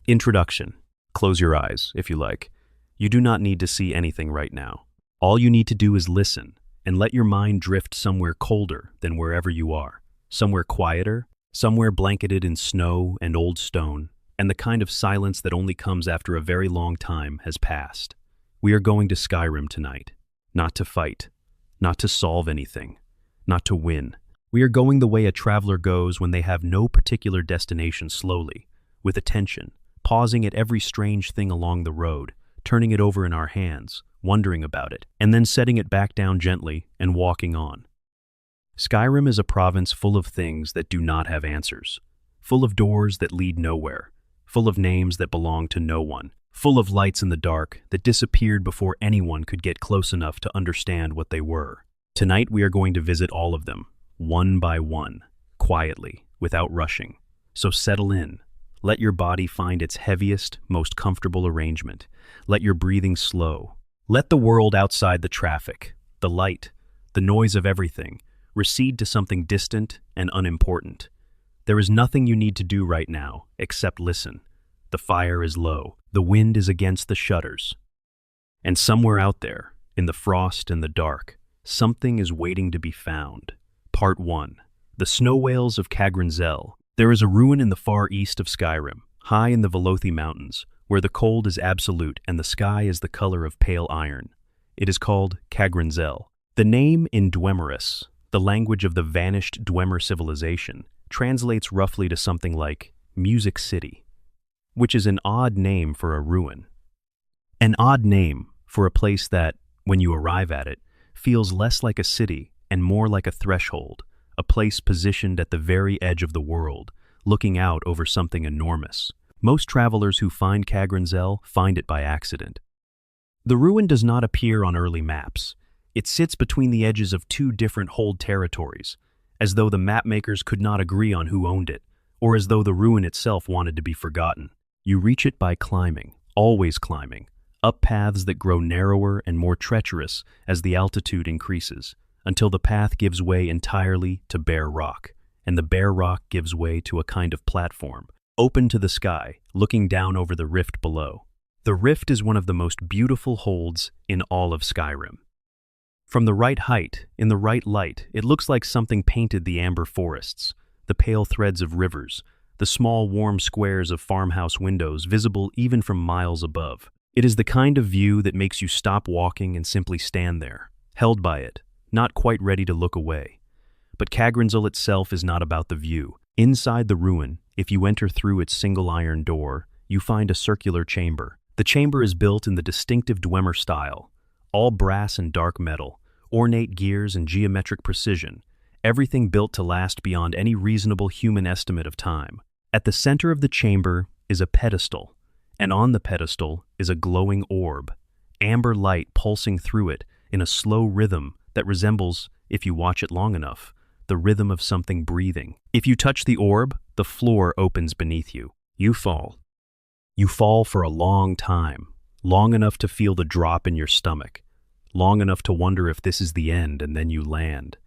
Introduction. Close your eyes, if you like. You do not need to see anything right now. All you need to do is listen and let your mind drift somewhere colder than wherever you are. Somewhere quieter, somewhere blanketed in snow and old stone, and the kind of silence that only comes after a very long time has passed. We are going to Skyrim tonight. Not to fight. Not to solve anything. Not to win. We are going the way a traveler goes when they have no particular destination, slowly, with attention, pausing at every strange thing along the road, turning it over in our hands, wondering about it, and then setting it back down gently and walking on. Skyrim is a province full of things that do not have answers, full of doors that lead nowhere, full of names that belong to no one, full of lights in the dark that disappeared before anyone could get close enough to understand what they were. Tonight we are going to visit all of them, one by one, quietly, without rushing. So settle in. Let your body find its heaviest, most comfortable arrangement. Let your breathing slow. Let the world outside the traffic, the light, the noise of everything, recede to something distant and unimportant. There is nothing you need to do right now except listen. The fire is low. The wind is against the shutters. And somewhere out there, in the frost and the dark, something is waiting to be found. Part 1. The Snow Whales of Cagrenzel. There is a ruin in the far east of Skyrim, high in the Velothi Mountains, where the cold is absolute and the sky is the color of pale iron. It is called Cagrenzel. The name in Dwemerus, the language of the vanished Dwemer civilization, translates roughly to something like Music City, which is an odd name for a ruin. An odd name for a place that, when you arrive at it, feels less like a city and more like a threshold, a place positioned at the very edge of the world, looking out over something enormous. Most travelers who find Cagrenzel find it by accident. The ruin does not appear on early maps. It sits between the edges of two different hold territories, as though the mapmakers could not agree on who owned it, or as though the ruin itself wanted to be forgotten. You reach it by climbing, always climbing, up paths that grow narrower and more treacherous as the altitude increases, until the path gives way entirely to bare rock, and the bare rock gives way to a kind of platform, open to the sky, looking down over the rift below. The rift is one of the most beautiful holds in all of Skyrim. From the right height, in the right light, it looks like something painted the amber forests, the pale threads of rivers, the small warm squares of farmhouse windows visible even from miles above. It is the kind of view that makes you stop walking and simply stand there, held by it, not quite ready to look away. But Cagrenzel itself is not about the view. Inside the ruin, if you enter through its single iron door, you find a circular chamber. The chamber is built in the distinctive Dwemer style, all brass and dark metal, ornate gears and geometric precision, everything built to last beyond any reasonable human estimate of time. At the center of the chamber is a pedestal, and on the pedestal is a glowing orb, amber light pulsing through it in a slow rhythm that resembles, if you watch it long enough, the rhythm of something breathing. If you touch the orb, the floor opens beneath you. You fall. You fall for a long time, long enough to feel the drop in your stomach, long enough to wonder if this is the end, and then you land,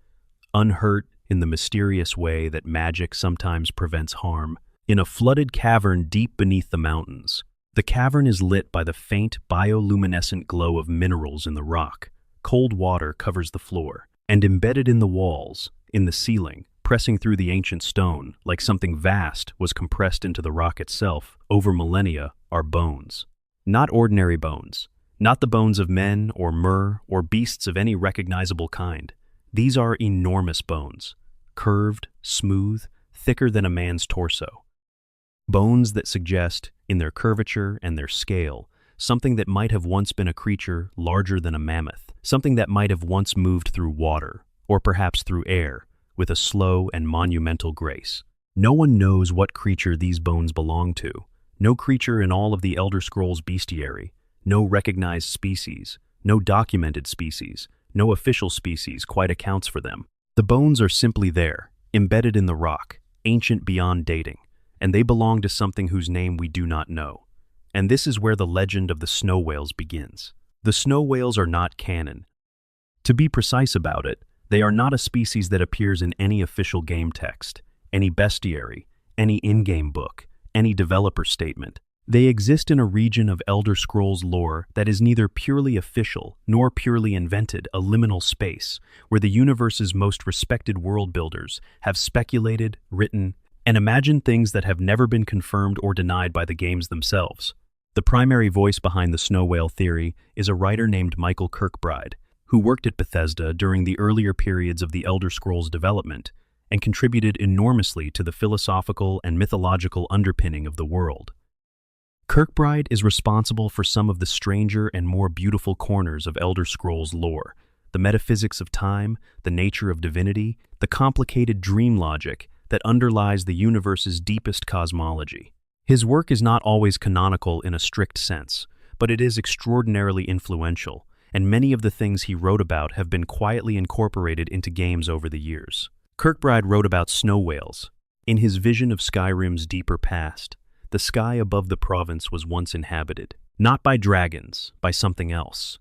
unhurt in the mysterious way that magic sometimes prevents harm, in a flooded cavern deep beneath the mountains. The cavern is lit by the faint bioluminescent glow of minerals in the rock. Cold water covers the floor, and embedded in the walls, in the ceiling, pressing through the ancient stone, like something vast was compressed into the rock itself, over millennia, are bones. Not ordinary bones, not the bones of men or mer or beasts of any recognizable kind. These are enormous bones, curved, smooth, thicker than a man's torso. Bones that suggest, in their curvature and their scale, something that might have once been a creature larger than a mammoth, something that might have once moved through water, or perhaps through air, with a slow and monumental grace. No one knows what creature these bones belong to. No creature in all of the Elder Scrolls bestiary, no recognized species, no documented species, no official species quite accounts for them. The bones are simply there, embedded in the rock, ancient beyond dating, and they belong to something whose name we do not know. And this is where the legend of the snow whales begins. The snow whales are not canon. To be precise about it, they are not a species that appears in any official game text, any bestiary, any in-game book, any developer statement. They exist in a region of Elder Scrolls lore that is neither purely official nor purely invented, a liminal space where the universe's most respected world builders have speculated, written, and imagined things that have never been confirmed or denied by the games themselves. The primary voice behind the snow whale theory is a writer named Michael Kirkbride, who worked at Bethesda during the earlier periods of the Elder Scrolls development and contributed enormously to the philosophical and mythological underpinning of the world. Kirkbride is responsible for some of the stranger and more beautiful corners of Elder Scrolls lore, the metaphysics of time, the nature of divinity, the complicated dream logic that underlies the universe's deepest cosmology. His work is not always canonical in a strict sense, but it is extraordinarily influential, and many of the things he wrote about have been quietly incorporated into games over the years. Kirkbride wrote about snow whales. In his vision of Skyrim's deeper past, the sky above the province was once inhabited, not by dragons, by something else,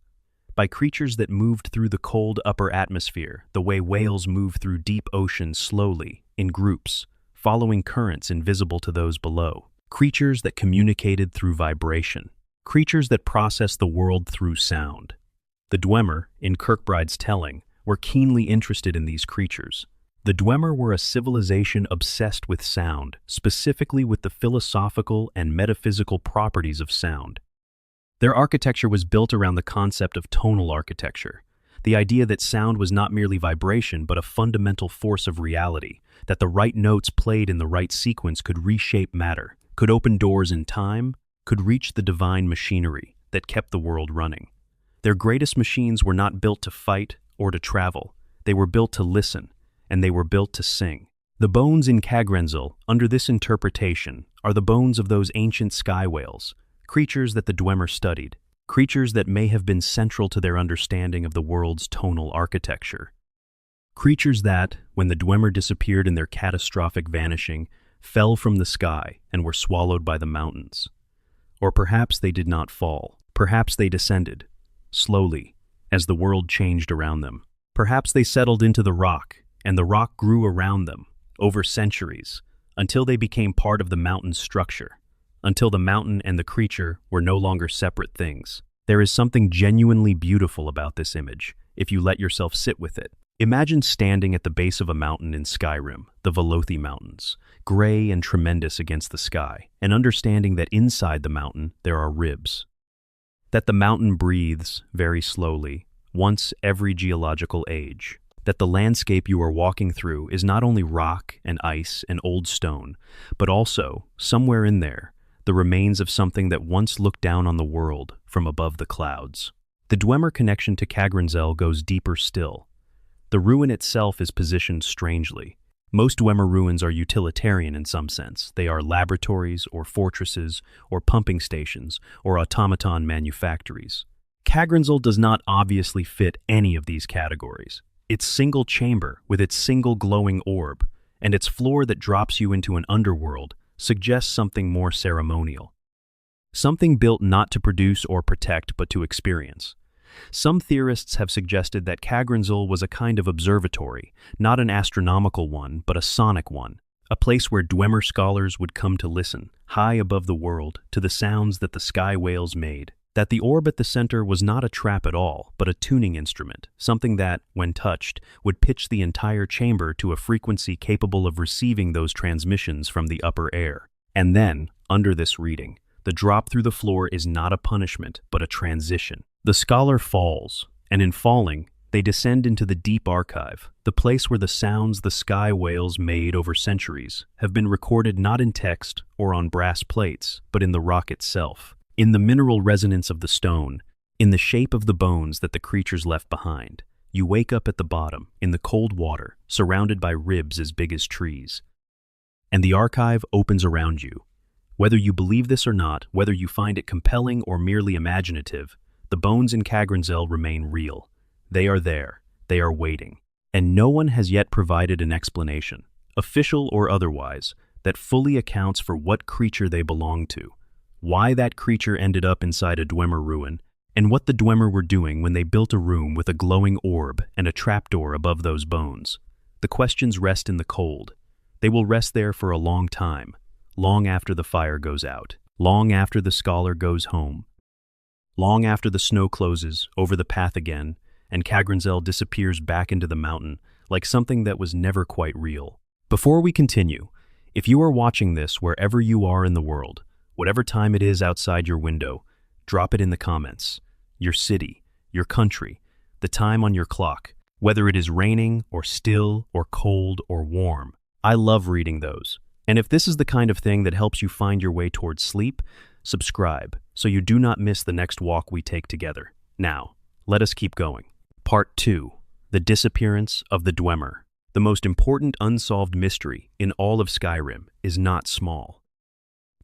by creatures that moved through the cold upper atmosphere the way whales move through deep oceans slowly, in groups, following currents invisible to those below. Creatures that communicated through vibration, creatures that processed the world through sound. The Dwemer, in Kirkbride's telling, were keenly interested in these creatures. The Dwemer were a civilization obsessed with sound, specifically with the philosophical and metaphysical properties of sound. Their architecture was built around the concept of tonal architecture, the idea that sound was not merely vibration but a fundamental force of reality, that the right notes played in the right sequence could reshape matter, could open doors in time, could reach the divine machinery that kept the world running. Their greatest machines were not built to fight or to travel. They were built to listen, and they were built to sing. The bones in Cagrenzel, under this interpretation, are the bones of those ancient sky whales, creatures that the Dwemer studied, creatures that may have been central to their understanding of the world's tonal architecture. Creatures that, when the Dwemer disappeared in their catastrophic vanishing, fell from the sky and were swallowed by the mountains. Or perhaps they did not fall. Perhaps they descended, slowly, as the world changed around them. Perhaps they settled into the rock, and the rock grew around them, over centuries, until they became part of the mountain's structure, until the mountain and the creature were no longer separate things. There is something genuinely beautiful about this image, if you let yourself sit with it. Imagine standing at the base of a mountain in Skyrim, the Velothi Mountains, gray and tremendous against the sky, and understanding that inside the mountain there are ribs. That the mountain breathes, very slowly, once every geological age. That the landscape you are walking through is not only rock and ice and old stone, but also, somewhere in there, the remains of something that once looked down on the world from above the clouds. The Dwemer connection to Cagrenzel goes deeper still. The ruin itself is positioned strangely. Most Dwemer ruins are utilitarian in some sense. They are laboratories or fortresses or pumping stations or automaton manufactories. Cagrenzel does not obviously fit any of these categories. Its single chamber with its single glowing orb and its floor that drops you into an underworld suggests something more ceremonial. Something built not to produce or protect but to experience. Some theorists have suggested that Cagrenzel was a kind of observatory, not an astronomical one, but a sonic one, a place where Dwemer scholars would come to listen, high above the world, to the sounds that the sky whales made. That the orb at the center was not a trap at all, but a tuning instrument, something that, when touched, would pitch the entire chamber to a frequency capable of receiving those transmissions from the upper air. And then, under this reading, the drop through the floor is not a punishment, but a transition. The scholar falls, and in falling, they descend into the deep archive, the place where the sounds the sky whales made over centuries have been recorded not in text or on brass plates, but in the rock itself, in the mineral resonance of the stone, in the shape of the bones that the creatures left behind. You wake up at the bottom, in the cold water, surrounded by ribs as big as trees. And the archive opens around you. Whether you believe this or not, whether you find it compelling or merely imaginative, the bones in Cagrenzel remain real. They are there. They are waiting. And no one has yet provided an explanation, official or otherwise, that fully accounts for what creature they belong to, why that creature ended up inside a Dwemer ruin, and what the Dwemer were doing when they built a room with a glowing orb and a trapdoor above those bones. The questions rest in the cold. They will rest there for a long time, long after the fire goes out. long after the scholar goes home, long after the snow closes over the path again, and Kagranzel disappears back into the mountain like something that was never quite real. Before we continue, if you are watching this wherever you are in the world, whatever time it is outside your window, drop it in the comments. Your city, your country, the time on your clock, whether it is raining or still or cold or warm. I love reading those. And if this is the kind of thing that helps you find your way towards sleep, subscribe so you do not miss the next walk we take together. Now, let us keep going. Part 2. The Disappearance of the Dwemer. The most important unsolved mystery in all of Skyrim is not small.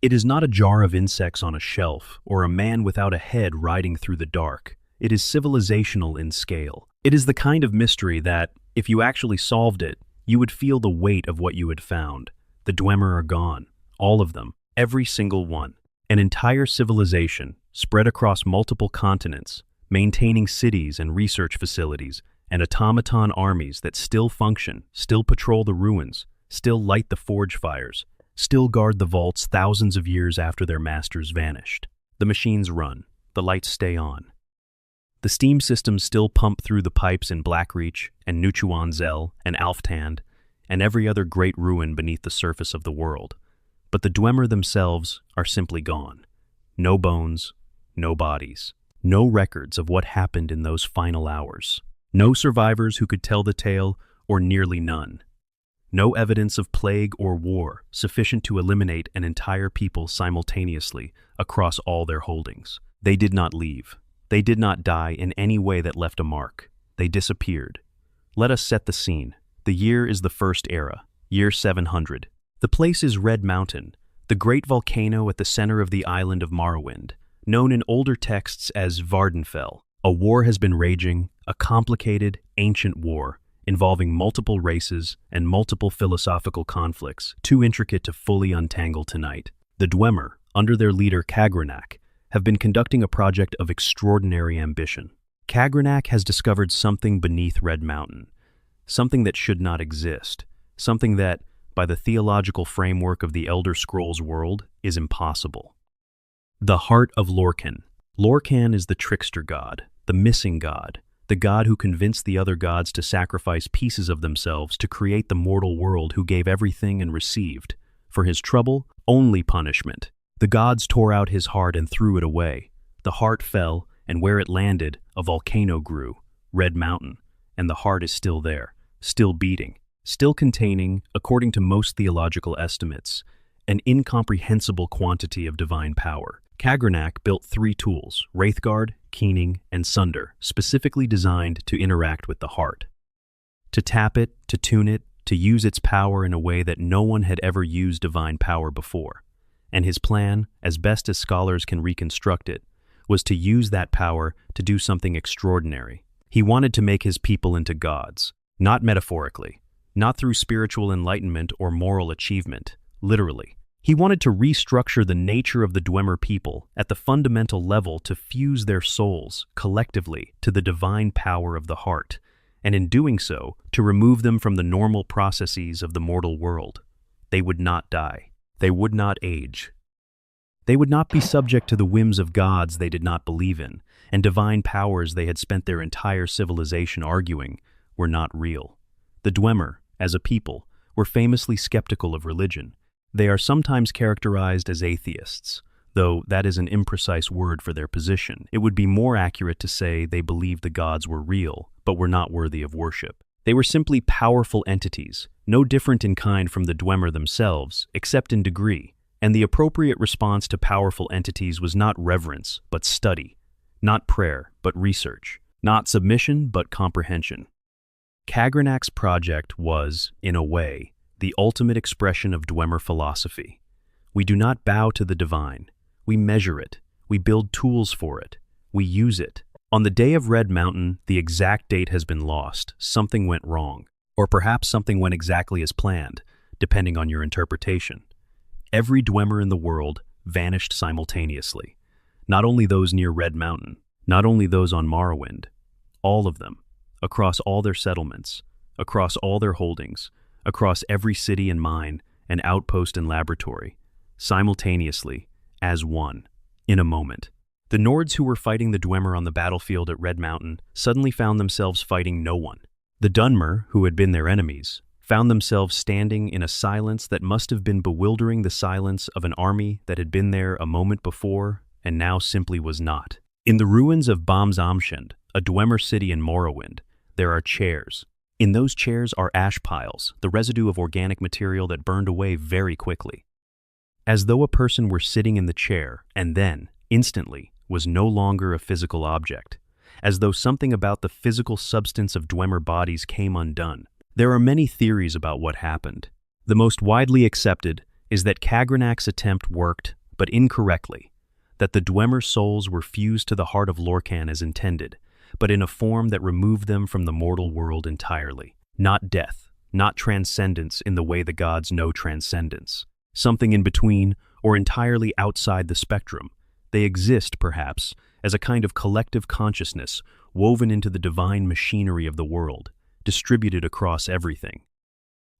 It is not a jar of insects on a shelf or a man without a head riding through the dark. It is civilizational in scale. It is the kind of mystery that, if you actually solved it, you would feel the weight of what you had found. The Dwemer are gone. All of them. Every single one. An entire civilization, spread across multiple continents, maintaining cities and research facilities, and automaton armies that still function, still patrol the ruins, still light the forge fires, still guard the vaults thousands of years after their masters vanished. The machines run. The lights stay on. The steam systems still pump through the pipes in Blackreach and Nuchuanzel and Alftand and every other great ruin beneath the surface of the world. But the Dwemer themselves are simply gone. No bones, no bodies, no records of what happened in those final hours. No survivors who could tell the tale, or nearly none. No evidence of plague or war sufficient to eliminate an entire people simultaneously across all their holdings. They did not leave. They did not die in any way that left a mark. They disappeared. Let us set the scene. The year is the First Era, year 700. The place is Red Mountain, the great volcano at the center of the island of Morrowind, known in older texts as Vardenfell. A war has been raging, a complicated, ancient war, involving multiple races and multiple philosophical conflicts, too intricate to fully untangle tonight. The Dwemer, under their leader Kagranak, have been conducting a project of extraordinary ambition. Kagranak has discovered something beneath Red Mountain, something that should not exist, something that, by the theological framework of the Elder Scrolls world, is impossible. The Heart of Lorkhan. Lorkhan is the trickster god, the missing god, the god who convinced the other gods to sacrifice pieces of themselves to create the mortal world, who gave everything and received, for his trouble, only punishment. The gods tore out his heart and threw it away. The heart fell, and where it landed, a volcano grew, Red Mountain, and the heart is still there, still beating, still containing, according to most theological estimates, an incomprehensible quantity of divine power. Kagranak built 3 tools, Wraithguard, Keening, and Sunder, specifically designed to interact with the heart. To tap it, to tune it, to use its power in a way that no one had ever used divine power before. And his plan, as best as scholars can reconstruct it, was to use that power to do something extraordinary. He wanted to make his people into gods, not metaphorically, not through spiritual enlightenment or moral achievement, literally. He wanted to restructure the nature of the Dwemer people at the fundamental level to fuse their souls, collectively, to the divine power of the heart, and in doing so, to remove them from the normal processes of the mortal world. They would not die. They would not age. They would not be subject to the whims of gods they did not believe in, and divine powers they had spent their entire civilization arguing were not real. The Dwemer, as a people, were famously skeptical of religion. They are sometimes characterized as atheists, though that is an imprecise word for their position. It would be more accurate to say they believed the gods were real, but were not worthy of worship. They were simply powerful entities, no different in kind from the Dwemer themselves, except in degree, and the appropriate response to powerful entities was not reverence, but study, not prayer, but research, not submission, but comprehension. Kagranak's project was, in a way, the ultimate expression of Dwemer philosophy. We do not bow to the divine. We measure it. We build tools for it. We use it. On the day of Red Mountain, the exact date has been lost. Something went wrong. Or perhaps something went exactly as planned, depending on your interpretation. Every Dwemer in the world vanished simultaneously. Not only those near Red Mountain, not only those on Morrowind, all of them, across all their settlements, across all their holdings, across every city and mine, and outpost and laboratory, simultaneously, as one, in a moment. The Nords who were fighting the Dwemer on the battlefield at Red Mountain suddenly found themselves fighting no one. The Dunmer, who had been their enemies, found themselves standing in a silence that must have been bewildering, the silence of an army that had been there a moment before and now simply was not. In the ruins of Bams Amshend, a Dwemer city in Morrowind, there are chairs. In those chairs are ash piles, the residue of organic material that burned away very quickly. As though a person were sitting in the chair and then, instantly, was no longer a physical object. As though something about the physical substance of Dwemer bodies came undone. There are many theories about what happened. The most widely accepted is that Kagranak's attempt worked, but incorrectly, that the Dwemer souls were fused to the heart of Lorkhan as intended, but in a form that removed them from the mortal world entirely. Not death, not transcendence in the way the gods know transcendence. Something in between, or entirely outside the spectrum. They exist, perhaps, as a kind of collective consciousness woven into the divine machinery of the world, distributed across everything.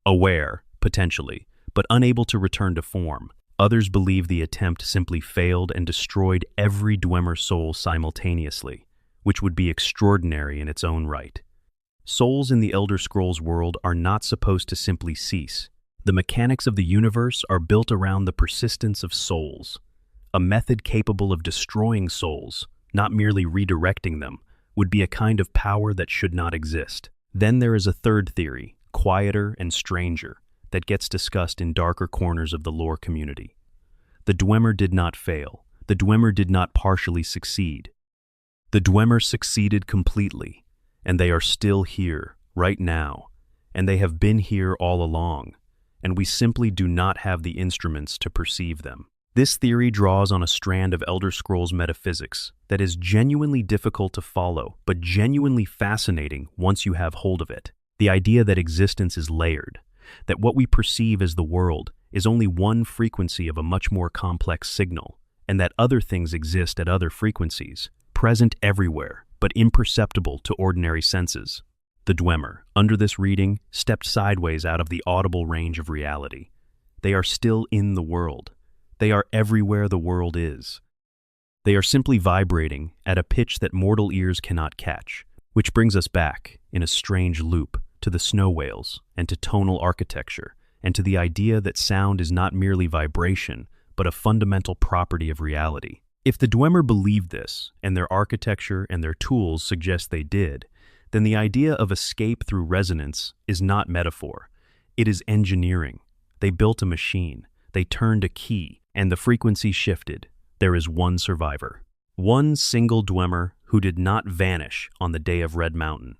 Aware, potentially, but unable to return to form, others believe the attempt simply failed and destroyed every Dwemer soul simultaneously, which would be extraordinary in its own right. Souls in the Elder Scrolls world are not supposed to simply cease. The mechanics of the universe are built around the persistence of souls. A method capable of destroying souls, not merely redirecting them, would be a kind of power that should not exist. Then there is a third theory, quieter and stranger, that gets discussed in darker corners of the lore community. The Dwemer did not fail. The Dwemer did not partially succeed. The Dwemer succeeded completely, and they are still here, right now, and they have been here all along, and we simply do not have the instruments to perceive them. This theory draws on a strand of Elder Scrolls metaphysics that is genuinely difficult to follow, but genuinely fascinating once you have hold of it. The idea that existence is layered, that what we perceive as the world is only one frequency of a much more complex signal, and that other things exist at other frequencies, present everywhere, but imperceptible to ordinary senses. The Dwemer, under this reading, stepped sideways out of the audible range of reality. They are still in the world. They are everywhere the world is. They are simply vibrating at a pitch that mortal ears cannot catch, which brings us back, in a strange loop, to the snow whales, and to tonal architecture, and to the idea that sound is not merely vibration, but a fundamental property of reality. If the Dwemer believed this, and their architecture and their tools suggest they did, then the idea of escape through resonance is not metaphor. It is engineering. They built a machine. They turned a key, and the frequency shifted. There is one survivor. One single Dwemer who did not vanish on the day of Red Mountain.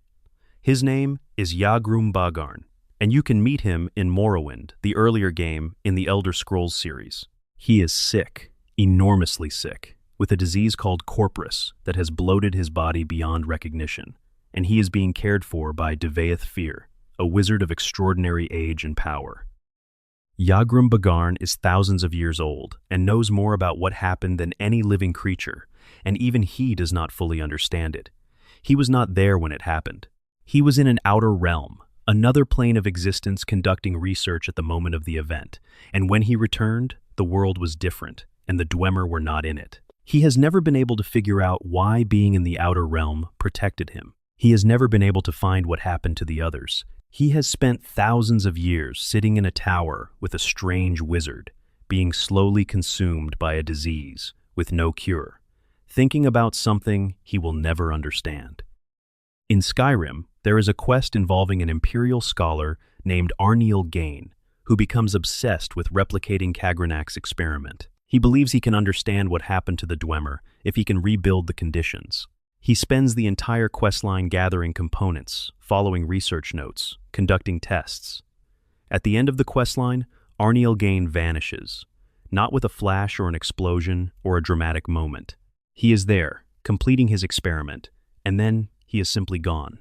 His name is Yagrum Bagarn, and you can meet him in Morrowind, the earlier game in the Elder Scrolls series. He is sick, enormously sick, with a disease called Corpus that has bloated his body beyond recognition, and he is being cared for by Devaeth Fear, a wizard of extraordinary age and power. Yagrum Bagarn is thousands of years old and knows more about what happened than any living creature, and even he does not fully understand it. He was not there when it happened. He was in an outer realm, another plane of existence conducting research at the moment of the event, and when he returned, the world was different, and the Dwemer were not in it. He has never been able to figure out why being in the outer realm protected him. He has never been able to find what happened to the others. He has spent thousands of years sitting in a tower with a strange wizard, being slowly consumed by a disease with no cure, thinking about something he will never understand. In Skyrim, there is a quest involving an imperial scholar named Arniel Gain, who becomes obsessed with replicating Kagranak's experiment. He believes he can understand what happened to the Dwemer if he can rebuild the conditions. He spends the entire questline gathering components, following research notes, conducting tests. At the end of the questline, Arniel Gain vanishes, not with a flash or an explosion or a dramatic moment. He is there, completing his experiment, and then he is simply gone.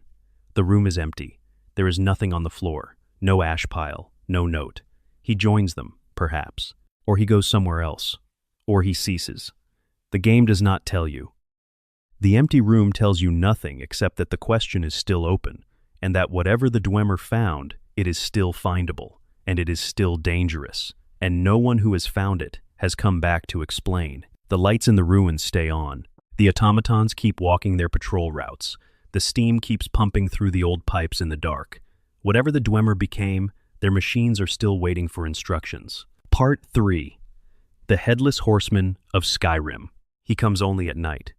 The room is empty. There is nothing on the floor, no ash pile, no note. He joins them, perhaps, or he goes somewhere else, or he ceases. The game does not tell you. The empty room tells you nothing except that the question is still open, and that whatever the Dwemer found, it is still findable, and it is still dangerous, and no one who has found it has come back to explain. The lights in the ruins stay on. The automatons keep walking their patrol routes. The steam keeps pumping through the old pipes in the dark. Whatever the Dwemer became, their machines are still waiting for instructions. Part 3. The Headless Horseman of Skyrim. He comes only at night.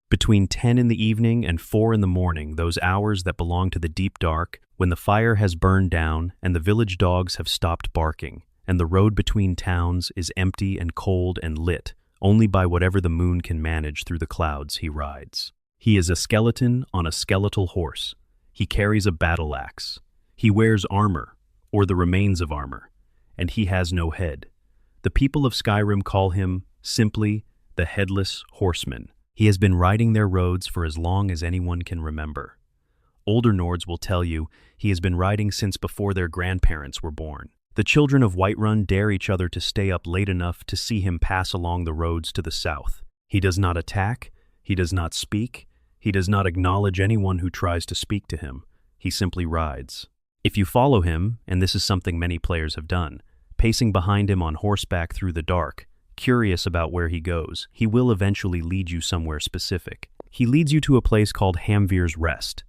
Between 10 in the evening and 4 in the morning, those hours that belong to the deep dark, when the fire has burned down and the village dogs have stopped barking, and the road between towns is empty and cold and lit only by whatever the moon can manage through the clouds he rides. He is a skeleton on a skeletal horse. He carries a battle axe. He wears armor, or the remains of armor, and he has no head. The people of Skyrim call him, simply, the Headless Horseman. He has been riding their roads for as long as anyone can remember. Older Nords will tell you he has been riding since before their grandparents were born. The children of Whiterun dare each other to stay up late enough to see him pass along the roads to the south. He does not attack, he does not speak, he does not acknowledge anyone who tries to speak to him. He simply rides. If you follow him, and this is something many players have done, pacing behind him on horseback through the dark, curious about where he goes, he will eventually lead you somewhere specific. He leads you to a place called Hamvir's Rest,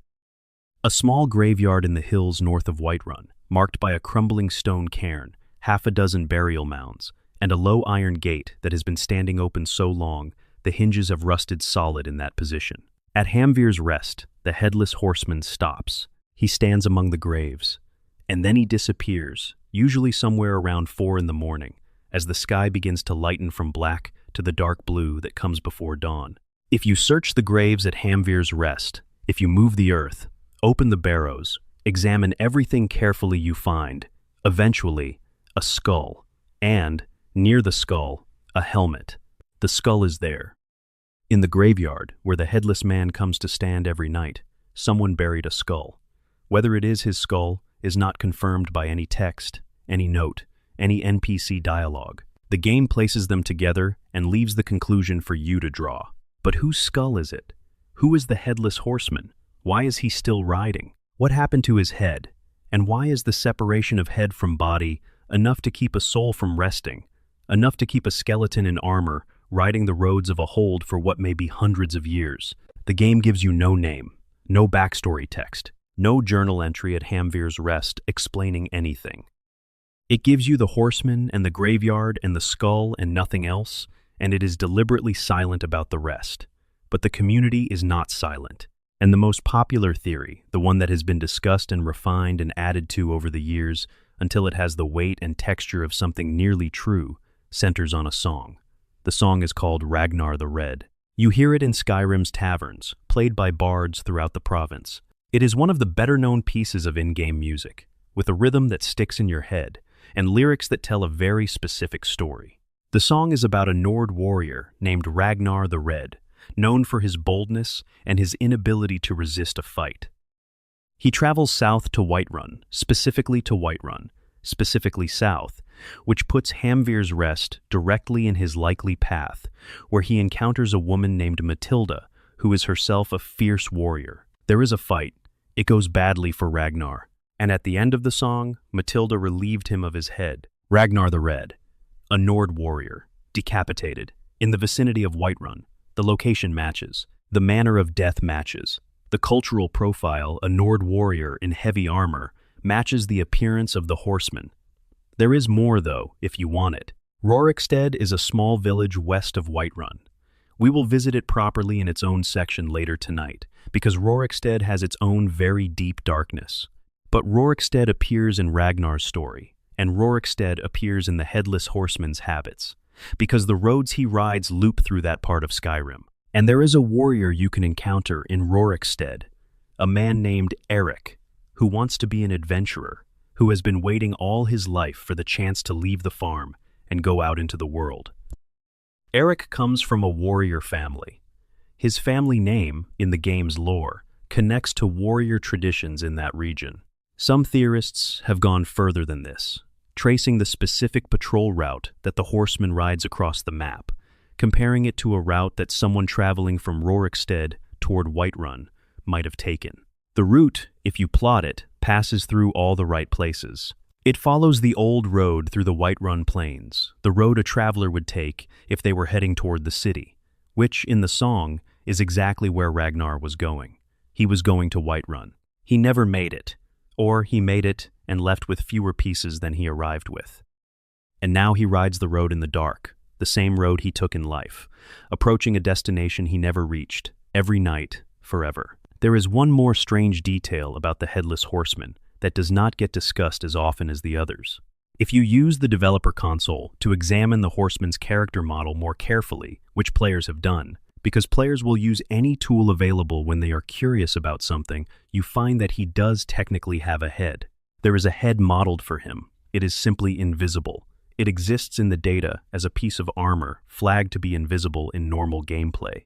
a small graveyard in the hills north of Whiterun, marked by a crumbling stone cairn, half a dozen burial mounds, and a low iron gate that has been standing open so long the hinges have rusted solid in that position. At Hamvir's Rest, the Headless Horseman stops. He stands among the graves, and then he disappears, usually somewhere around 4 in the morning, as the sky begins to lighten from black to the dark blue that comes before dawn. If you search the graves at Hamvir's Rest, if you move the earth, open the barrows, examine everything carefully you find, eventually, a skull, and, near the skull, a helmet. The skull is there. In the graveyard, where the Headless Man comes to stand every night, someone buried a skull. Whether it is his skull is not confirmed by any text, any note, any NPC dialogue. The game places them together and leaves the conclusion for you to draw. But whose skull is it? Who is the Headless Horseman? Why is he still riding? What happened to his head? And why is the separation of head from body enough to keep a soul from resting, enough to keep a skeleton in armor riding the roads of a hold for what may be hundreds of years? The game gives you no name, no backstory text, no journal entry at Hamvir's Rest explaining anything. It gives you the horseman and the graveyard and the skull and nothing else, and it is deliberately silent about the rest. But the community is not silent. And the most popular theory, the one that has been discussed and refined and added to over the years until it has the weight and texture of something nearly true, centers on a song. The song is called Ragnar the Red. You hear it in Skyrim's taverns, played by bards throughout the province. It is one of the better-known pieces of in-game music, with a rhythm that sticks in your head, and lyrics that tell a very specific story. The song is about a Nord warrior named Ragnar the Red, known for his boldness and his inability to resist a fight. He travels south to Whiterun, specifically south, which puts Hamvir's Rest directly in his likely path, where he encounters a woman named Matilda, who is herself a fierce warrior. There is a fight. It goes badly for Ragnar, and at the end of the song, Matilda relieved him of his head. Ragnar the Red, a Nord warrior, decapitated, in the vicinity of Whiterun. The location matches. The manner of death matches. The cultural profile, a Nord warrior in heavy armor, matches the appearance of the horseman. There is more, though, if you want it. Rorikstead is a small village west of Whiterun. We will visit it properly in its own section later tonight, because Rorikstead has its own very deep darkness. But Rorikstead appears in Ragnar's story, and Rorikstead appears in the Headless Horseman's habits, because the roads he rides loop through that part of Skyrim. And there is a warrior you can encounter in Rorikstead, a man named Eric, who wants to be an adventurer, who has been waiting all his life for the chance to leave the farm and go out into the world. Eric comes from a warrior family. His family name, in the game's lore, connects to warrior traditions in that region. Some theorists have gone further than this, tracing the specific patrol route that the horseman rides across the map, comparing it to a route that someone traveling from Rorikstead toward Whiterun might have taken. The route, if you plot it, passes through all the right places. It follows the old road through the Whiterun Plains, the road a traveler would take if they were heading toward the city, which, in the song, is exactly where Ragnar was going. He was going to Whiterun. He never made it, or he made it and left with fewer pieces than he arrived with. And now he rides the road in the dark, the same road he took in life, approaching a destination he never reached, every night, forever. There is one more strange detail about the Headless Horseman that does not get discussed as often as the others. If you use the developer console to examine the horseman's character model more carefully, which players have done, because players will use any tool available when they are curious about something, you find that he does technically have a head. There is a head modeled for him. It is simply invisible. It exists in the data as a piece of armor flagged to be invisible in normal gameplay.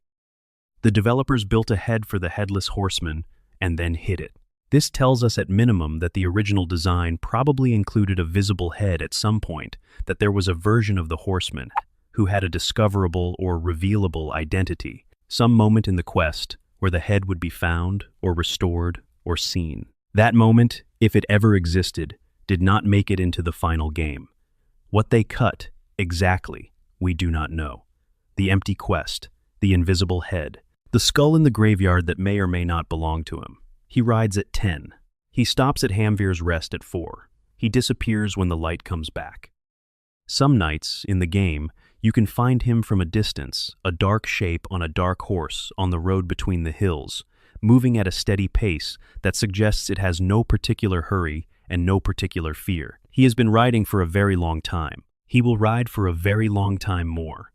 The developers built a head for the Headless Horseman and then hid it. This tells us at minimum that the original design probably included a visible head at some point, that there was a version of the horseman who had a discoverable or revealable identity, some moment in the quest where the head would be found or restored or seen. That moment, if it ever existed, did not make it into the final game. What they cut, exactly, we do not know. The empty quest, the invisible head, the skull in the graveyard that may or may not belong to him. He rides at 10. He stops at Hamvir's Rest at 4. He disappears when the light comes back. Some nights, in the game, you can find him from a distance, a dark shape on a dark horse on the road between the hills, moving at a steady pace that suggests it has no particular hurry and no particular fear. He has been riding for a very long time. He will ride for a very long time more.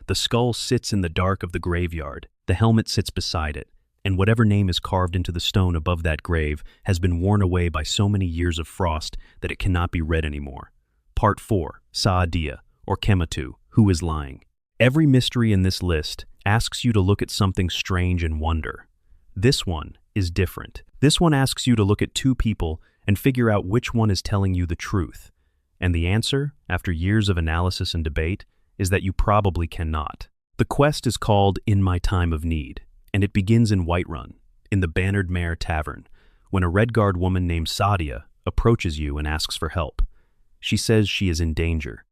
The skull sits in the dark of the graveyard. The helmet sits beside it, and whatever name is carved into the stone above that grave has been worn away by so many years of frost that it cannot be read anymore. Part 4, Saadia, or Kematu, who is lying. Every mystery in this list asks you to look at something strange and wonder. This one is different. This one asks you to look at two people and figure out which one is telling you the truth. And the answer, after years of analysis and debate, is that you probably cannot. The quest is called In My Time of Need, and it begins in Whiterun, in the Bannered Mare Tavern, when a Redguard woman named Saadia approaches you and asks for help. She says she is in danger.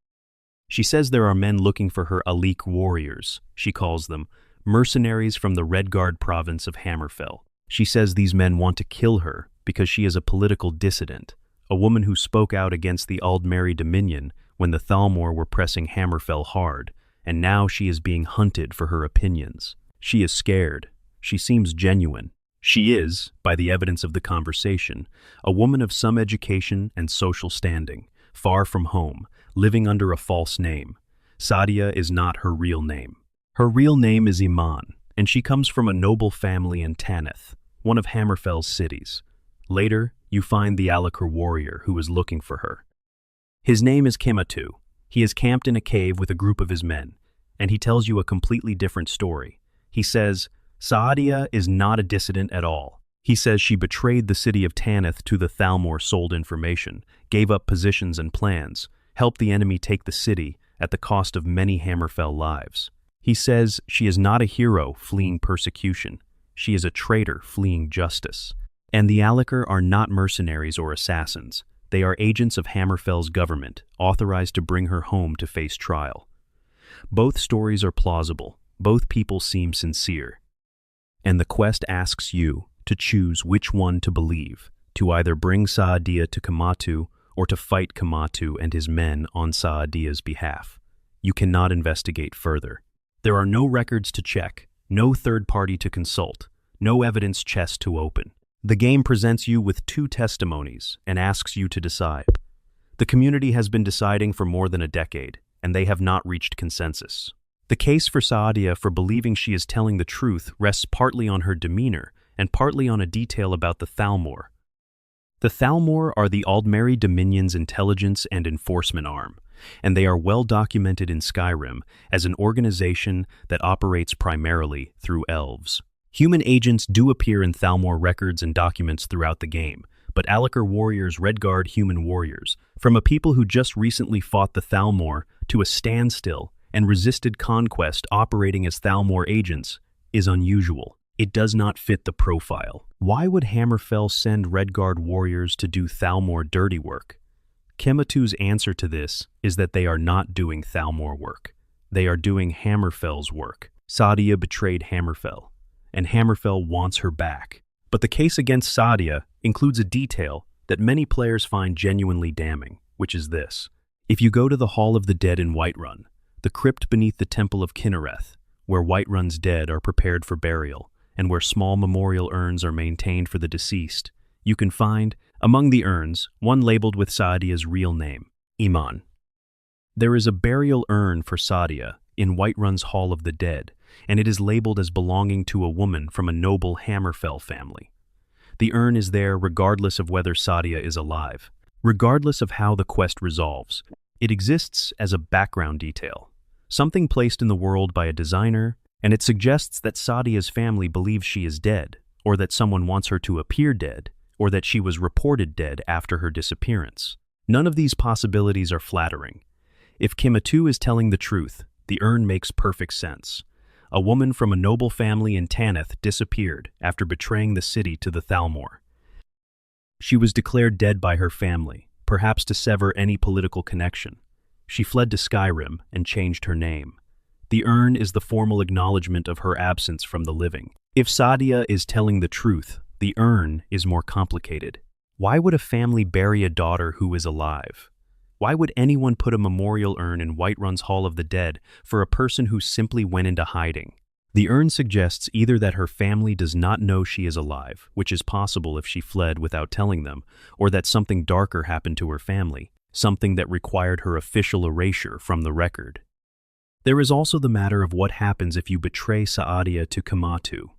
She says there are men looking for her Alik warriors, she calls them, mercenaries from the Redguard province of Hammerfell. She says these men want to kill her because she is a political dissident, a woman who spoke out against the Aldmeri Dominion when the Thalmor were pressing Hammerfell hard, and now she is being hunted for her opinions. She is scared. She seems genuine. She is, by the evidence of the conversation, a woman of some education and social standing, far from home, living under a false name. Saadia is not her real name. Her real name is Iman, and she comes from a noble family in Tanith, one of Hammerfell's cities. Later, you find the Alik'r warrior who is looking for her. His name is Kematu. He is camped in a cave with a group of his men, and he tells you a completely different story. He says, Saadia is not a dissident at all. He says she betrayed the city of Tanith to the Thalmor, sold information, gave up positions and plans, helped the enemy take the city at the cost of many Hammerfell lives. He says she is not a hero fleeing persecution. She is a traitor fleeing justice. And the Alik'r are not mercenaries or assassins. They are agents of Hammerfell's government, authorized to bring her home to face trial. Both stories are plausible. Both people seem sincere. And the quest asks you to choose which one to believe, to either bring Saadia to Kematu or to fight Kematu and his men on Saadia's behalf. You cannot investigate further. There are no records to check, no third party to consult, no evidence chest to open. The game presents you with two testimonies and asks you to decide. The community has been deciding for more than a decade, and they have not reached consensus. The case for Saadia for believing she is telling the truth rests partly on her demeanor and partly on a detail about the Thalmor. The Thalmor are the Aldmeri Dominion's intelligence and enforcement arm, and they are well documented in Skyrim as an organization that operates primarily through elves. Human agents do appear in Thalmor records and documents throughout the game, but Alik'r warriors Redguard human warriors, from a people who just recently fought the Thalmor to a standstill and resisted conquest operating as Thalmor agents, is unusual. It does not fit the profile. Why would Hammerfell send Redguard warriors to do Thalmor dirty work? Kematu's answer to this is that they are not doing Thalmor work. They are doing Hammerfell's work. Sadia betrayed Hammerfell, and Hammerfell wants her back. But the case against Sadia includes a detail that many players find genuinely damning, which is this. If you go to the Hall of the Dead in Whiterun, the crypt beneath the Temple of Kinnereth, where Whiterun's dead are prepared for burial, and where small memorial urns are maintained for the deceased, you can find, among the urns, one labeled with Sadia's real name, Iman. There is a burial urn for Sadia in Whiterun's Hall of the Dead, and it is labeled as belonging to a woman from a noble Hammerfell family. The urn is there regardless of whether Sadia is alive, regardless of how the quest resolves. It exists as a background detail, something placed in the world by a designer, and it suggests that Sadia's family believes she is dead, or that someone wants her to appear dead, or that she was reported dead after her disappearance. None of these possibilities are flattering. If Kematu is telling the truth, the urn makes perfect sense. A woman from a noble family in Tanith disappeared after betraying the city to the Thalmor. She was declared dead by her family, perhaps to sever any political connection. She fled to Skyrim and changed her name. The urn is the formal acknowledgement of her absence from the living. If Sadia is telling the truth, the urn is more complicated. Why would a family bury a daughter who is alive? Why would anyone put a memorial urn in Whiterun's Hall of the Dead for a person who simply went into hiding? The urn suggests either that her family does not know she is alive, which is possible if she fled without telling them, or that something darker happened to her family, something that required her official erasure from the record. There is also the matter of what happens if you betray Saadia to Kematu.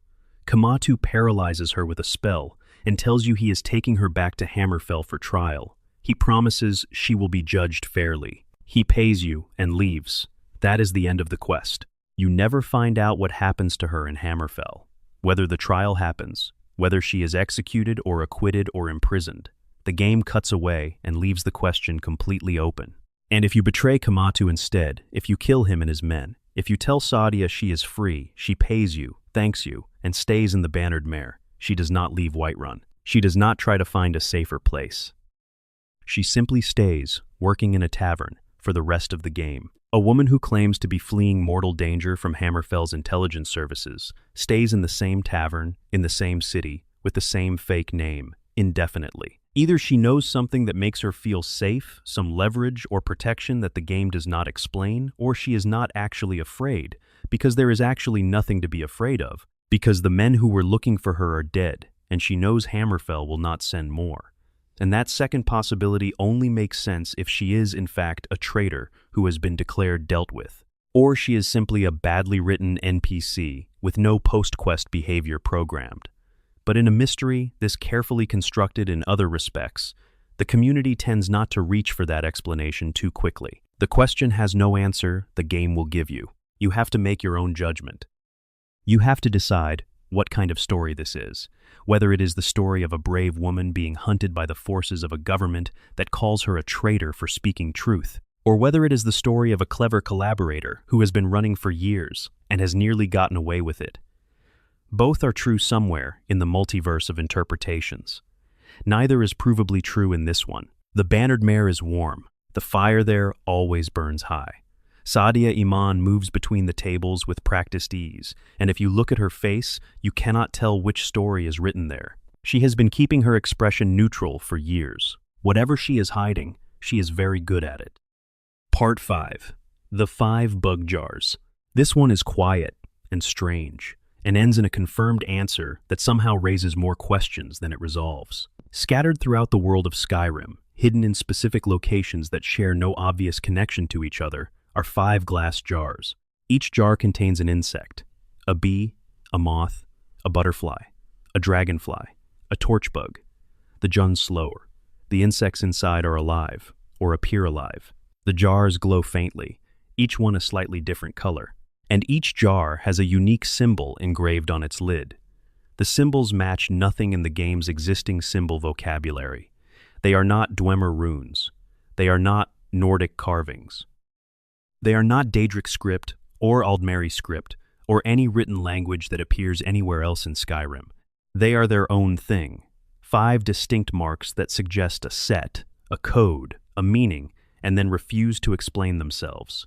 Kematu paralyzes her with a spell and tells you he is taking her back to Hammerfell for trial. He promises she will be judged fairly. He pays you and leaves. That is the end of the quest. You never find out what happens to her in Hammerfell, whether the trial happens, whether she is executed or acquitted or imprisoned. The game cuts away and leaves the question completely open. And if you betray Kematu instead, if you kill him and his men, if you tell Sadia she is free, she pays you, thanks you, and stays in the Bannered Mare, she does not leave Whiterun. She does not try to find a safer place. She simply stays, working in a tavern, for the rest of the game. A woman who claims to be fleeing mortal danger from Hammerfell's intelligence services stays in the same tavern, in the same city, with the same fake name, indefinitely. Either she knows something that makes her feel safe, some leverage or protection that the game does not explain, or she is not actually afraid, because there is actually nothing to be afraid of, because the men who were looking for her are dead, and she knows Hammerfell will not send more. And that second possibility only makes sense if she is, in fact, a traitor who has been declared dealt with. Or she is simply a badly written NPC with no post-quest behavior programmed. But in a mystery, this carefully constructed in other respects, the community tends not to reach for that explanation too quickly. The question has no answer the game will give you. You have to make your own judgment. You have to decide what kind of story this is, whether it is the story of a brave woman being hunted by the forces of a government that calls her a traitor for speaking truth, or whether it is the story of a clever collaborator who has been running for years and has nearly gotten away with it. Both are true somewhere in the multiverse of interpretations. Neither is provably true in this one. The Bannered Mare is warm. The fire there always burns high. Sadia Iman moves between the tables with practiced ease, and if you look at her face, you cannot tell which story is written there. She has been keeping her expression neutral for years. Whatever she is hiding, she is very good at it. Part 5. The 5 Bug Jars. This one is quiet and strange, and ends in a confirmed answer that somehow raises more questions than it resolves. Scattered throughout the world of Skyrim, hidden in specific locations that share no obvious connection to each other, are 5 glass jars. Each jar contains an insect: a bee, a moth, a butterfly, a dragonfly, a torchbug. The Junslower. The insects inside are alive, or appear alive. The jars glow faintly, each one a slightly different color, and each jar has a unique symbol engraved on its lid. The symbols match nothing in the game's existing symbol vocabulary. They are not Dwemer runes. They are not Nordic carvings. They are not Daedric script or Aldmeri script or any written language that appears anywhere else in Skyrim. They are their own thing, 5 distinct marks that suggest a set, a code, a meaning, and then refuse to explain themselves.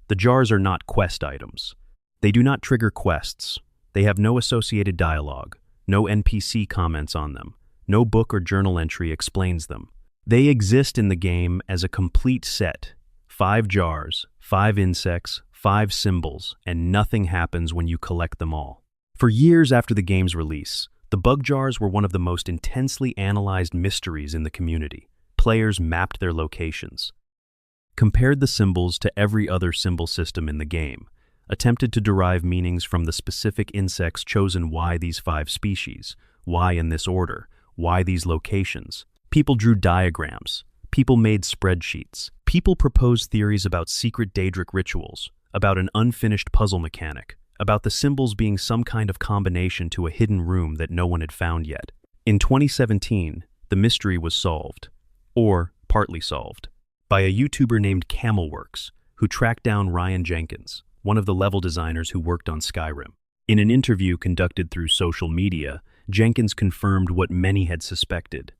The jars are not quest items. They do not trigger quests. They have no associated dialogue, no NPC comments on them, no book or journal entry explains them. They exist in the game as a complete set. 5 jars, 5 insects, 5 symbols, and nothing happens when you collect them all. For years after the game's release, the bug jars were one of the most intensely analyzed mysteries in the community. Players mapped their locations, compared the symbols to every other symbol system in the game, attempted to derive meanings from the specific insects chosen. Why these 5 species? Why in this order? Why these locations? People drew diagrams. People made spreadsheets. People proposed theories about secret Daedric rituals, about an unfinished puzzle mechanic, about the symbols being some kind of combination to a hidden room that no one had found yet. In 2017, the mystery was solved, or partly solved, by a YouTuber named Camelworks, who tracked down Ryan Jenkins, one of the level designers who worked on Skyrim. In an interview conducted through social media, Jenkins confirmed what many had suspected.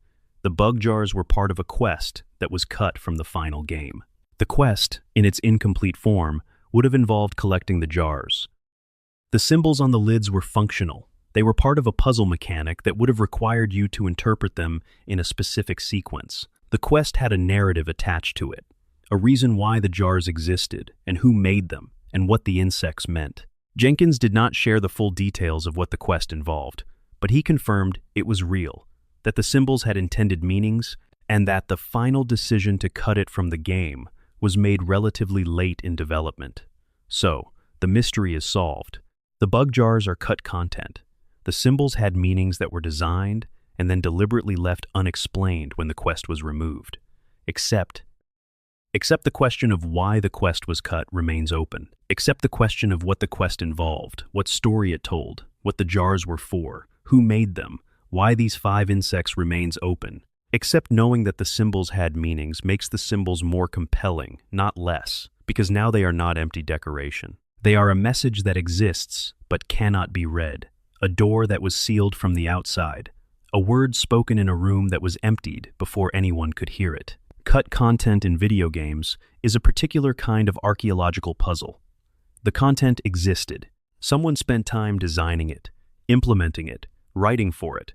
The bug jars were part of a quest that was cut from the final game. The quest, in its incomplete form, would have involved collecting the jars. The symbols on the lids were functional. They were part of a puzzle mechanic that would have required you to interpret them in a specific sequence. The quest had a narrative attached to it, a reason why the jars existed, and who made them, and what the insects meant. Jenkins did not share the full details of what the quest involved, but he confirmed it was real, that the symbols had intended meanings, and that the final decision to cut it from the game was made relatively late in development. So, the mystery is solved. The bug jars are cut content. The symbols had meanings that were designed and then deliberately left unexplained when the quest was removed. Except the question of why the quest was cut remains open. Except the question of what the quest involved, what story it told, what the jars were for, who made them, why these 5 insects remains open. Except knowing that the symbols had meanings makes the symbols more compelling, not less, because now they are not empty decoration. They are a message that exists but cannot be read, a door that was sealed from the outside, a word spoken in a room that was emptied before anyone could hear it. Cut content in video games is a particular kind of archaeological puzzle. The content existed. Someone spent time designing it, implementing it, writing for it.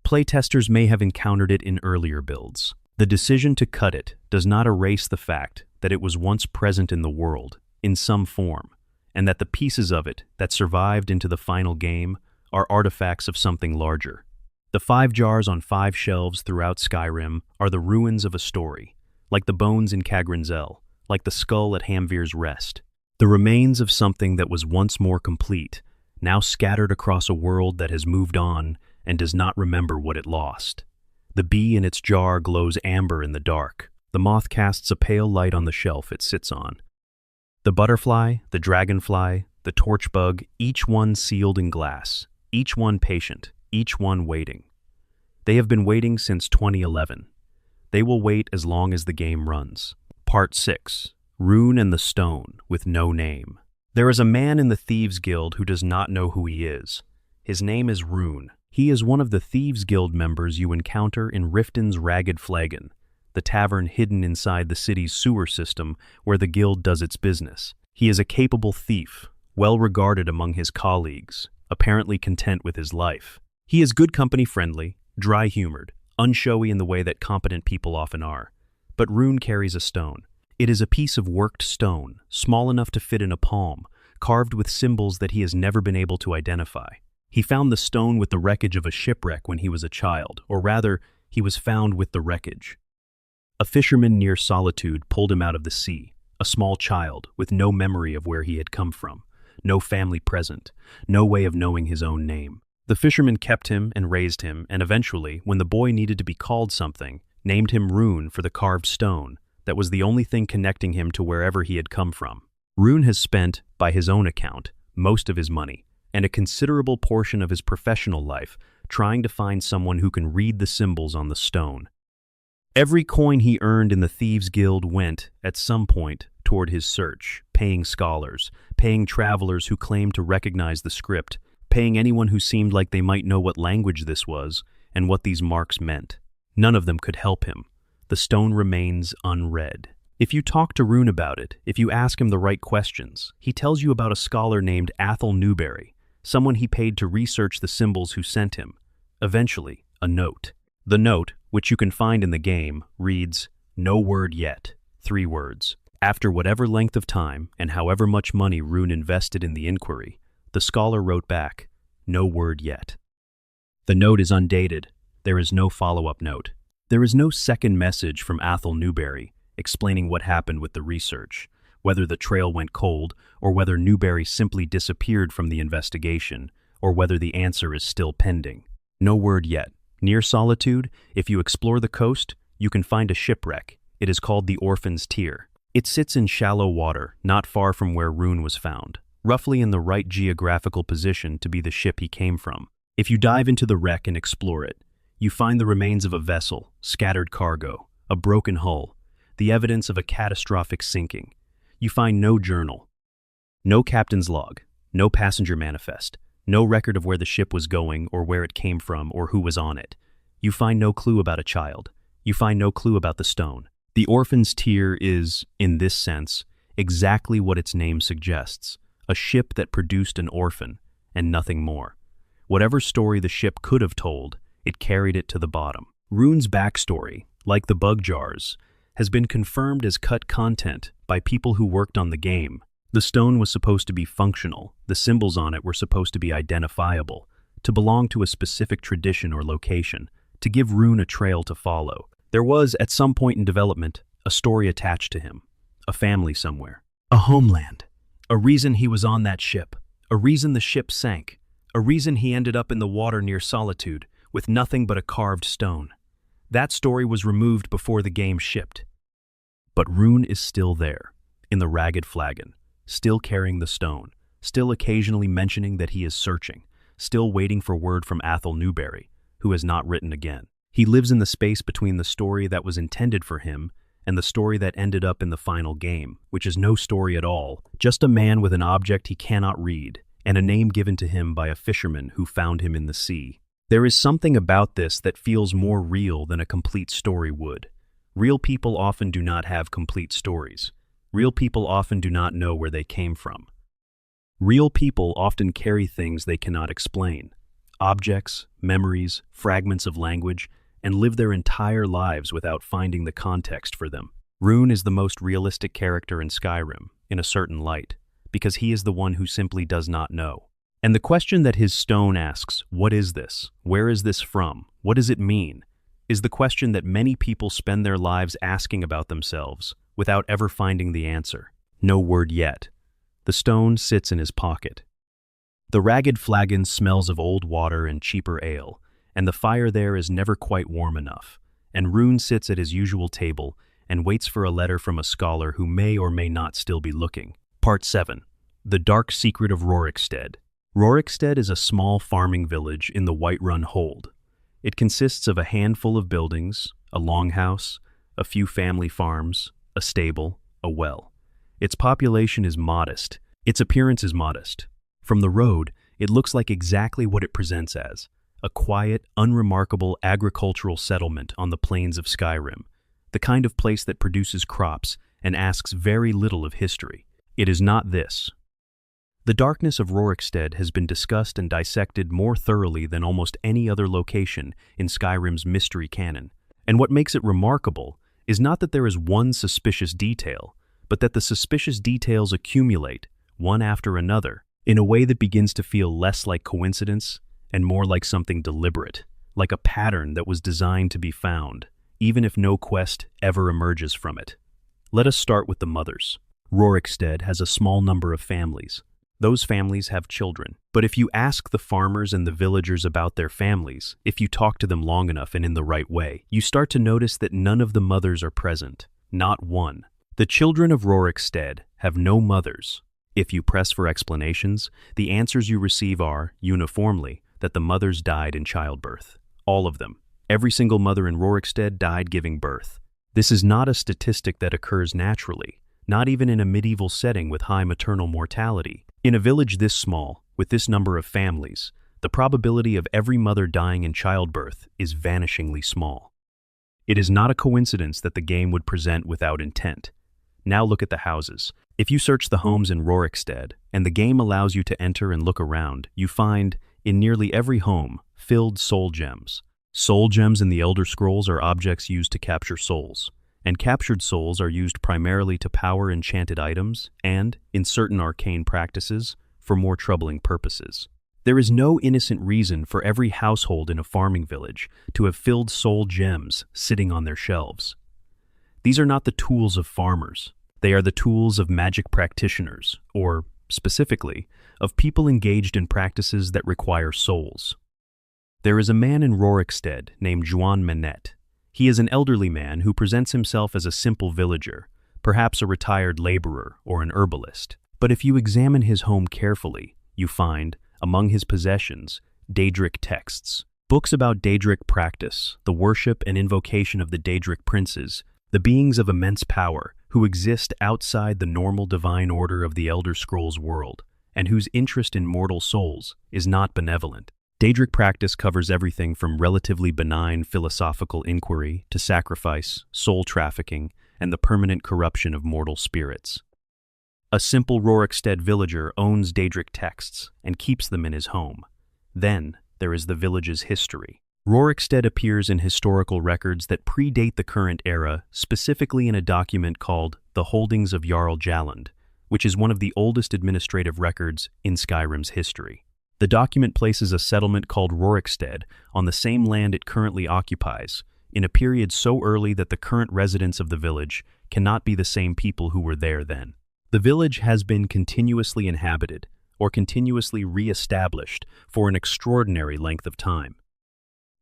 Playtesters may have encountered it in earlier builds. The decision to cut it does not erase the fact that it was once present in the world, in some form, and that the pieces of it that survived into the final game are artifacts of something larger. The 5 jars on 5 shelves throughout Skyrim are the ruins of a story, like the bones in Kagranzel, like the skull at Hamvir's Rest. The remains of something that was once more complete, now scattered across a world that has moved on and does not remember what it lost. The bee in its jar glows amber in the dark. The moth casts a pale light on the shelf it sits on. The butterfly, the dragonfly, the torchbug, each one sealed in glass, each one patient, each one waiting. They have been waiting since 2011. They will wait as long as the game runs. Part 6. Rune and the Stone with no name. There is a man in the Thieves Guild who does not know who he is. His name is Rune. He is one of the Thieves Guild members you encounter in Riften's Ragged Flagon, the tavern hidden inside the city's sewer system where the guild does its business. He is a capable thief, well regarded among his colleagues, apparently content with his life. He is good company friendly, dry-humored, unshowy in the way that competent people often are. But Rune carries a stone. It is a piece of worked stone, small enough to fit in a palm, carved with symbols that he has never been able to identify. He found the stone with the wreckage of a shipwreck when he was a child, or rather, he was found with the wreckage. A fisherman near Solitude pulled him out of the sea, a small child with no memory of where he had come from, no family present, no way of knowing his own name. The fisherman kept him and raised him, and eventually, when the boy needed to be called something, named him Rune for the carved stone that was the only thing connecting him to wherever he had come from. Rune has spent, by his own account, most of his money, and a considerable portion of his professional life trying to find someone who can read the symbols on the stone. Every coin he earned in the Thieves Guild went, at some point, toward his search, paying scholars, paying travelers who claimed to recognize the script, paying anyone who seemed like they might know what language this was and what these marks meant. None of them could help him. the stone remains unread. If you talk to Rune about it, if you ask him the right questions, he tells you about a scholar named Athel Newberry, someone he paid to research the symbols who sent him. Eventually, a note. The note, which you can find in the game, reads, "No word yet," 3 words. After whatever length of time and however much money Rune invested in the inquiry, the scholar wrote back, "No word yet." The note is undated. There is no follow-up note. There is no second message from Athel Newberry explaining what happened with the research, whether the trail went cold, or whether Newberry simply disappeared from the investigation, or whether the answer is still pending. No word yet. Near Solitude, if you explore the coast, you can find a shipwreck. It is called the Orphan's Tear. It sits in shallow water, not far from where Rune was found, roughly in the right geographical position to be the ship he came from. If you dive into the wreck and explore it, you find the remains of a vessel, scattered cargo, a broken hull, the evidence of a catastrophic sinking. You find no journal, no captain's log, no passenger manifest, no record of where the ship was going or where it came from or who was on it. You find no clue about a child. You find no clue about the stone. The Orphan's Tear is, in this sense, exactly what its name suggests, a ship that produced an orphan, and nothing more. Whatever story the ship could have told, it carried it to the bottom. Rune's backstory, like the bug jars, has been confirmed as cut content by people who worked on the game. The stone was supposed to be functional, the symbols on it were supposed to be identifiable, to belong to a specific tradition or location, to give Rune a trail to follow. There was, at some point in development, a story attached to him, a family somewhere, a homeland, a reason he was on that ship, a reason the ship sank, a reason he ended up in the water near Solitude with nothing but a carved stone. That story was removed before the game shipped. But Rune is still there, in the ragged flagon, still carrying the stone, still occasionally mentioning that he is searching, still waiting for word from Athel Newberry, who has not written again. He lives in the space between the story that was intended for him and the story that ended up in the final game, which is no story at all, just a man with an object he cannot read, and a name given to him by a fisherman who found him in the sea. There is something about this that feels more real than a complete story would. Real people often do not have complete stories. Real people often do not know where they came from. Real people often carry things they cannot explain, objects, memories, fragments of language, and live their entire lives without finding the context for them. Rune is the most realistic character in Skyrim, in a certain light, because he is the one who simply does not know. And the question that his stone asks, what is this? Where is this from? What does it mean? Is the question that many people spend their lives asking about themselves without ever finding the answer. No word yet. The stone sits in his pocket. The ragged flagon smells of old water and cheaper ale, and the fire there is never quite warm enough, and Rune sits at his usual table and waits for a letter from a scholar who may or may not still be looking. Part 7. The Dark Secret of Rorikstead. Rorikstead is a small farming village in the Whiterun Hold. It consists of a handful of buildings, a longhouse, a few family farms, a stable, a well. Its population is modest. Its appearance is modest. From the road, it looks like exactly what it presents as, a quiet, unremarkable agricultural settlement on the plains of Skyrim, the kind of place that produces crops and asks very little of history. It is not this. The darkness of Rorikstead has been discussed and dissected more thoroughly than almost any other location in Skyrim's mystery canon, and what makes it remarkable is not that there is one suspicious detail, but that the suspicious details accumulate, one after another, in a way that begins to feel less like coincidence and more like something deliberate, like a pattern that was designed to be found, even if no quest ever emerges from it. Let us start with the mothers. Rorikstead has a small number of families. Those families have children. But if you ask the farmers and the villagers about their families, if you talk to them long enough and in the right way, you start to notice that none of the mothers are present. Not one. The children of Rorikstead have no mothers. If you press for explanations, the answers you receive are, uniformly, that the mothers died in childbirth. All of them. Every single mother in Rorikstead died giving birth. This is not a statistic that occurs naturally, not even in a medieval setting with high maternal mortality. In a village this small, with this number of families, the probability of every mother dying in childbirth is vanishingly small. It is not a coincidence that the game would present without intent. Now look at the houses. If you search the homes in Rorikstead, and the game allows you to enter and look around, you find, in nearly every home, filled soul gems. Soul gems in the Elder Scrolls are objects used to capture souls, and captured souls are used primarily to power enchanted items and, in certain arcane practices, for more troubling purposes. There is no innocent reason for every household in a farming village to have filled soul gems sitting on their shelves. These are not the tools of farmers. They are the tools of magic practitioners, or, specifically, of people engaged in practices that require souls. There is a man in Rorikstead named Juan Manet. He is an elderly man who presents himself as a simple villager, perhaps a retired laborer or an herbalist. But if you examine his home carefully, you find, among his possessions, Daedric texts, books about Daedric practice, the worship and invocation of the Daedric princes, the beings of immense power who exist outside the normal divine order of the Elder Scrolls world, and whose interest in mortal souls is not benevolent. Daedric practice covers everything from relatively benign philosophical inquiry to sacrifice, soul trafficking, and the permanent corruption of mortal spirits. A simple Rorikstead villager owns Daedric texts and keeps them in his home. Then there is the village's history. Rorikstead appears in historical records that predate the current era, specifically in a document called The Holdings of Jarl Jalland, which is one of the oldest administrative records in Skyrim's history. The document places a settlement called Rorikstead on the same land it currently occupies, in a period so early that the current residents of the village cannot be the same people who were there then. The village has been continuously inhabited, or continuously re-established, for an extraordinary length of time.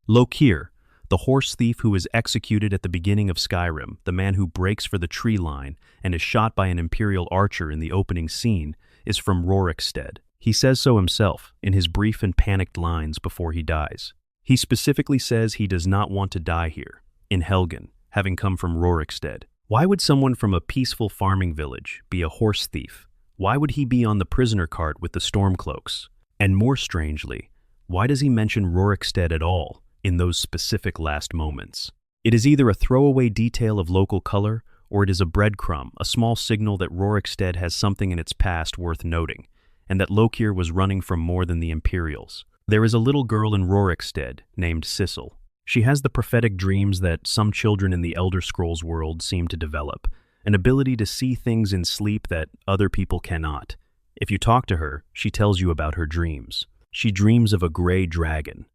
Lokir, the horse thief who is executed at the beginning of Skyrim, the man who breaks for the tree line and is shot by an Imperial archer in the opening scene, is from Rorikstead. He says so himself in his brief and panicked lines before he dies. He specifically says he does not want to die here, in Helgen, having come from Rorikstead. Why would someone from a peaceful farming village be a horse thief? Why would he be on the prisoner cart with the Stormcloaks? And more strangely, why does he mention Rorikstead at all in those specific last moments? It is either a throwaway detail of local color, or it is a breadcrumb, a small signal that Rorikstead has something in its past worth noting, and that Lokir was running from more than the Imperials. There is a little girl in Rorikstead named Sissel. She has the prophetic dreams that some children in the Elder Scrolls world seem to develop, an ability to see things in sleep that other people cannot. If you talk to her, she tells you about her dreams. She dreams of a gray dragon.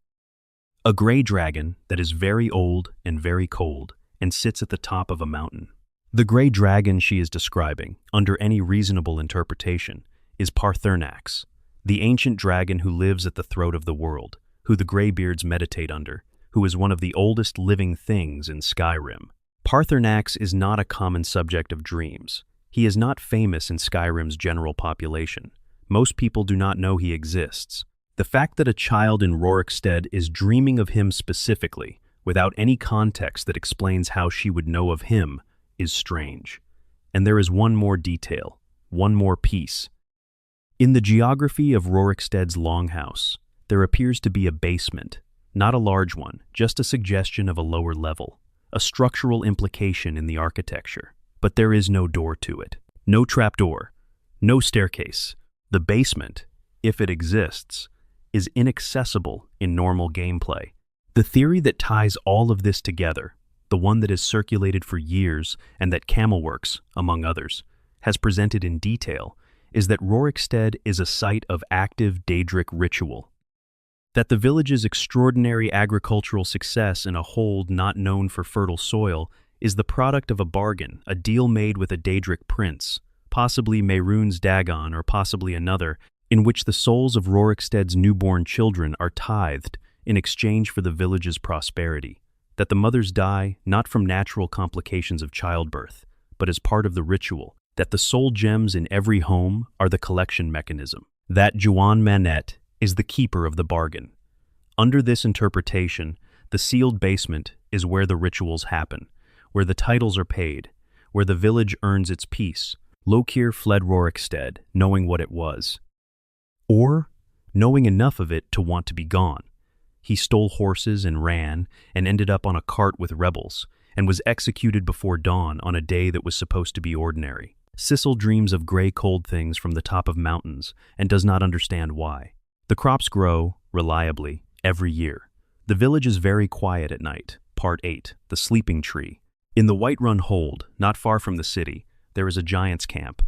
A gray dragon that is very old and very cold and sits at the top of a mountain. The gray dragon she is describing, under any reasonable interpretation, is Parthernax, the ancient dragon who lives at the throat of the world, who the Greybeards meditate under, who is one of the oldest living things in Skyrim. Parthernax is not a common subject of dreams. He is not famous in Skyrim's general population. Most people do not know he exists. The fact that a child in Rorikstead is dreaming of him specifically, without any context that explains how she would know of him, is strange. And there is one more detail, one more piece. In the geography of Rorikstead's longhouse, there appears to be a basement, not a large one, just a suggestion of a lower level, a structural implication in the architecture. But there is no door to it, no trapdoor, no staircase. The basement, if it exists, is inaccessible in normal gameplay. The theory that ties all of this together, the one that has circulated for years and that Camelworks, among others, has presented in detail, is that Rorikstead is a site of active Daedric ritual. That the village's extraordinary agricultural success in a hold not known for fertile soil is the product of a bargain, a deal made with a Daedric prince, possibly Mehrunes Dagon or possibly another, in which the souls of Rorikstead's newborn children are tithed in exchange for the village's prosperity. That the mothers die not from natural complications of childbirth, but as part of the ritual. That the soul gems in every home are the collection mechanism. That Juan Manet is the keeper of the bargain. Under this interpretation, the sealed basement is where the rituals happen, where the titles are paid, where the village earns its peace. Lokir fled Rorikstead, knowing what it was, or knowing enough of it to want to be gone. He stole horses and ran, and ended up on a cart with rebels. and was executed before dawn on a day that was supposed to be ordinary. Sissel dreams of gray cold things from the top of mountains and does not understand why. The crops grow, reliably, every year. The village is very quiet at night. Part 8. The Sleeping Tree. In the Whiterun Hold, not far from the city, there is a giant's camp.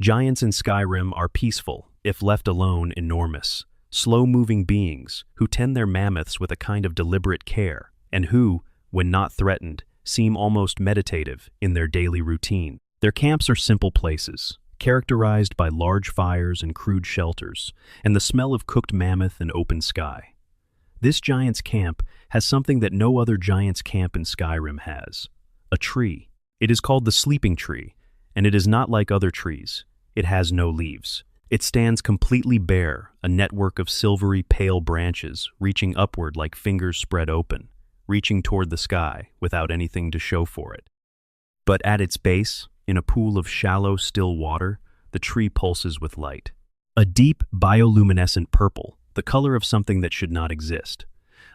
Giants in Skyrim are peaceful, if left alone, enormous, slow-moving beings who tend their mammoths with a kind of deliberate care, and who, when not threatened, seem almost meditative in their daily routine. Their camps are simple places, characterized by large fires and crude shelters, and the smell of cooked mammoth and open sky. This giant's camp has something that no other giant's camp in Skyrim has: a tree. It is called the Sleeping Tree, and it is not like other trees. It has no leaves. It stands completely bare, a network of silvery, pale branches reaching upward like fingers spread open, reaching toward the sky without anything to show for it. But at its base, in a pool of shallow, still water, the tree pulses with light. A deep, bioluminescent purple, the color of something that should not exist.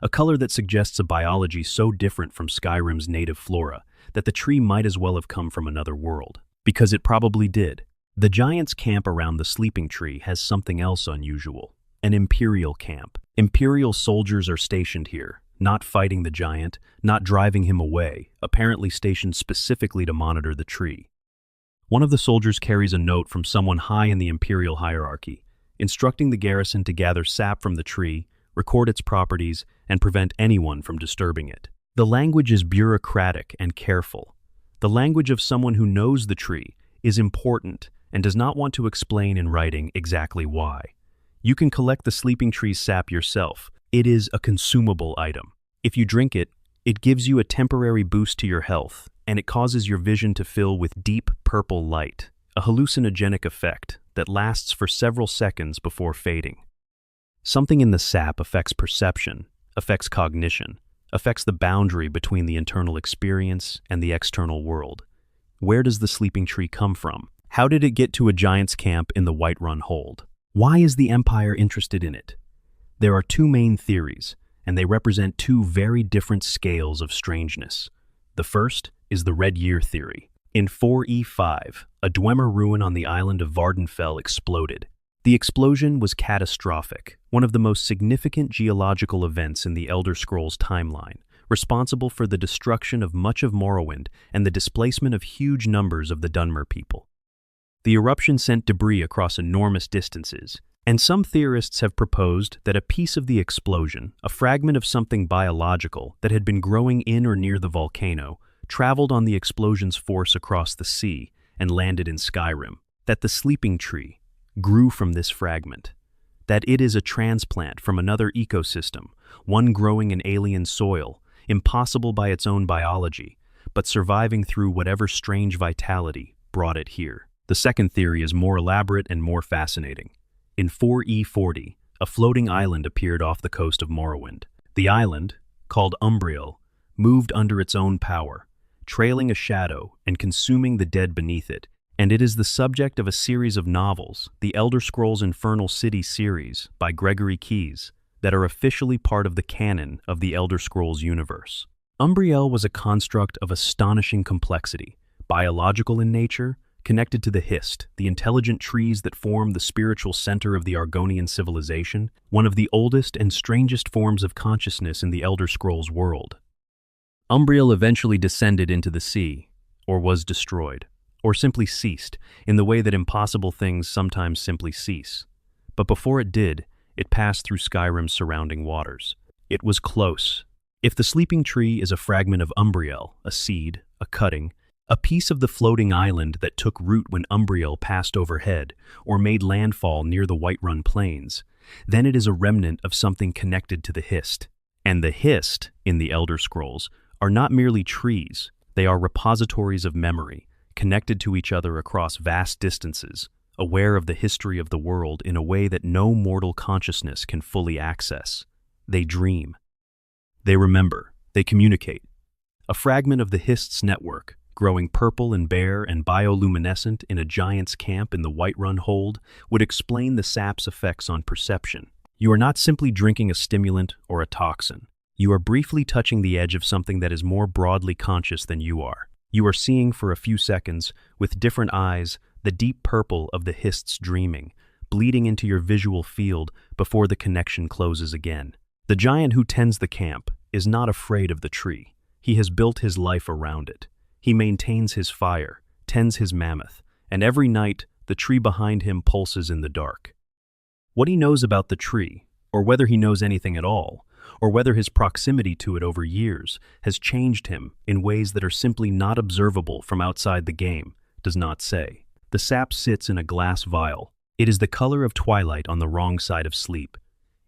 A color that suggests a biology so different from Skyrim's native flora that the tree might as well have come from another world. Because it probably did. The giant's camp around the Sleeping Tree has something else unusual: an imperial camp. Imperial soldiers are stationed here, not fighting the giant, not driving him away, apparently stationed specifically to monitor the tree. One of the soldiers carries a note from someone high in the imperial hierarchy, instructing the garrison to gather sap from the tree, record its properties, and prevent anyone from disturbing it. The language is bureaucratic and careful. The language of someone who knows the tree, is important, and does not want to explain in writing exactly why. You can collect the Sleeping Tree's sap yourself. It is a consumable item. If you drink it, it gives you a temporary boost to your health, and it causes your vision to fill with deep purple light, a hallucinogenic effect that lasts for several seconds before fading. Something in the sap affects perception, affects cognition, affects the boundary between the internal experience and the external world. Where does the Sleeping Tree come from? How did it get to a giant's camp in the Whiterun Hold? Why is the Empire interested in it? There are two main theories, and they represent two very different scales of strangeness. The first is the Red Year theory. In 4E5, a Dwemer ruin on the island of Vardenfell exploded. The explosion was catastrophic, one of the most significant geological events in the Elder Scrolls timeline, responsible for the destruction of much of Morrowind and the displacement of huge numbers of the Dunmer people. The eruption sent debris across enormous distances, and some theorists have proposed that a piece of the explosion, a fragment of something biological that had been growing in or near the volcano, traveled on the explosion's force across the sea and landed in Skyrim. That the Sleeping Tree grew from this fragment. That it is a transplant from another ecosystem, one growing in alien soil, impossible by its own biology, but surviving through whatever strange vitality brought it here. The second theory is more elaborate and more fascinating. In 4E40, a floating island appeared off the coast of Morrowind. The island, called Umbriel, moved under its own power, trailing a shadow and consuming the dead beneath it, and it is the subject of a series of novels, the Elder Scrolls Infernal City series by Gregory Keyes, that are officially part of the canon of the Elder Scrolls universe. Umbriel was a construct of astonishing complexity, biological in nature, connected to the Hist, the intelligent trees that form the spiritual center of the Argonian civilization, one of the oldest and strangest forms of consciousness in the Elder Scrolls world. Umbriel eventually descended into the sea, or was destroyed, or simply ceased, in the way that impossible things sometimes simply cease. But before it did, it passed through Skyrim's surrounding waters. It was close. If the Sleeping Tree is a fragment of Umbriel, a seed, a cutting, a piece of the floating island that took root when Umbriel passed overhead or made landfall near the Whiterun Plains, then it is a remnant of something connected to the Hist. And the Hist, in the Elder Scrolls, are not merely trees, they are repositories of memory, connected to each other across vast distances, aware of the history of the world in a way that no mortal consciousness can fully access. They dream. They remember. They communicate. A fragment of the Hist's network, growing purple and bare and bioluminescent in a giant's camp in the Whiterun Hold, would explain the sap's effects on perception. You are not simply drinking a stimulant or a toxin. You are briefly touching the edge of something that is more broadly conscious than you are. You are seeing for a few seconds, with different eyes, the deep purple of the Hist's dreaming, bleeding into your visual field before the connection closes again. The giant who tends the camp is not afraid of the tree. He has built his life around it. He maintains his fire, tends his mammoth, and every night the tree behind him pulses in the dark. What he knows about the tree, or whether he knows anything at all, or whether his proximity to it over years has changed him in ways that are simply not observable from outside the game, does not say. The sap sits in a glass vial. It is the color of twilight on the wrong side of sleep.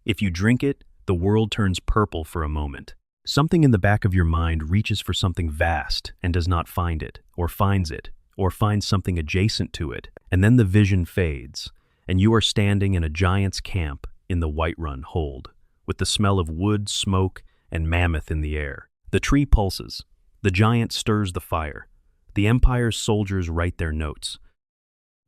If you drink it, the world turns purple for a moment. Something in the back of your mind reaches for something vast and does not find it, or finds it, or finds something adjacent to it, and then the vision fades, and you are standing in a giant's camp in the Whiterun hold, with the smell of wood, smoke, and mammoth in the air. The tree pulses. The giant stirs the fire. The Empire's soldiers write their notes.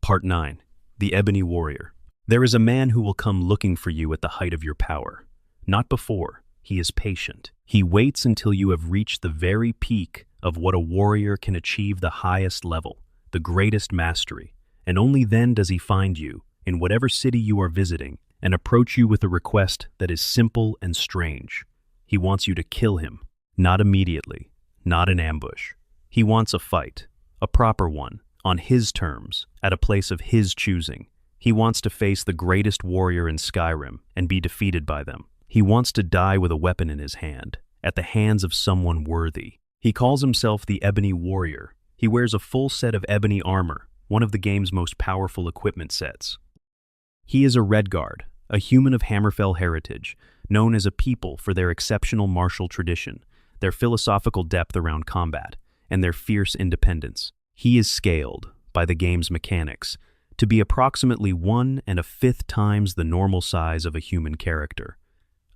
Part 9. The Ebony Warrior. There is a man who will come looking for you at the height of your power. Not before. He is patient. He waits until you have reached the very peak of what a warrior can achieve, the highest level, the greatest mastery, and only then does he find you, in whatever city you are visiting, and approach you with a request that is simple and strange. He wants you to kill him, not immediately, not in ambush. He wants a fight, a proper one, on his terms, at a place of his choosing. He wants to face the greatest warrior in Skyrim and be defeated by them. He wants to die with a weapon in his hand, at the hands of someone worthy. He calls himself the Ebony Warrior. He wears a full set of ebony armor, one of the game's most powerful equipment sets. He is a Redguard, a human of Hammerfell heritage, known as a people for their exceptional martial tradition, their philosophical depth around combat, and their fierce independence. He is scaled, by the game's mechanics, to be approximately 1 1/5 times the normal size of a human character.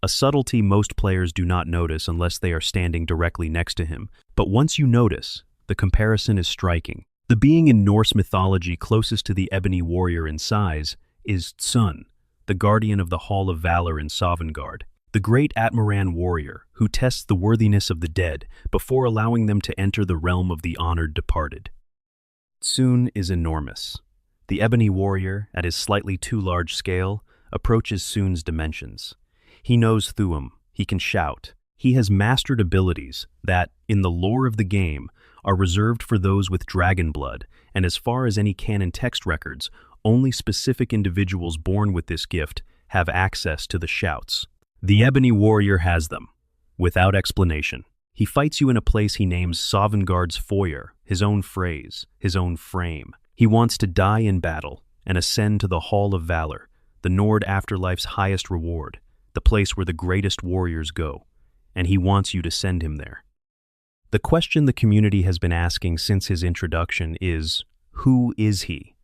A subtlety most players do not notice unless they are standing directly next to him, but once you notice, the comparison is striking. The being in Norse mythology closest to the Ebony Warrior in size is Tsun, the guardian of the Hall of Valor in Sovngarde, the great Atmaran warrior who tests the worthiness of the dead before allowing them to enter the realm of the honored departed. Tsun is enormous. The Ebony Warrior, at his slightly too large scale, approaches Tsun's dimensions. He knows Thuum. He can shout. He has mastered abilities that, in the lore of the game, are reserved for those with dragon blood, and as far as any canon text records, only specific individuals born with this gift have access to the shouts. The Ebony Warrior has them, without explanation. He fights you in a place he names Sovngarde's foyer, his own phrase, his own frame. He wants to die in battle and ascend to the Hall of Valor, the Nord afterlife's highest reward, the place where the greatest warriors go, and he wants you to send him there. The question the community has been asking since his introduction is, who is he?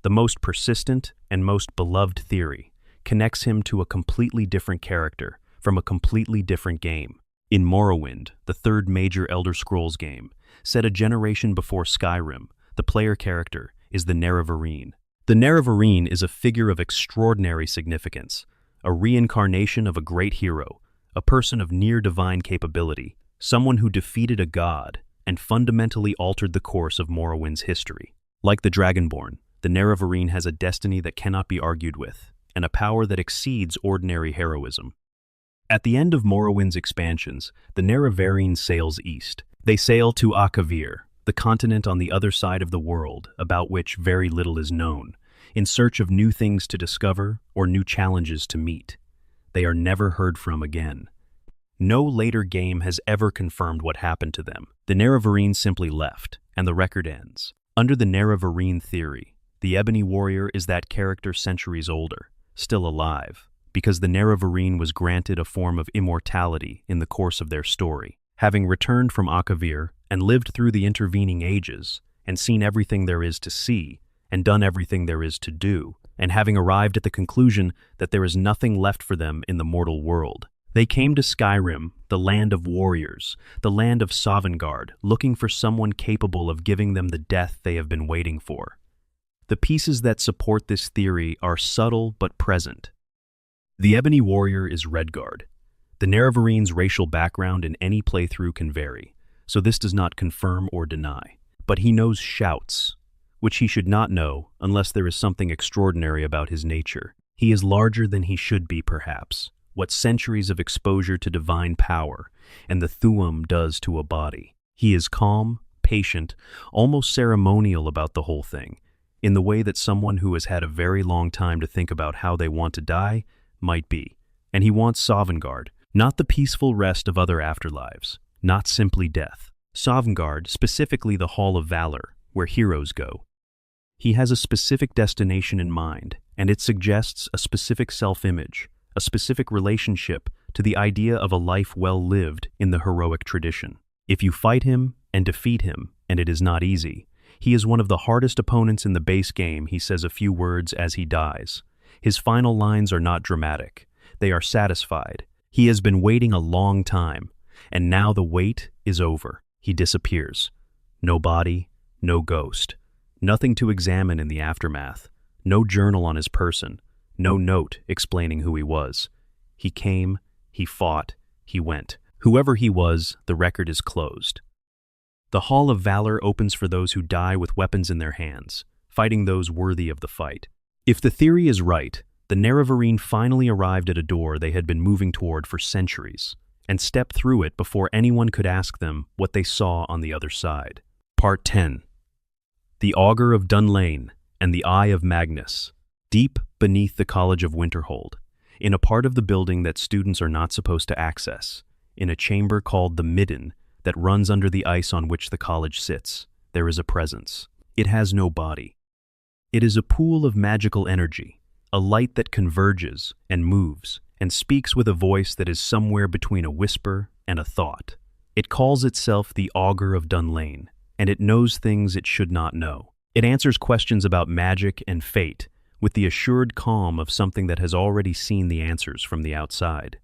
The most persistent and most beloved theory connects him to a completely different character from a completely different game. In Morrowind, the third major Elder Scrolls game, set a generation before Skyrim, the player character is the Nerevarine. The Nerevarine is a figure of extraordinary significance, a reincarnation of a great hero, a person of near-divine capability, someone who defeated a god and fundamentally altered the course of Morrowind's history. Like the Dragonborn, the Nerevarine has a destiny that cannot be argued with, and a power that exceeds ordinary heroism. At the end of Morrowind's expansions, the Nerevarine sails east. They sail to Akavir, the continent on the other side of the world about which very little is known, in search of new things to discover or new challenges to meet. They are never heard from again. No later game has ever confirmed what happened to them. The Nerevarine simply left, and the record ends. Under the Nerevarine theory, the Ebony Warrior is that character centuries older, still alive, because the Nerevarine was granted a form of immortality in the course of their story. Having returned from Akavir and lived through the intervening ages, and seen everything there is to see, and done everything there is to do, and having arrived at the conclusion that there is nothing left for them in the mortal world, they came to Skyrim, the land of warriors, the land of Sovngarde, looking for someone capable of giving them the death they have been waiting for. The pieces that support this theory are subtle but present. The Ebony Warrior is Redguard, The Nerevarines' racial background in any playthrough can vary, so this does not confirm or deny. But he knows shouts, which he should not know unless there is something extraordinary about his nature. He is larger than he should be, perhaps, what centuries of exposure to divine power and the Thuum does to a body. He is calm, patient, almost ceremonial about the whole thing, in the way that someone who has had a very long time to think about how they want to die might be. And he wants Sovngarde, not the peaceful rest of other afterlives, not simply death. Sovngarde, specifically the Hall of Valor, where heroes go. He has a specific destination in mind, and it suggests a specific self-image, a specific relationship to the idea of a life well lived in the heroic tradition. If you fight him and defeat him, and it is not easy, he is one of the hardest opponents in the base game. He says a few words as he dies. His final lines are not dramatic. They are satisfied. He has been waiting a long time, and now the wait is over. He disappears. No body, no ghost. Nothing to examine in the aftermath. No journal on his person. No note explaining who he was. He came, he fought, he went. Whoever he was, the record is closed. The Hall of Valor opens for those who die with weapons in their hands, fighting those worthy of the fight. If the theory is right, the Nerevarine finally arrived at a door they had been moving toward for centuries, and stepped through it before anyone could ask them what they saw on the other side. Part 10. The Augur of Dunlane and the Eye of Magnus. Deep beneath the College of Winterhold, in a part of the building that students are not supposed to access, in a chamber called the Midden that runs under the ice on which the college sits, there is a presence. It has no body. It is a pool of magical energy, a light that converges and moves and speaks with a voice that is somewhere between a whisper and a thought. It calls itself the Augur of Dunlane, and it knows things it should not know. It answers questions about magic and fate with the assured calm of something that has already seen the answers from the outside.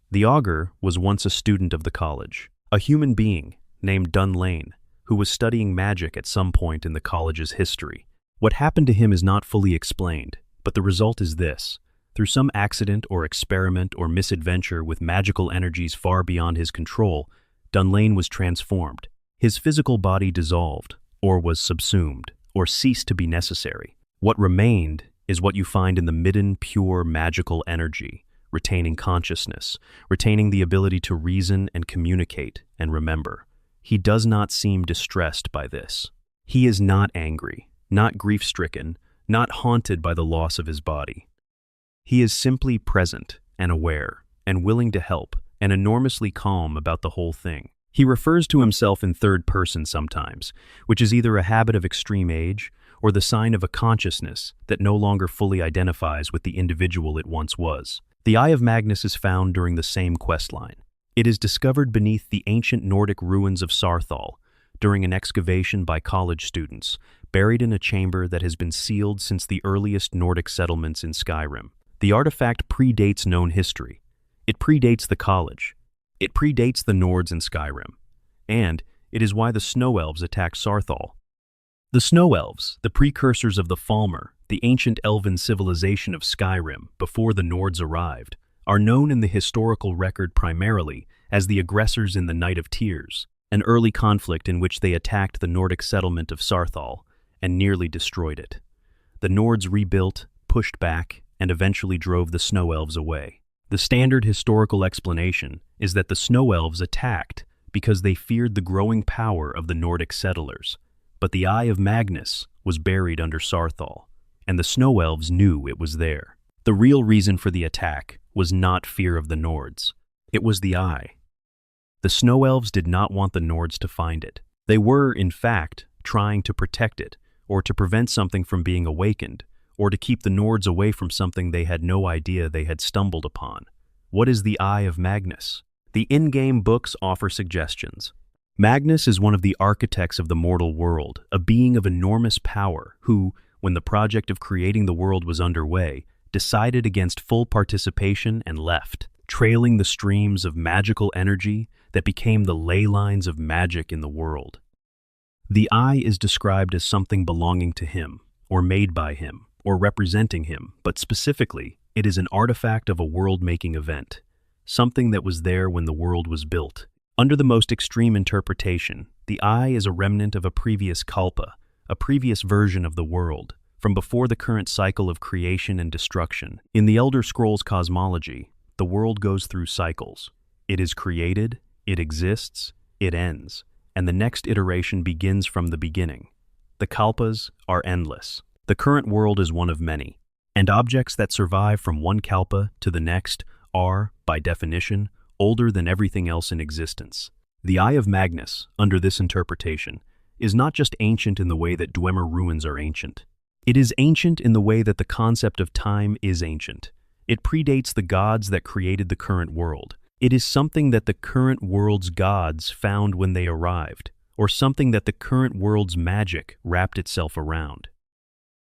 The Augur was once a student of the college, a human being named Dunlane, who was studying magic at some point in the college's history. What happened to him is not fully explained, but the result is this. Through some accident or experiment or misadventure with magical energies far beyond his control, Dunlane was transformed. His physical body dissolved, or was subsumed, or ceased to be necessary. What remained is what you find in the Midden pure magical energy, retaining consciousness, retaining the ability to reason and communicate and remember. He does not seem distressed by this. He is not angry, not grief-stricken, not haunted by the loss of his body. He is simply present and aware and willing to help and enormously calm about the whole thing. He refers to himself in third person sometimes, which is either a habit of extreme age or the sign of a consciousness that no longer fully identifies with the individual it once was. The Eye of Magnus is found during the same questline. It is discovered beneath the ancient Nordic ruins of Sarthal during an excavation by college students, buried in a chamber that has been sealed since the earliest Nordic settlements in Skyrim. The artifact predates known history. It predates the college. It predates the Nords in Skyrim. And it is why the Snow Elves attacked Sarthal. The Snow Elves, the precursors of the Falmer, the ancient elven civilization of Skyrim before the Nords arrived, are known in the historical record primarily as the aggressors in the Night of Tears, an early conflict in which they attacked the Nordic settlement of Sarthal and nearly destroyed it. The Nords rebuilt, pushed back, and eventually drove the Snow Elves away. The standard historical explanation is that the Snow Elves attacked because they feared the growing power of the Nordic settlers, but the Eye of Magnus was buried under Sarthal, and the Snow Elves knew it was there. The real reason for the attack was not fear of the Nords. It was the Eye. The Snow Elves did not want the Nords to find it. They were, in fact, trying to protect it, or to prevent something from being awakened, or to keep the Nords away from something they had no idea they had stumbled upon. What is the Eye of Magnus? The in-game books offer suggestions. Magnus is one of the architects of the mortal world, a being of enormous power who, when the project of creating the world was underway, decided against full participation and left, trailing the streams of magical energy that became the ley lines of magic in the world. The Eye is described as something belonging to him, or made by him, or representing him, but specifically, it is an artifact of a world-making event. something that was there when the world was built. Under the most extreme interpretation, the eye is a remnant of a previous kalpa, a previous version of the world, from before the current cycle of creation and destruction. In the Elder Scrolls cosmology, the world goes through cycles. It is created, it exists, it ends, and the next iteration begins from the beginning. The kalpas are endless. The current world is one of many, and objects that survive from one kalpa to the next are, by definition, older than everything else in existence. The Eye of Magnus, under this interpretation, is not just ancient in the way that Dwemer ruins are ancient. It is ancient in the way that the concept of time is ancient. It predates the gods that created the current world. It is something that the current world's gods found when they arrived, or something that the current world's magic wrapped itself around.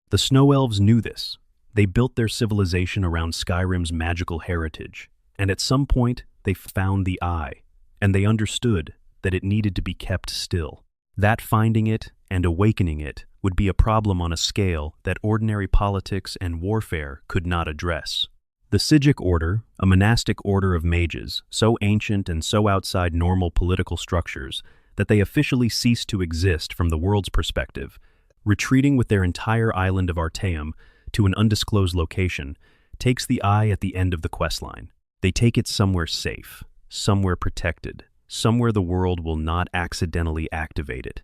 The Snow Elves knew this. They built their civilization around Skyrim's magical heritage, and at some point they found the Eye, and they understood that it needed to be kept still. That finding it and awakening it would be a problem on a scale that ordinary politics and warfare could not address. The Sigic Order, a monastic order of mages, so ancient and so outside normal political structures that they officially ceased to exist from the world's perspective, retreating with their entire island of Artaeum to an undisclosed location, takes the Eye at the end of the questline. They take it somewhere safe, somewhere protected, somewhere the world will not accidentally activate it.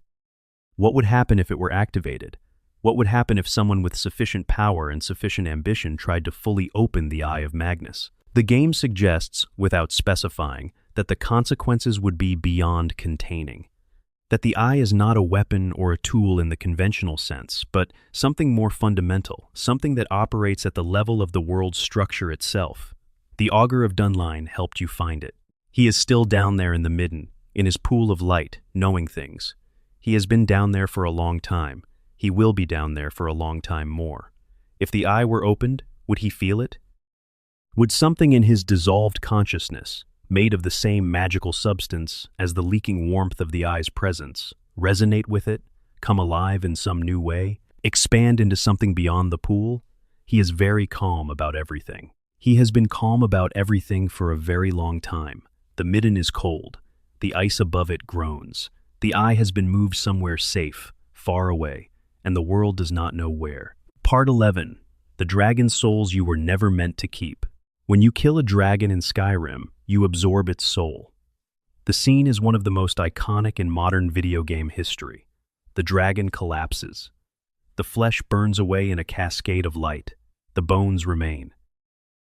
What would happen if it were activated? What would happen if someone with sufficient power and sufficient ambition tried to fully open the Eye of Magnus? The game suggests, without specifying, that the consequences would be beyond containing. That the Eye is not a weapon or a tool in the conventional sense, but something more fundamental, something that operates at the level of the world's structure itself. The Augur of Dunline helped you find it. He is still down there in the midden, in his pool of light, knowing things. He has been down there for a long time. He will be down there for a long time more. If the Eye were opened, would he feel it? Would something in his dissolved consciousness, made of the same magical substance as the leaking warmth of the Eye's presence, resonate with it, come alive in some new way, expand into something beyond the pool? He is very calm about everything. He has been calm about everything for a very long time. The midden is cold. The ice above it groans. The Eye has been moved somewhere safe, far away, and the world does not know where. Part 11. The Dragon Souls You Were Never Meant to Keep. When you kill a dragon in Skyrim, you absorb its soul. The scene is one of the most iconic in modern video game history. The dragon collapses. The flesh burns away in a cascade of light. The bones remain.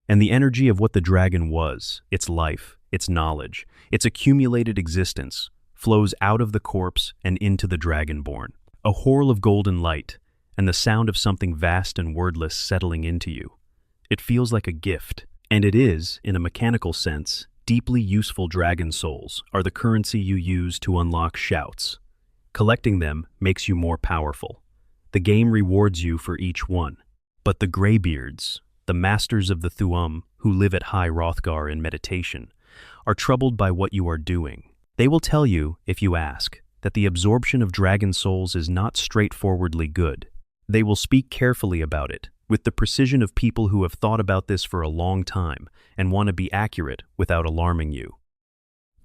And the energy of what the dragon was, its life, its knowledge, its accumulated existence, flows out of the corpse and into the dragonborn. A whorl of golden light, and the sound of something vast and wordless settling into you. It feels like a gift, and it is, in a mechanical sense, deeply useful dragon souls are the currency you use to unlock shouts. Collecting them makes you more powerful. The game rewards you for each one. But the Greybeards, the masters of the Thu'um who live at High Hrothgar in meditation, are troubled by what you are doing. They will tell you, if you ask, that the absorption of dragon souls is not straightforwardly good. They will speak carefully about it, with the precision of people who have thought about this for a long time and want to be accurate without alarming you.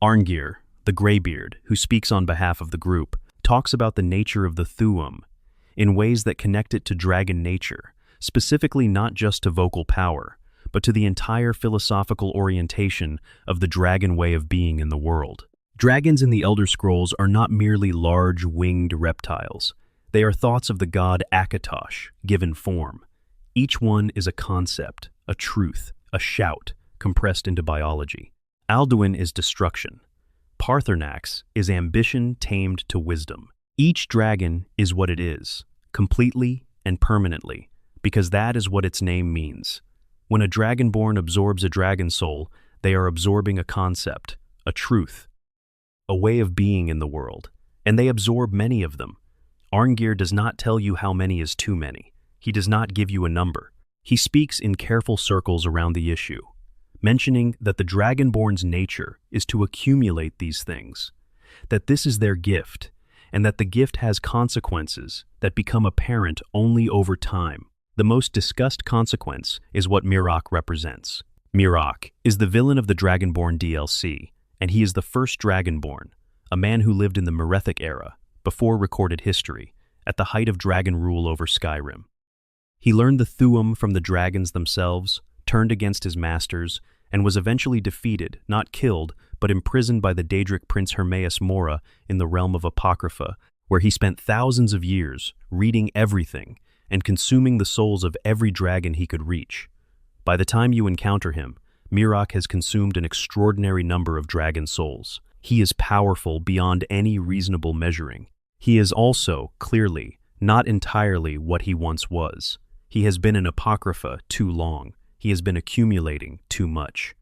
Arngir, the Greybeard, who speaks on behalf of the group, talks about the nature of the Thu'um in ways that connect it to dragon nature, specifically not just to vocal power, but to the entire philosophical orientation of the dragon way of being in the world. Dragons in the Elder Scrolls are not merely large, winged reptiles. They are thoughts of the god Akatosh, given form. Each one is a concept, a truth, a shout, compressed into biology. Alduin is destruction. Paarthurnax is ambition tamed to wisdom. Each dragon is what it is, completely and permanently, because that is what its name means. When a dragonborn absorbs a dragon soul, they are absorbing a concept, a truth, a way of being in the world, and they absorb many of them. Arngir does not tell you how many is too many. He does not give you a number. He speaks in careful circles around the issue, mentioning that the dragonborn's nature is to accumulate these things, that this is their gift, and that the gift has consequences that become apparent only over time. The most discussed consequence is what Mirok represents. Miraak is the villain of the Dragonborn DLC, and he is the first Dragonborn, a man who lived in the Merethic era, before recorded history, at the height of dragon rule over Skyrim. He learned the Thu'um from the dragons themselves, turned against his masters, and was eventually defeated, not killed, but imprisoned by the Daedric prince Hermaeus Mora in the realm of Apocrypha, where he spent thousands of years reading everything and consuming the souls of every dragon he could reach. By the time you encounter him, Miraak has consumed an extraordinary number of dragon souls. He is powerful beyond any reasonable measuring. He is also, clearly, not entirely what he once was. He has been in Apocrypha too long. He has been accumulating too much.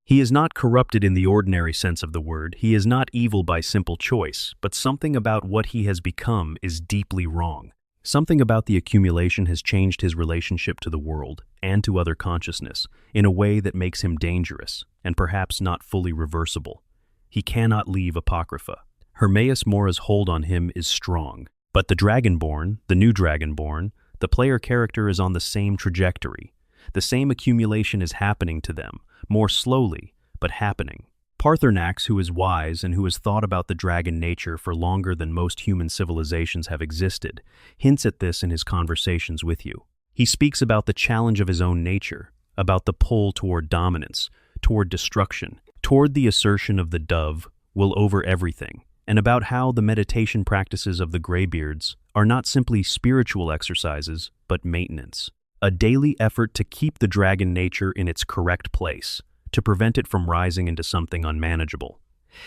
He is not corrupted in the ordinary sense of the word. He is not evil by simple choice, but something about what he has become is deeply wrong. Something about the accumulation has changed his relationship to the world and to other consciousness in a way that makes him dangerous and perhaps not fully reversible. He cannot leave Apocrypha. Hermaeus Mora's hold on him is strong, but the Dragonborn, the new Dragonborn, the player character is on the same trajectory. The same accumulation is happening to them, more slowly, but happening. Paarthurnax, who is wise and who has thought about the dragon nature for longer than most human civilizations have existed, hints at this in his conversations with you. He speaks about the challenge of his own nature, about the pull toward dominance, toward destruction, toward the assertion of the dove will over everything, and about how the meditation practices of the Greybeards are not simply spiritual exercises, but maintenance. A daily effort to keep the dragon nature in its correct place, to prevent it from rising into something unmanageable.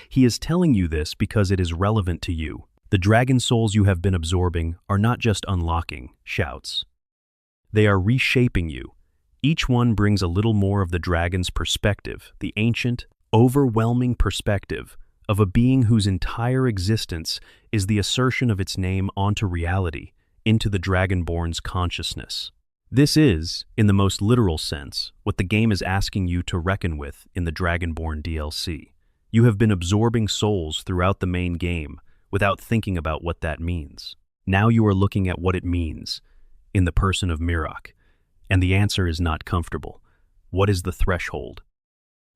He is telling you this because it is relevant to you. The dragon souls you have been absorbing are not just unlocking shouts. They are reshaping you. Each one brings a little more of the dragon's perspective, the ancient, overwhelming perspective of a being whose entire existence is the assertion of its name onto reality, into the Dragonborn's consciousness. This is, in the most literal sense, what the game is asking you to reckon with in the Dragonborn DLC. You have been absorbing souls throughout the main game without thinking about what that means. Now you are looking at what it means in the person of Miraak, and the answer is not comfortable. What is the threshold?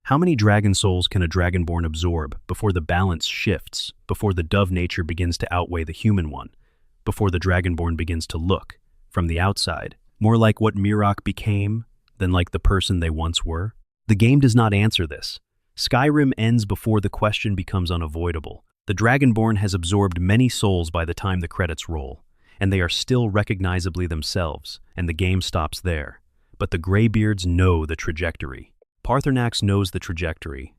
How many dragon souls can a Dragonborn absorb before the balance shifts, before the dove nature begins to outweigh the human one, before the Dragonborn begins to look, from the outside, more like what Miraak became than like the person they once were? The game does not answer this. Skyrim ends before the question becomes unavoidable. The Dragonborn has absorbed many souls by the time the credits roll, and they are still recognizably themselves, and the game stops there. But the Greybeards know the trajectory. Paarthurnax knows the trajectory.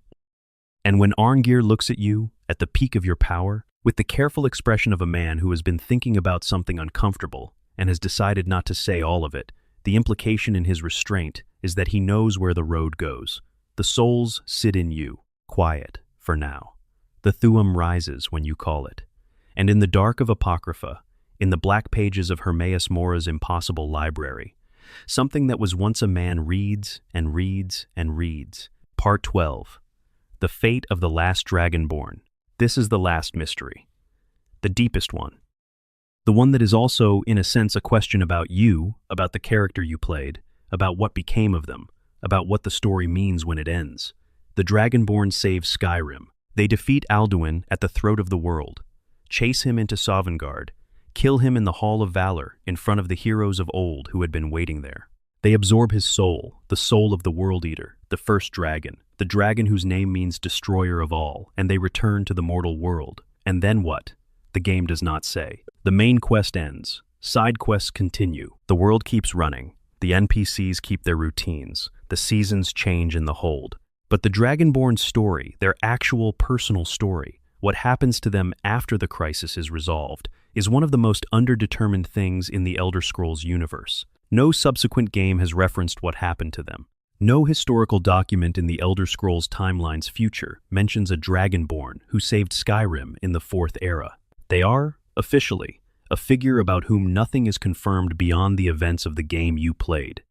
And when Arngir looks at you, at the peak of your power, with the careful expression of a man who has been thinking about something uncomfortable and has decided not to say all of it, the implication in his restraint is that he knows where the road goes. The souls sit in you, quiet, for now. The Thu'um rises when you call it. And in the dark of Apocrypha, in the black pages of Hermaeus Mora's impossible library, something that was once a man reads and reads and reads. Part 12. The Fate of the Last Dragonborn. This is the last mystery. The deepest one. The one that is also, in a sense, a question about you, about the character you played, about what became of them, about what the story means when it ends. The Dragonborn save Skyrim. They defeat Alduin at the throat of the world, chase him into Sovngarde, kill him in the Hall of Valor in front of the heroes of old who had been waiting there. They absorb his soul, the soul of the World Eater, the first dragon, the dragon whose name means destroyer of all, and they return to the mortal world. And then what? The game does not say. The main quest ends. Side quests continue. The world keeps running. The NPCs keep their routines. The seasons change in the hold. But the Dragonborn story, their actual personal story, what happens to them after the crisis is resolved, is one of the most underdetermined things in the Elder Scrolls universe. No subsequent game has referenced what happened to them. No historical document in the Elder Scrolls timeline's future mentions a Dragonborn who saved Skyrim in the Fourth Era. They are, officially, a figure about whom nothing is confirmed beyond the events of the game you played.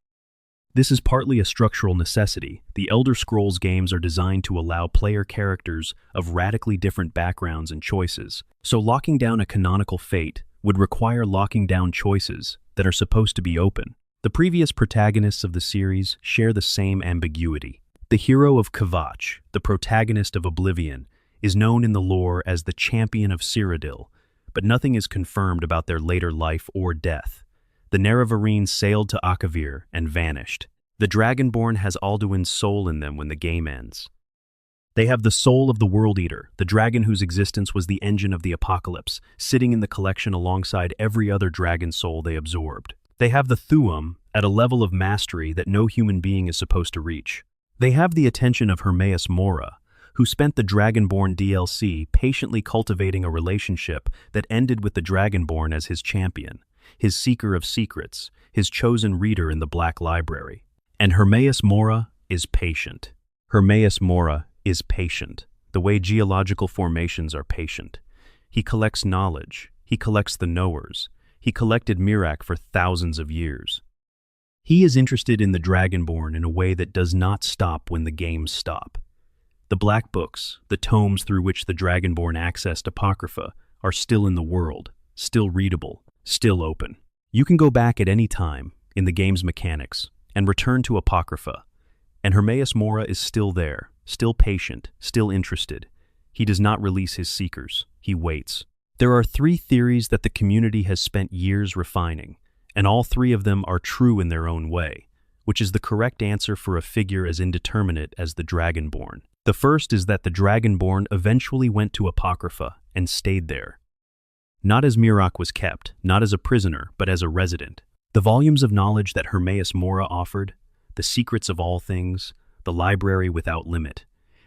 This is partly a structural necessity. The Elder Scrolls games are designed to allow player characters of radically different backgrounds and choices, so locking down a canonical fate would require locking down choices that are supposed to be open. The previous protagonists of the series share the same ambiguity. The hero of Kvatch, the protagonist of Oblivion, is known in the lore as the champion of Cyrodiil, but nothing is confirmed about their later life or death. The Nerevarine sailed to Akavir and vanished. The Dragonborn has Alduin's soul in them when the game ends. They have the soul of the World Eater, the dragon whose existence was the engine of the apocalypse, sitting in the collection alongside every other dragon soul they absorbed. They have the Thuum at a level of mastery that no human being is supposed to reach. They have the attention of Hermaeus Mora, who spent the Dragonborn DLC patiently cultivating a relationship that ended with the Dragonborn as his champion, his seeker of secrets, his chosen reader in the Black Library. And Hermaeus Mora is patient. Hermaeus Mora is patient, the way geological formations are patient. He collects knowledge. He collects the knowers. He collected Mirac for thousands of years. He is interested in the Dragonborn in a way that does not stop when the games stop. The Black Books, the tomes through which the Dragonborn accessed Apocrypha, are still in the world, still readable, still open. You can go back at any time, in the game's mechanics, and return to Apocrypha. And Hermaeus Mora is still there, still patient, still interested. He does not release his seekers. He waits. There are 3 theories that the community has spent years refining, and all 3 of them are true in their own way, which is the correct answer for a figure as indeterminate as the Dragonborn. The first is that the Dragonborn eventually went to Apocrypha and stayed there. Not as Mirac was kept, not as a prisoner, but as a resident. The volumes of knowledge that Hermaeus Mora offered, the secrets of all things, the library without limit,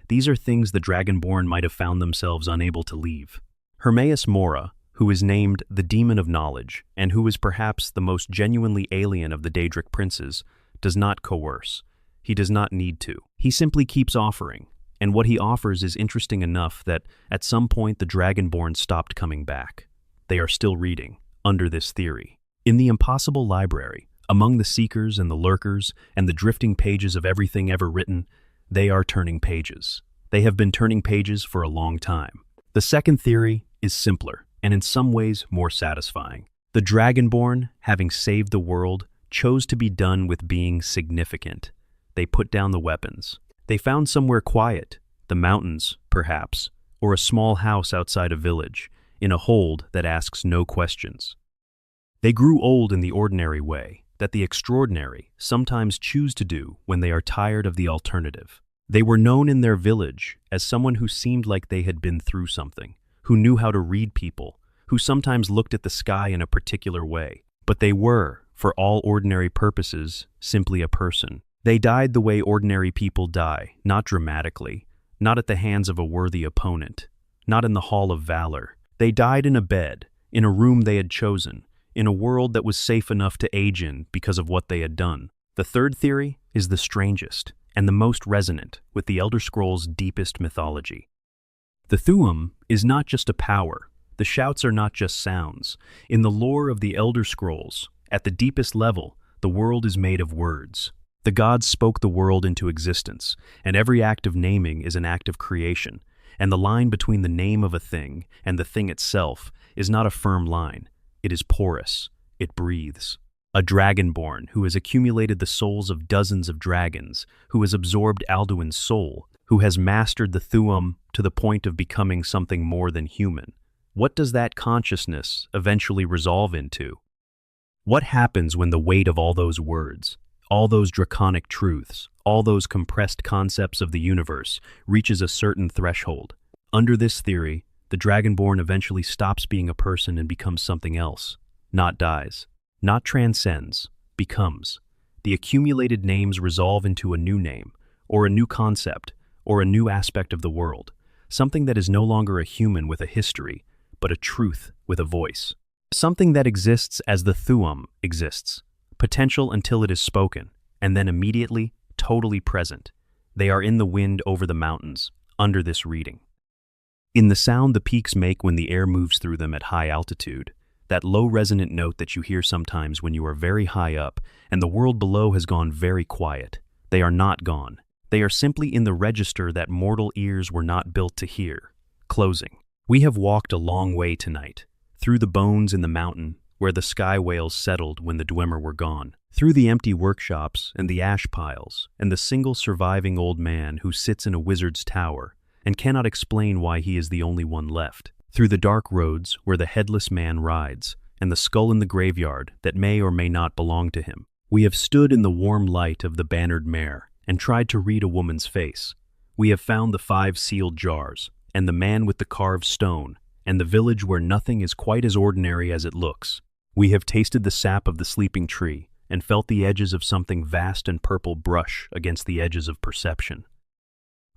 these are things the Dragonborn might have found themselves unable to leave. Hermaeus Mora, who is named the Demon of Knowledge, and who is perhaps the most genuinely alien of the Daedric princes, does not coerce. He does not need to. He simply keeps offering, and what he offers is interesting enough that at some point the Dragonborn stopped coming back. They are still reading, under this theory. In the impossible library, among the seekers and the lurkers and the drifting pages of everything ever written, they are turning pages. They have been turning pages for a long time. The second theory is simpler, and in some ways more satisfying. The Dragonborn, having saved the world, chose to be done with being significant. They put down the weapons. They found somewhere quiet, the mountains, perhaps, or a small house outside a village, in a hold that asks no questions. They grew old in the ordinary way that the extraordinary sometimes choose to do when they are tired of the alternative. They were known in their village as someone who seemed like they had been through something, who knew how to read people, who sometimes looked at the sky in a particular way. But they were, for all ordinary purposes, simply a person. They died the way ordinary people die, not dramatically, not at the hands of a worthy opponent, not in the hall of valor. They died in a bed, in a room they had chosen, in a world that was safe enough to age in because of what they had done. The third theory is the strangest and the most resonant with the Elder Scrolls' deepest mythology. The Thuum is not just a power. The shouts are not just sounds. In the lore of the Elder Scrolls, at the deepest level, the world is made of words. The gods spoke the world into existence, and every act of naming is an act of creation, and the line between the name of a thing and the thing itself is not a firm line. It is porous. It breathes. A Dragonborn who has accumulated the souls of dozens of dragons, who has absorbed Alduin's soul, who has mastered the Thuum to the point of becoming something more than human. What does that consciousness eventually resolve into? What happens when the weight of all those words, all those draconic truths, all those compressed concepts of the universe reaches a certain threshold? Under this theory, the Dragonborn eventually stops being a person and becomes something else, not dies, not transcends, becomes. The accumulated names resolve into a new name, or a new concept, or a new aspect of the world, something that is no longer a human with a history, but a truth with a voice. Something that exists as the Thuum exists, potential until it is spoken, and then immediately, totally present. They are in the wind over the mountains, under this reading. In the sound the peaks make when the air moves through them at high altitude, that low resonant note that you hear sometimes when you are very high up and the world below has gone very quiet, they are not gone. They are simply in the register that mortal ears were not built to hear. Closing. We have walked a long way tonight, through the bones in the mountain, where the sky whales settled when the Dwemer were gone. Through the empty workshops and the ash piles and the single surviving old man who sits in a wizard's tower and cannot explain why he is the only one left. Through the dark roads where the headless man rides and the skull in the graveyard that may or may not belong to him. We have stood in the warm light of the bannered mare and tried to read a woman's face. We have found the 5 sealed jars and the man with the carved stone and the village where nothing is quite as ordinary as it looks. We have tasted the sap of the sleeping tree and felt the edges of something vast and purple brush against the edges of perception.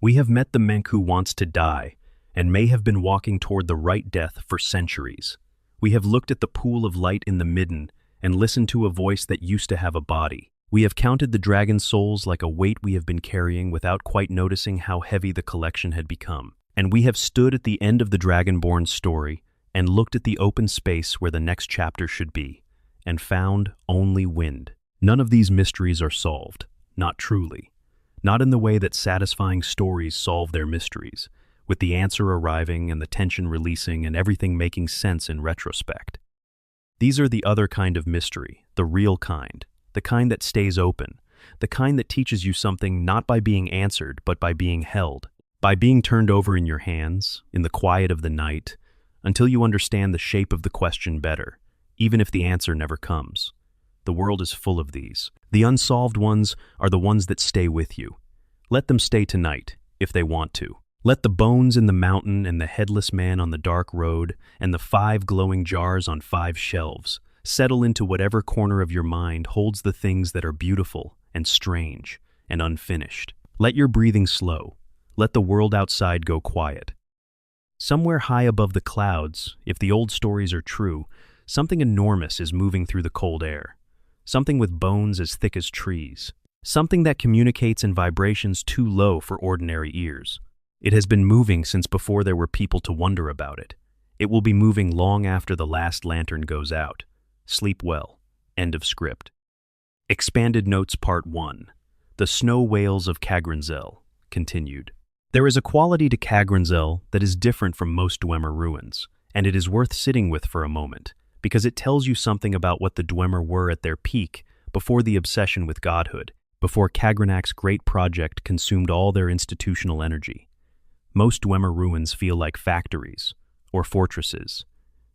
We have met the Menk who wants to die and may have been walking toward the right death for centuries. We have looked at the pool of light in the midden and listened to a voice that used to have a body. We have counted the dragon souls like a weight we have been carrying without quite noticing how heavy the collection had become. And we have stood at the end of the Dragonborn story and looked at the open space where the next chapter should be, and found only wind. None of these mysteries are solved, not truly. Not in the way that satisfying stories solve their mysteries, with the answer arriving and the tension releasing and everything making sense in retrospect. These are the other kind of mystery, the real kind, the kind that stays open, the kind that teaches you something not by being answered but by being held, by being turned over in your hands, in the quiet of the night, until you understand the shape of the question better, even if the answer never comes. The world is full of these. The unsolved ones are the ones that stay with you. Let them stay tonight, if they want to. Let the bones in the mountain and the headless man on the dark road and the 5 glowing jars on 5 shelves settle into whatever corner of your mind holds the things that are beautiful and strange and unfinished. Let your breathing slow. Let the world outside go quiet. Somewhere high above the clouds, if the old stories are true, something enormous is moving through the cold air. Something with bones as thick as trees. Something that communicates in vibrations too low for ordinary ears. It has been moving since before there were people to wonder about it. It will be moving long after the last lantern goes out. Sleep well. End of script. Expanded Notes Part 1. The Snow Whales of Kagranzel. Continued. There is a quality to Kagranzel that is different from most Dwemer ruins, and it is worth sitting with for a moment, because it tells you something about what the Dwemer were at their peak before the obsession with godhood, before Kagranak's great project consumed all their institutional energy. Most Dwemer ruins feel like factories or fortresses.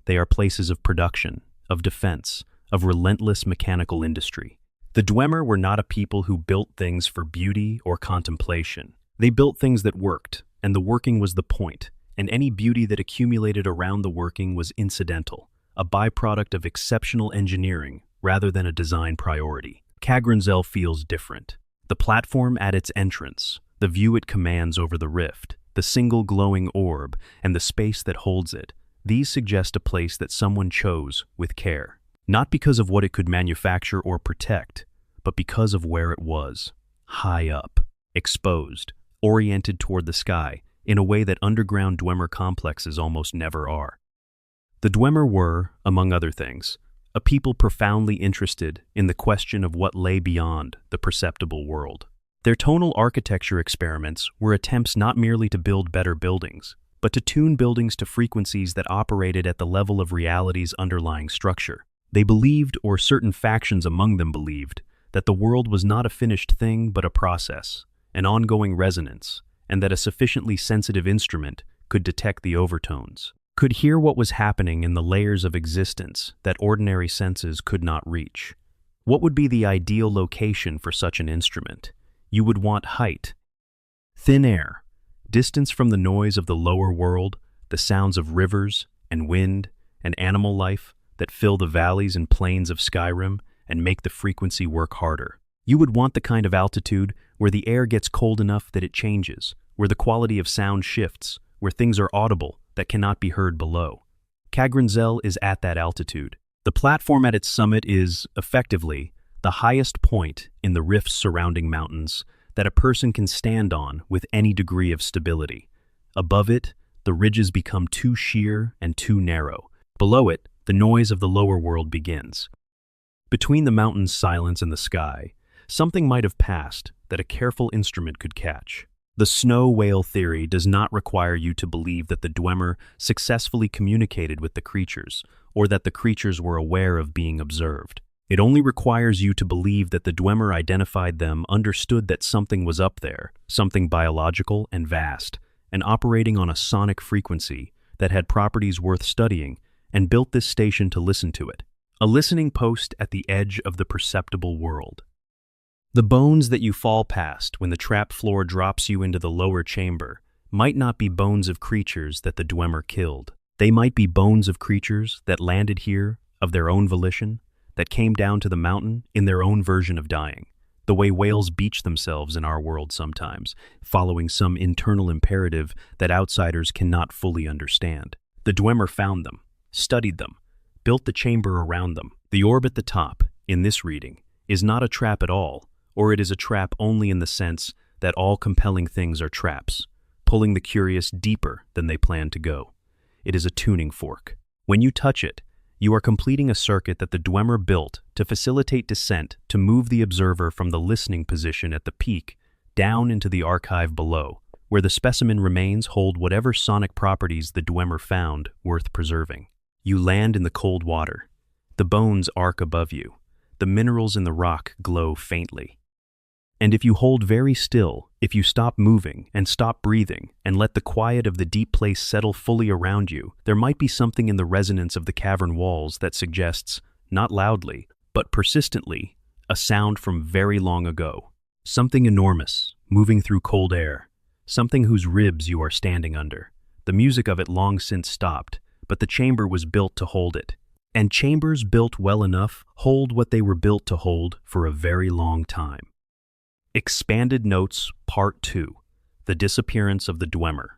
They are places of production, of defense, of relentless mechanical industry. The Dwemer were not a people who built things for beauty or contemplation. They built things that worked, and the working was the point, and any beauty that accumulated around the working was incidental, a byproduct of exceptional engineering rather than a design priority. Kagranzel feels different. The platform at its entrance, the view it commands over the rift, the single glowing orb, and the space that holds it, these suggest a place that someone chose with care. Not because of what it could manufacture or protect, but because of where it was. High up, exposed, oriented toward the sky, in a way that underground Dwemer complexes almost never are. The Dwemer were, among other things, a people profoundly interested in the question of what lay beyond the perceptible world. Their tonal architecture experiments were attempts not merely to build better buildings, but to tune buildings to frequencies that operated at the level of reality's underlying structure. They believed, or certain factions among them believed, that the world was not a finished thing but a process, an ongoing resonance, and that a sufficiently sensitive instrument could detect the overtones, could hear what was happening in the layers of existence that ordinary senses could not reach. What would be the ideal location for such an instrument? You would want height, thin air, distance from the noise of the lower world, the sounds of rivers and wind and animal life that fill the valleys and plains of Skyrim and make the frequency work harder. You would want the kind of altitude where the air gets cold enough that it changes, where the quality of sound shifts, where things are audible that cannot be heard below. Kagranzel is at that altitude. The platform at its summit is, effectively, the highest point in the rifts surrounding mountains that a person can stand on with any degree of stability. Above it, the ridges become too sheer and too narrow. Below it, the noise of the lower world begins. Between the mountain's silence and the sky, something might have passed that a careful instrument could catch. The snow whale theory does not require you to believe that the Dwemer successfully communicated with the creatures, or that the creatures were aware of being observed. It only requires you to believe that the Dwemer identified them, understood that something was up there, something biological and vast, and operating on a sonic frequency that had properties worth studying, and built this station to listen to it. A listening post at the edge of the perceptible world. The bones that you fall past when the trap floor drops you into the lower chamber might not be bones of creatures that the Dwemer killed. They might be bones of creatures that landed here of their own volition, that came down to the mountain in their own version of dying, the way whales beach themselves in our world sometimes, following some internal imperative that outsiders cannot fully understand. The Dwemer found them, studied them, built the chamber around them. The orb at the top, in this reading, is not a trap at all, or it is a trap only in the sense that all compelling things are traps, pulling the curious deeper than they plan to go. It is a tuning fork. When you touch it, you are completing a circuit that the Dwemer built to facilitate descent to move the observer from the listening position at the peak down into the archive below, where the specimen remains hold whatever sonic properties the Dwemer found worth preserving. You land in the cold water. The bones arc above you. The minerals in the rock glow faintly. And if you hold very still, if you stop moving and stop breathing and let the quiet of the deep place settle fully around you, there might be something in the resonance of the cavern walls that suggests, not loudly, but persistently, a sound from very long ago. Something enormous, moving through cold air, something whose ribs you are standing under. The music of it long since stopped, but the chamber was built to hold it. And chambers built well enough hold what they were built to hold for a very long time. Expanded Notes Part 2. The Disappearance of the Dwemer.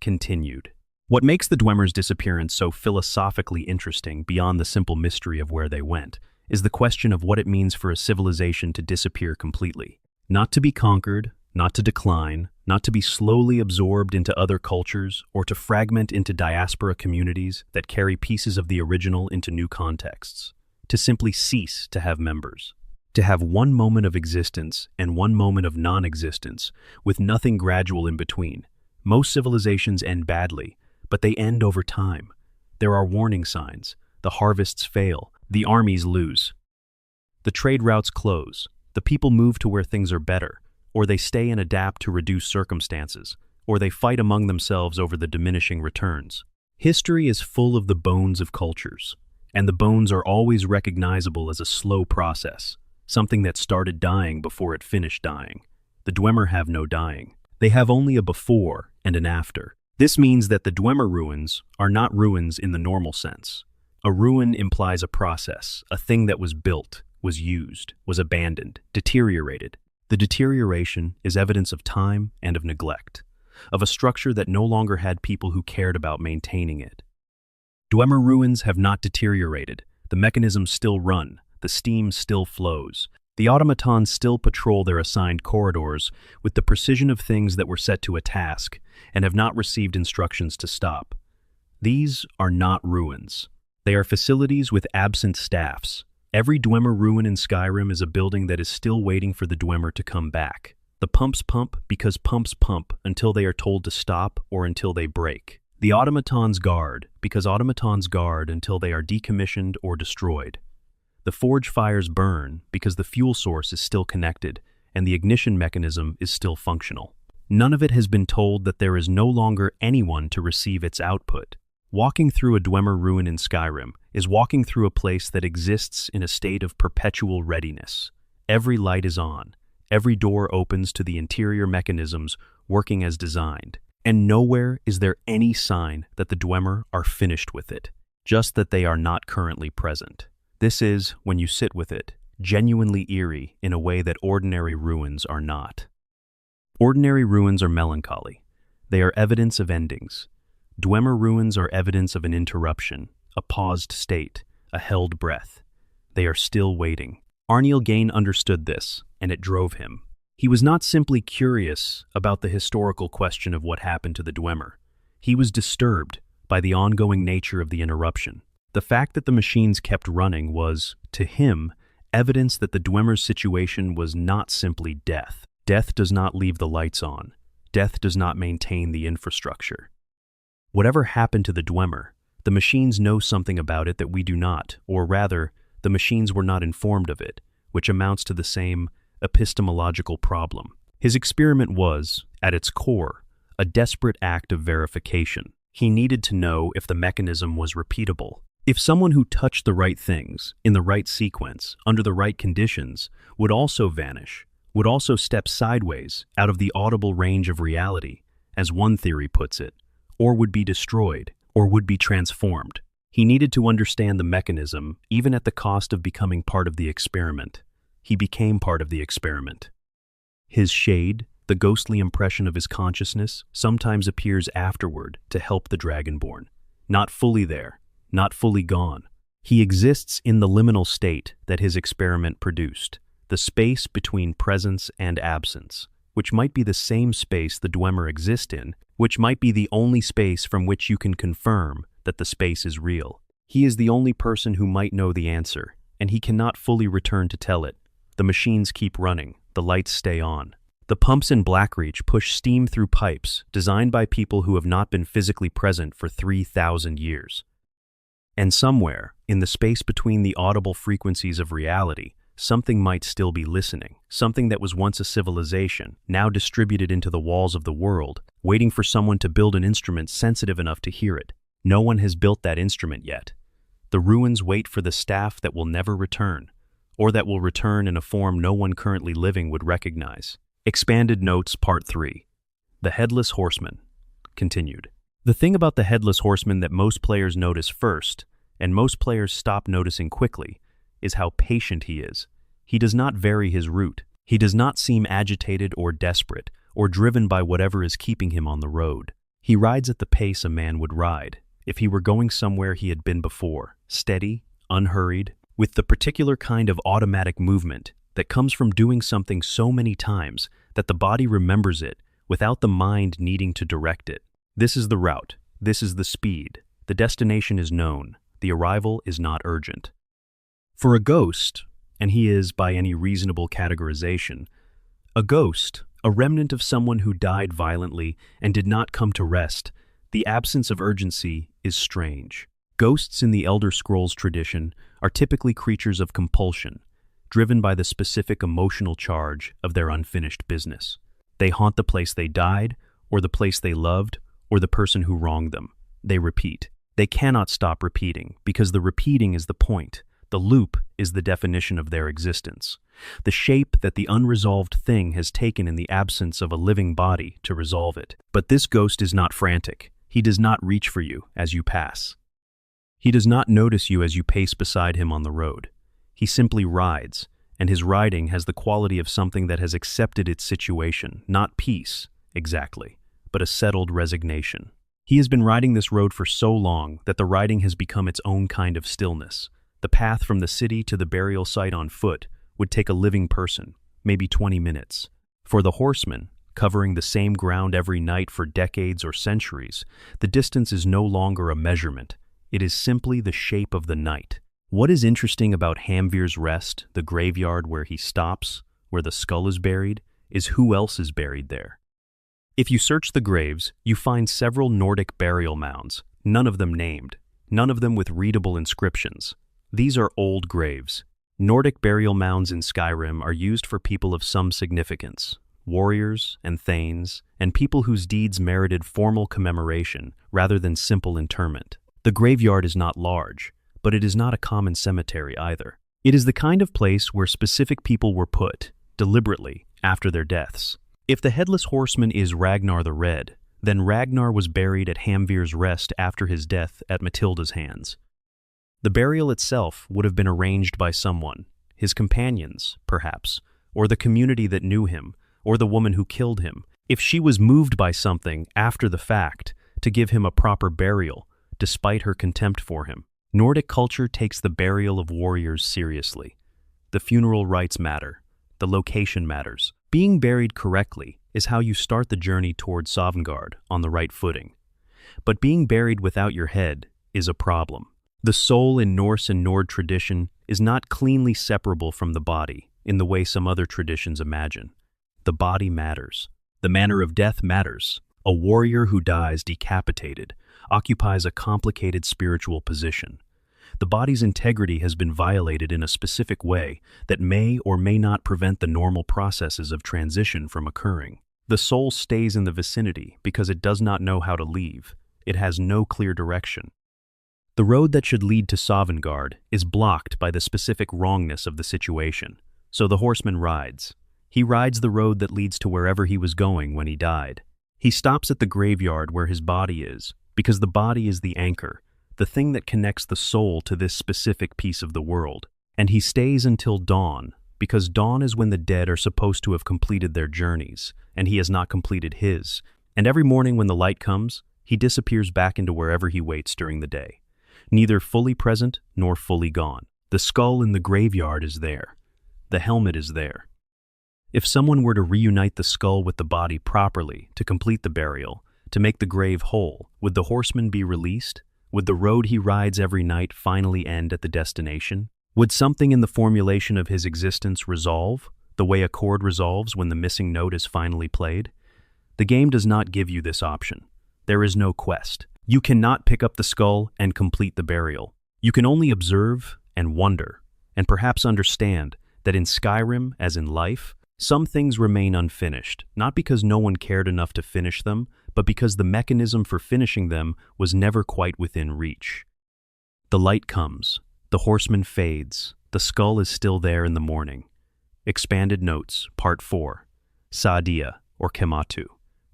Continued. What makes the Dwemer's disappearance so philosophically interesting beyond the simple mystery of where they went is the question of what it means for a civilization to disappear completely. Not to be conquered, not to decline, not to be slowly absorbed into other cultures or to fragment into diaspora communities that carry pieces of the original into new contexts. To simply cease to have members. To have one moment of existence and one moment of non-existence, with nothing gradual in between. Most civilizations end badly, but they end over time. There are warning signs. The harvests fail. The armies lose. The trade routes close. The people move to where things are better, or they stay and adapt to reduced circumstances, or they fight among themselves over the diminishing returns. History is full of the bones of cultures, and the bones are always recognizable as a slow process. Something that started dying before it finished dying. The Dwemer have no dying. They have only a before and an after. This means that the Dwemer ruins are not ruins in the normal sense. A ruin implies a process, a thing that was built, was used, was abandoned, deteriorated. The deterioration is evidence of time and of neglect, of a structure that no longer had people who cared about maintaining it. Dwemer ruins have not deteriorated. The mechanisms still run. The steam still flows. The automatons still patrol their assigned corridors with the precision of things that were set to a task and have not received instructions to stop. These are not ruins. They are facilities with absent staffs. Every Dwemer ruin in Skyrim is a building that is still waiting for the Dwemer to come back. The pumps pump because pumps pump until they are told to stop or until they break. The automatons guard because automatons guard until they are decommissioned or destroyed. The forge fires burn because the fuel source is still connected and the ignition mechanism is still functional. None of it has been told that there is no longer anyone to receive its output. Walking through a Dwemer ruin in Skyrim is walking through a place that exists in a state of perpetual readiness. Every light is on. Every door opens to the interior mechanisms working as designed. And nowhere is there any sign that the Dwemer are finished with it, just that they are not currently present. This is, when you sit with it, genuinely eerie in a way that ordinary ruins are not. Ordinary ruins are melancholy. They are evidence of endings. Dwemer ruins are evidence of an interruption, a paused state, a held breath. They are still waiting. Arniel Gain understood this, and it drove him. He was not simply curious about the historical question of what happened to the Dwemer. He was disturbed by the ongoing nature of the interruption. The fact that the machines kept running was, to him, evidence that the Dwemer's situation was not simply death. Death does not leave the lights on. death does not maintain the infrastructure. Whatever happened to the Dwemer, the machines know something about it that we do not, or rather, the machines were not informed of it, which amounts to the same epistemological problem. His experiment was, at its core, a desperate act of verification. He needed to know if the mechanism was repeatable. If someone who touched the right things, in the right sequence, under the right conditions, would also vanish, would also step sideways out of the audible range of reality, as one theory puts it, or would be destroyed, or would be transformed. He needed to understand the mechanism, even at the cost of becoming part of the experiment. He became part of the experiment. His shade, the ghostly impression of his consciousness, sometimes appears afterward to help the Dragonborn. Not fully there, not fully gone. He exists in the liminal state that his experiment produced, the space between presence and absence, which might be the same space the Dwemer exist in, which might be the only space from which you can confirm that the space is real. He is the only person who might know the answer, and he cannot fully return to tell it. The machines keep running, the lights stay on. The pumps in Blackreach push steam through pipes designed by people who have not been physically present for 3,000 years. And somewhere, in the space between the audible frequencies of reality, something might still be listening, something that was once a civilization, now distributed into the walls of the world, waiting for someone to build an instrument sensitive enough to hear it. No one has built that instrument yet. The ruins wait for the staff that will never return, or that will return in a form no one currently living would recognize. Expanded Notes Part 3. The Headless Horseman. Continued. The thing about the Headless Horseman that most players notice first, and most players stop noticing quickly, is how patient he is. He does not vary his route. He does not seem agitated or desperate, or driven by whatever is keeping him on the road. He rides at the pace a man would ride, if he were going somewhere he had been before, steady, unhurried, with the particular kind of automatic movement that comes from doing something so many times that the body remembers it without the mind needing to direct it. This is the route. This is the speed. The destination is known. The arrival is not urgent. For a ghost, and he is by any reasonable categorization, a ghost, a remnant of someone who died violently and did not come to rest, the absence of urgency is strange. Ghosts in the Elder Scrolls tradition are typically creatures of compulsion, driven by the specific emotional charge of their unfinished business. They haunt the place they died, or the place they loved, or the person who wronged them. They repeat. They cannot stop repeating, because the repeating is the point. The loop is the definition of their existence, the shape that the unresolved thing has taken in the absence of a living body to resolve it. But this ghost is not frantic. He does not reach for you as you pass. He does not notice you as you pace beside him on the road. He simply rides, and his riding has the quality of something that has accepted its situation, not peace, exactly, but a settled resignation. He has been riding this road for so long that the riding has become its own kind of stillness. The path from the city to the burial site on foot would take a living person, maybe 20 minutes. For the horseman, covering the same ground every night for decades or centuries, the distance is no longer a measurement. It is simply the shape of the night. What is interesting about Hamvir's Rest, the graveyard where he stops, where the skull is buried, is who else is buried there. If you search the graves, you find several Nordic burial mounds, none of them named, none of them with readable inscriptions. These are old graves. Nordic burial mounds in Skyrim are used for people of some significance, warriors and thanes, and people whose deeds merited formal commemoration rather than simple interment. The graveyard is not large, but it is not a common cemetery either. It is the kind of place where specific people were put, deliberately, after their deaths. If the Headless Horseman is Ragnar the Red, then Ragnar was buried at Hamvir's Rest after his death at Matilda's hands. The burial itself would have been arranged by someone, his companions, perhaps, or the community that knew him, or the woman who killed him, if she was moved by something after the fact to give him a proper burial, despite her contempt for him. Nordic culture takes the burial of warriors seriously. The funeral rites matter. The location matters. Being buried correctly is how you start the journey toward Sovngarde on the right footing. But being buried without your head is a problem. The soul in Norse and Nord tradition is not cleanly separable from the body in the way some other traditions imagine. The body matters. The manner of death matters. A warrior who dies decapitated occupies a complicated spiritual position. The body's integrity has been violated in a specific way that may or may not prevent the normal processes of transition from occurring. The soul stays in the vicinity because it does not know how to leave. It has no clear direction. The road that should lead to Sovngarde is blocked by the specific wrongness of the situation, so the horseman rides. He rides the road that leads to wherever he was going when he died. He stops at the graveyard where his body is, because the body is the anchor, the thing that connects the soul to this specific piece of the world. And he stays until dawn, because dawn is when the dead are supposed to have completed their journeys, and he has not completed his. And every morning when the light comes, he disappears back into wherever he waits during the day, neither fully present nor fully gone. The skull in the graveyard is there. The helmet is there. If someone were to reunite the skull with the body properly to complete the burial, to make the grave whole, would the horseman be released? Would the road he rides every night finally end at the destination? Would something in the formulation of his existence resolve, the way a chord resolves when the missing note is finally played? The game does not give you this option. There is no quest. You cannot pick up the skull and complete the burial. You can only observe and wonder, and perhaps understand that in Skyrim, as in life, some things remain unfinished, not because no one cared enough to finish them, but because the mechanism for finishing them was never quite within reach. The light comes, the horseman fades, the skull is still there in the morning. Expanded Notes, Part 4, Saadia, or Kematu,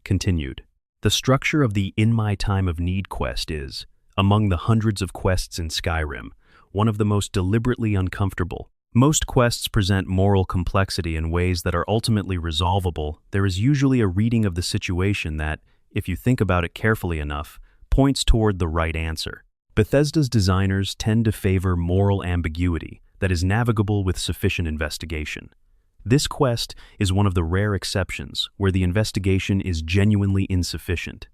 continued. The structure of the In My Time of Need quest is, among the hundreds of quests in Skyrim, one of the most deliberately uncomfortable. Most quests present moral complexity in ways that are ultimately resolvable. There is usually a reading of the situation that, if you think about it carefully enough, points toward the right answer. Bethesda's designers tend to favor moral ambiguity that is navigable with sufficient investigation. This quest is one of the rare exceptions where the investigation is genuinely insufficient.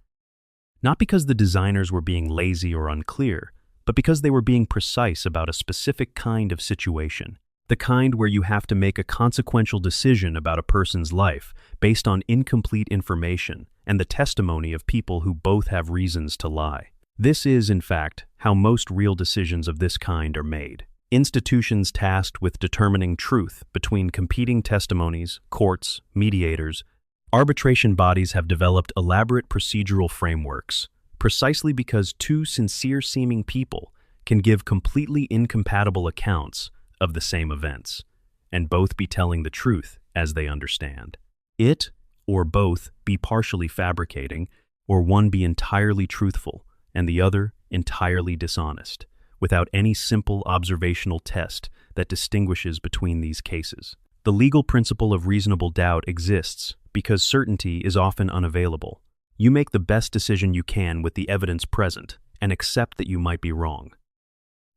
Not because the designers were being lazy or unclear, but because they were being precise about a specific kind of situation. The kind where you have to make a consequential decision about a person's life based on incomplete information and the testimony of people who both have reasons to lie. This is, in fact, how most real decisions of this kind are made. Institutions tasked with determining truth between competing testimonies, courts, mediators, arbitration bodies have developed elaborate procedural frameworks, precisely because two sincere-seeming people can give completely incompatible accounts of the same events, and both be telling the truth as they understand. It, or both, be partially fabricating, or one be entirely truthful, and the other entirely dishonest, without any simple observational test that distinguishes between these cases. The legal principle of reasonable doubt exists because certainty is often unavailable. You make the best decision you can with the evidence present, and accept that you might be wrong.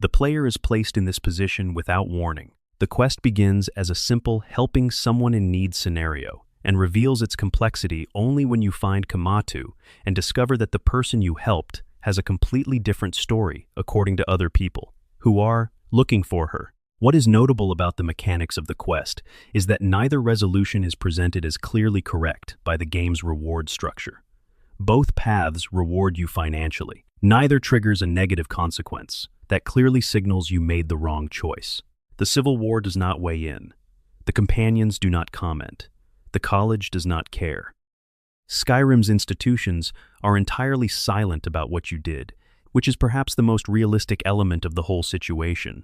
The player is placed in this position without warning. The quest begins as a simple helping someone in need scenario and reveals its complexity only when you find Kematu and discover that the person you helped has a completely different story according to other people who are looking for her. What is notable about the mechanics of the quest is that neither resolution is presented as clearly correct by the game's reward structure. Both paths reward you financially. Neither triggers a negative consequence that clearly signals you made the wrong choice. The Civil War does not weigh in. The companions do not comment. The college does not care. Skyrim's institutions are entirely silent about what you did, which is perhaps the most realistic element of the whole situation.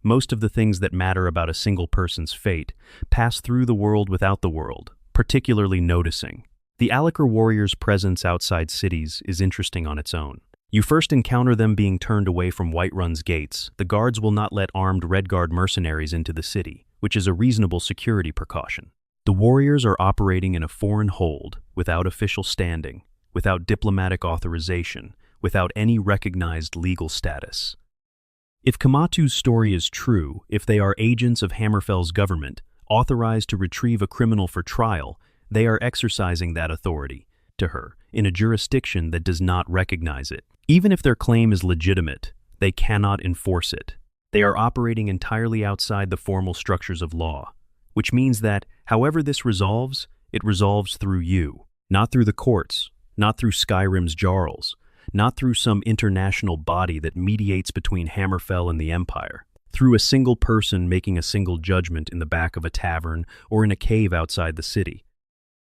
Most of the things that matter about a single person's fate pass through the world without the world, particularly noticing. The Alik'r warriors' presence outside cities is interesting on its own. You first encounter them being turned away from Whiterun's gates. The guards will not let armed Redguard mercenaries into the city, which is a reasonable security precaution. The warriors are operating in a foreign hold, without official standing, without diplomatic authorization, without any recognized legal status. If Kematu's story is true, if they are agents of Hammerfell's government, authorized to retrieve a criminal for trial, they are exercising that authority to her in a jurisdiction that does not recognize it. Even if their claim is legitimate, they cannot enforce it. They are operating entirely outside the formal structures of law, which means that, however this resolves, it resolves through you. Not through the courts, not through Skyrim's jarls, not through some international body that mediates between Hammerfell and the Empire. Through a single person making a single judgment in the back of a tavern or in a cave outside the city.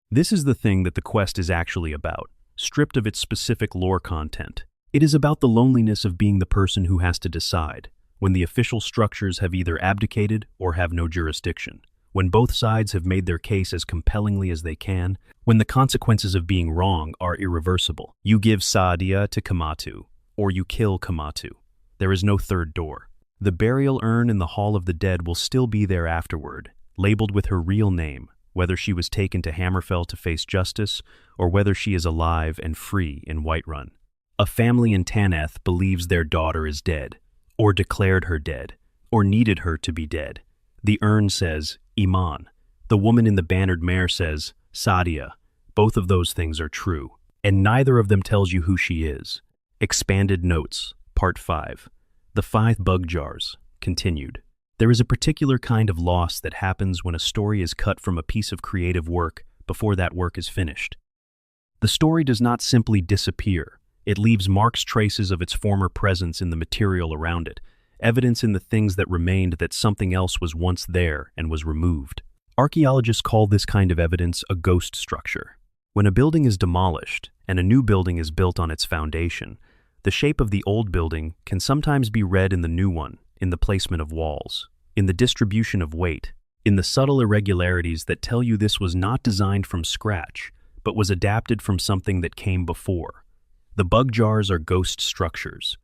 This is the thing that the quest is actually about, stripped of its specific lore content. It is about the loneliness of being the person who has to decide, when the official structures have either abdicated or have no jurisdiction, when both sides have made their case as compellingly as they can, when the consequences of being wrong are irreversible. You give Saadia to Kamatu, or you kill Kamatu. There is no third door. The burial urn in the Hall of the Dead will still be there afterward, labeled with her real name, whether she was taken to Hammerfell to face justice, or whether she is alive and free in Whiterun. A family in Taneth believes their daughter is dead, or declared her dead, or needed her to be dead. The urn says, Iman. The woman in the bannered mare says, Saadia. Both of those things are true, and neither of them tells you who she is. Expanded Notes, Part 5. The 5 Bug Jars, continued. There is a particular kind of loss that happens when a story is cut from a piece of creative work before that work is finished. The story does not simply disappear. It leaves marks traces of its former presence in the material around it, evidence in the things that remained that something else was once there and was removed. Archaeologists call this kind of evidence a ghost structure. When a building is demolished and a new building is built on its foundation, the shape of the old building can sometimes be read in the new one, in the placement of walls, in the distribution of weight, in the subtle irregularities that tell you this was not designed from scratch, but was adapted from something that came before. The bug jars are ghost structures.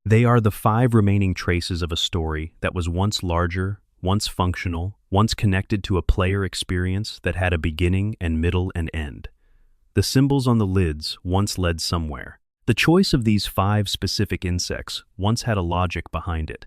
They are the 5 remaining traces of a story that was once larger, once functional, once connected to a player experience that had a beginning and middle and end. The symbols on the lids once led somewhere. The choice of these 5 specific insects once had a logic behind it.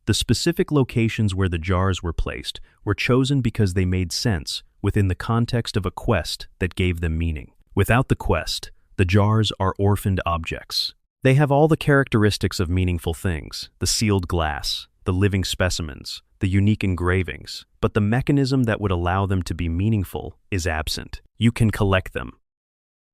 The specific locations where the jars were placed were chosen because they made sense within the context of a quest that gave them meaning. Without the quest, the jars are orphaned objects. They have all the characteristics of meaningful things, the sealed glass, the living specimens, the unique engravings, but the mechanism that would allow them to be meaningful is absent. You can collect them.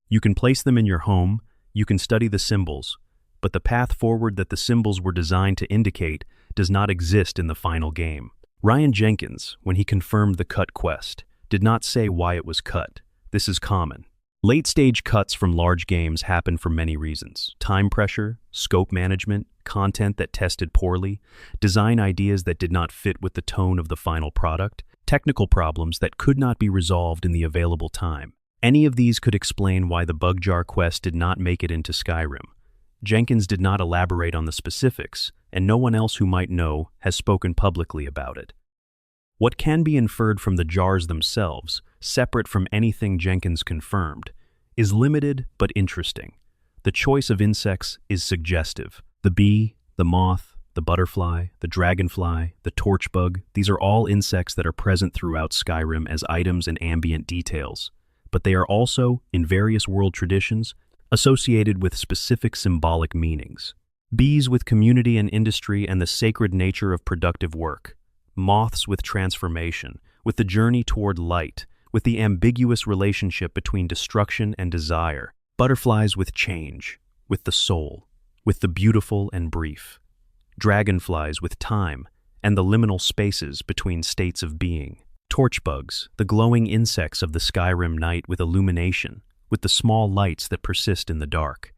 You can place them in your home, you can study the symbols, but the path forward that the symbols were designed to indicate does not exist in the final game. Ryan Jenkins, when he confirmed the cut quest, did not say why it was cut. This is common. Late-stage cuts from large games happen for many reasons. Time pressure, scope management, content that tested poorly, design ideas that did not fit with the tone of the final product, technical problems that could not be resolved in the available time. Any of these could explain why the Bug Jar quest did not make it into Skyrim. Jenkins did not elaborate on the specifics, and no one else who might know has spoken publicly about it. What can be inferred from the jars themselves, separate from anything Jenkins confirmed, is limited but interesting. The choice of insects is suggestive. The bee, the moth, the butterfly, the dragonfly, the torchbug, these are all insects that are present throughout Skyrim as items and ambient details, but they are also, in various world traditions, associated with specific symbolic meanings. Bees with community and industry and the sacred nature of productive work. Moths with transformation, with the journey toward light, with the ambiguous relationship between destruction and desire. Butterflies with change, with the soul, with the beautiful and brief. Dragonflies with time, and the liminal spaces between states of being. Torchbugs, the glowing insects of the Skyrim night with illumination, with the small lights that persist in the dark.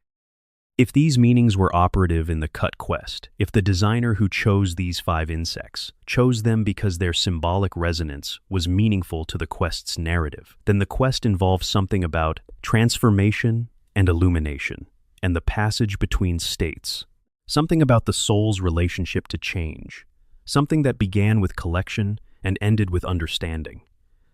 If these meanings were operative in the cut quest, if the designer who chose these 5 insects chose them because their symbolic resonance was meaningful to the quest's narrative, then the quest involves something about transformation and illumination, and the passage between states. Something about the soul's relationship to change. Something that began with collection and ended with understanding.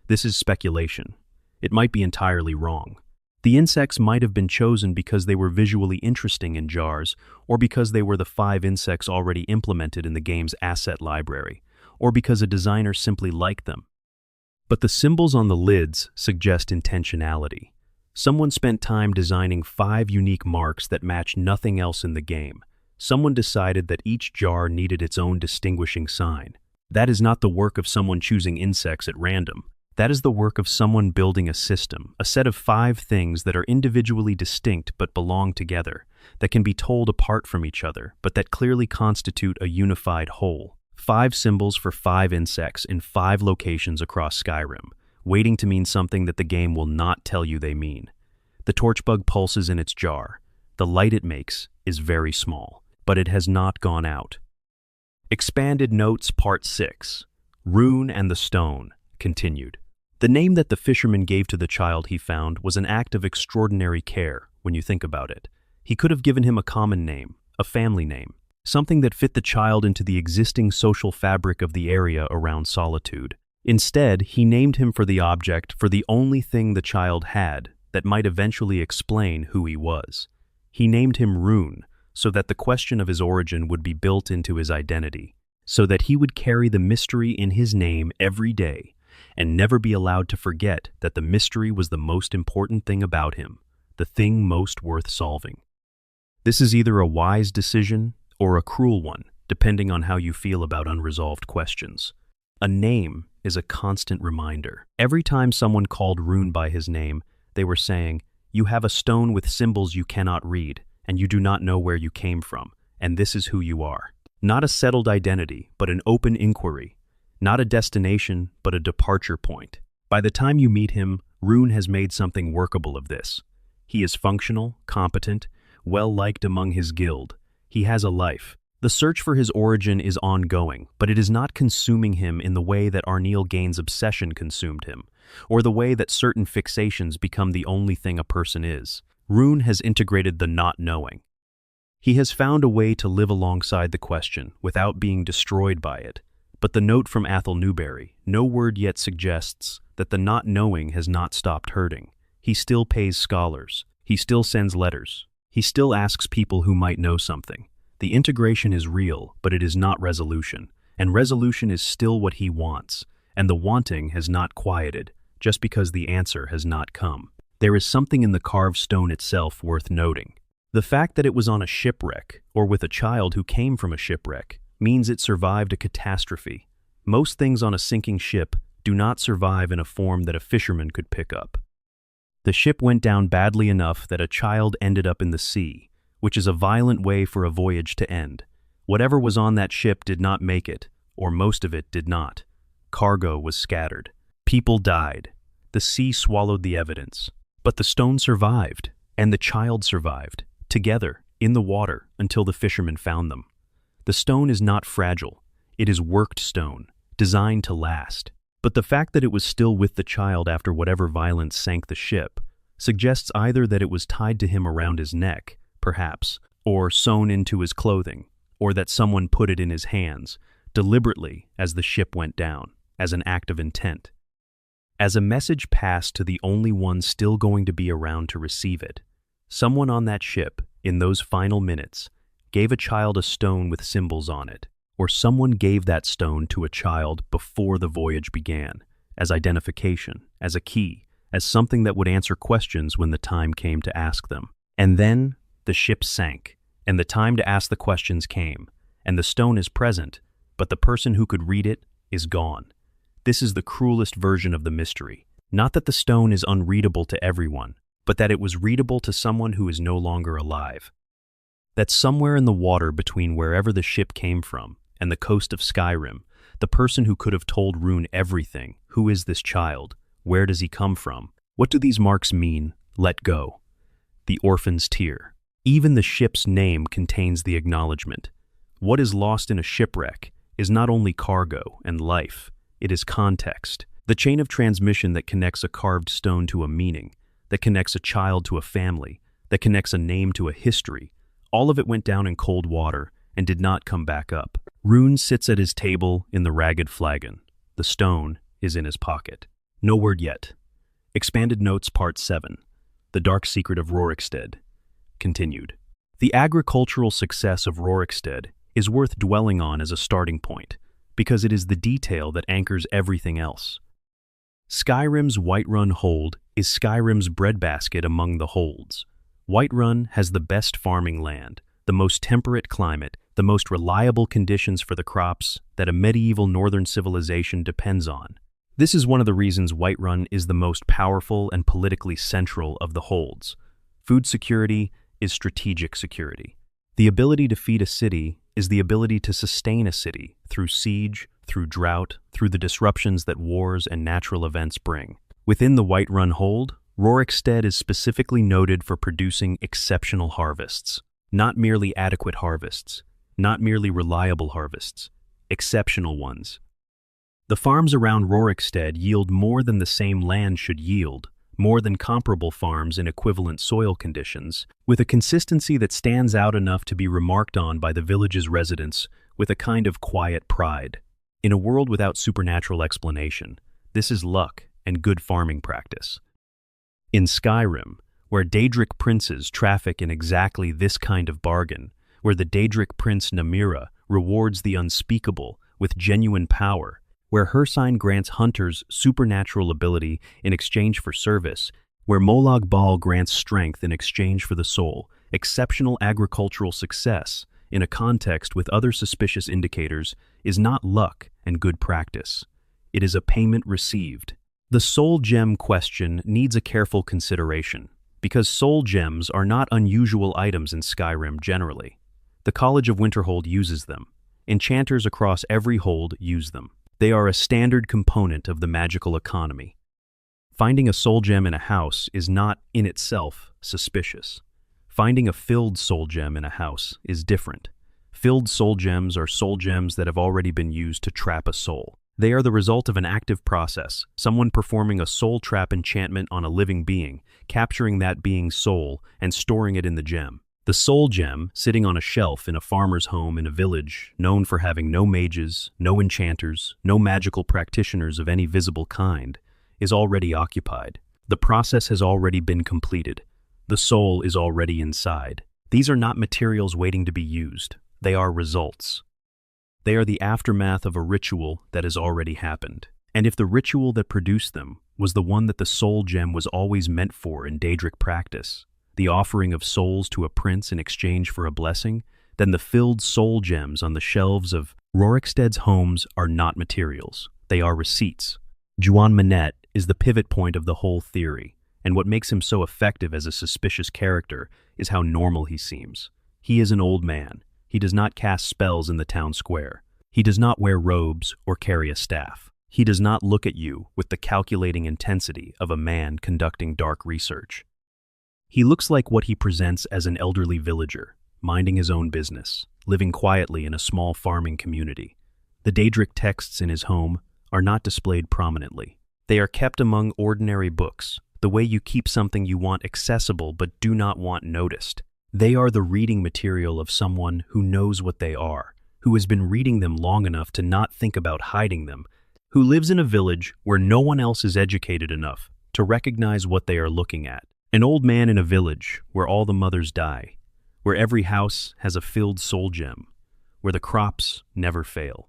This is speculation. It might be entirely wrong. The insects might have been chosen because they were visually interesting in jars, or because they were the 5 insects already implemented in the game's asset library, or because a designer simply liked them. But the symbols on the lids suggest intentionality. Someone spent time designing 5 unique marks that match nothing else in the game. Someone decided that each jar needed its own distinguishing sign. That is not the work of someone choosing insects at random. That is the work of someone building a system, a set of 5 things that are individually distinct but belong together, that can be told apart from each other, but that clearly constitute a unified whole. 5 symbols for 5 insects in 5 locations across Skyrim, waiting to mean something that the game will not tell you they mean. The torchbug pulses in its jar. The light it makes is very small, but it has not gone out. Expanded Notes Part 6. Rune and the Stone, continued. The name that the fisherman gave to the child he found was an act of extraordinary care, when you think about it. He could have given him a common name, a family name, something that fit the child into the existing social fabric of the area around Solitude. Instead, he named him for the object, for the only thing the child had that might eventually explain who he was. He named him Rune, so that the question of his origin would be built into his identity, so that he would carry the mystery in his name every day, and never be allowed to forget that the mystery was the most important thing about him, the thing most worth solving. This is either a wise decision or a cruel one, depending on how you feel about unresolved questions. A name is a constant reminder. Every time someone called Rune by his name, they were saying, "You have a stone with symbols you cannot read, and you do not know where you came from, and this is who you are." Not a settled identity, but an open inquiry. Not a destination, but a departure point. By the time you meet him, Rune has made something workable of this. He is functional, competent, well-liked among his guild. He has a life. The search for his origin is ongoing, but it is not consuming him in the way that Arneel Gain's obsession consumed him, or the way that certain fixations become the only thing a person is. Rune has integrated the not knowing. He has found a way to live alongside the question without being destroyed by it. But the note from Athel Newberry, no word yet suggests that the not knowing has not stopped hurting. He still pays scholars. He still sends letters. He still asks people who might know something. The integration is real, but it is not resolution. And resolution is still what he wants. And the wanting has not quieted, just because the answer has not come. There is something in the carved stone itself worth noting. The fact that it was on a shipwreck, or with a child who came from a shipwreck, means it survived a catastrophe. Most things on a sinking ship do not survive in a form that a fisherman could pick up. The ship went down badly enough that a child ended up in the sea, which is a violent way for a voyage to end. Whatever was on that ship did not make it, or most of it did not. Cargo was scattered. People died. The sea swallowed the evidence. But the stone survived, and the child survived, together, in the water, until the fishermen found them. The stone is not fragile. It is worked stone, designed to last. But the fact that it was still with the child after whatever violence sank the ship suggests either that it was tied to him around his neck, perhaps, or sewn into his clothing, or that someone put it in his hands, deliberately as the ship went down, as an act of intent. As a message passed to the only one still going to be around to receive it, someone on that ship, in those final minutes, gave a child a stone with symbols on it, or someone gave that stone to a child before the voyage began, as identification, as a key, as something that would answer questions when the time came to ask them. And then the ship sank, and the time to ask the questions came, and the stone is present, but the person who could read it is gone. This is the cruelest version of the mystery. Not that the stone is unreadable to everyone, but that it was readable to someone who is no longer alive. That somewhere in the water between wherever the ship came from and the coast of Skyrim, the person who could have told Rune everything, who is this child, where does he come from, what do these marks mean, let go. The orphan's tear. Even the ship's name contains the acknowledgement. What is lost in a shipwreck is not only cargo and life, it is context. The chain of transmission that connects a carved stone to a meaning, that connects a child to a family, that connects a name to a history. All of it went down in cold water and did not come back up. Rune sits at his table in the ragged flagon. The stone is in his pocket. No word yet. Expanded Notes Part 7. The Dark Secret of Rorikstead. Continued. The agricultural success of Rorikstead is worth dwelling on as a starting point, because it is the detail that anchors everything else. Skyrim's Whiterun hold is Skyrim's breadbasket among the holds. Whiterun has the best farming land, the most temperate climate, the most reliable conditions for the crops that a medieval northern civilization depends on. This is one of the reasons Whiterun is the most powerful and politically central of the holds. Food security is strategic security. The ability to feed a city is the ability to sustain a city through siege, through drought, through the disruptions that wars and natural events bring. Within the Whiterun hold, Rorikstead is specifically noted for producing exceptional harvests. Not merely adequate harvests, not merely reliable harvests, exceptional ones. The farms around Rorikstead yield more than the same land should yield, more than comparable farms in equivalent soil conditions, with a consistency that stands out enough to be remarked on by the village's residents with a kind of quiet pride. In a world without supernatural explanation, this is luck and good farming practice. In Skyrim, where Daedric princes traffic in exactly this kind of bargain, where the Daedric prince Namira rewards the unspeakable with genuine power, where Hircine grants hunters supernatural ability in exchange for service, where Molag Bal grants strength in exchange for the soul, exceptional agricultural success, in a context with other suspicious indicators, is not luck and good practice. It is a payment received. The soul gem question needs a careful consideration, because soul gems are not unusual items in Skyrim generally. The College of Winterhold uses them. Enchanters across every hold use them. They are a standard component of the magical economy. Finding a soul gem in a house is not, in itself, suspicious. Finding a filled soul gem in a house is different. Filled soul gems are soul gems that have already been used to trap a soul. They are the result of an active process, someone performing a soul trap enchantment on a living being, capturing that being's soul, and storing it in the gem. The soul gem, sitting on a shelf in a farmer's home in a village known for having no mages, no enchanters, no magical practitioners of any visible kind, is already occupied. The process has already been completed. The soul is already inside. These are not materials waiting to be used. They are results. They are the aftermath of a ritual that has already happened. And if the ritual that produced them was the one that the soul gem was always meant for in Daedric practice, the offering of souls to a prince in exchange for a blessing, then the filled soul gems on the shelves of Rorikstead's homes are not materials. They are receipts. Juan Minette is the pivot point of the whole theory, and what makes him so effective as a suspicious character is how normal he seems. He is an old man. He does not cast spells in the town square. He does not wear robes or carry a staff. He does not look at you with the calculating intensity of a man conducting dark research. He looks like what he presents as an elderly villager, minding his own business, living quietly in a small farming community. The Daedric texts in his home are not displayed prominently. They are kept among ordinary books, the way you keep something you want accessible but do not want noticed. They are the reading material of someone who knows what they are, who has been reading them long enough to not think about hiding them, who lives in a village where no one else is educated enough to recognize what they are looking at. An old man in a village where all the mothers die, where every house has a filled soul gem, where the crops never fail,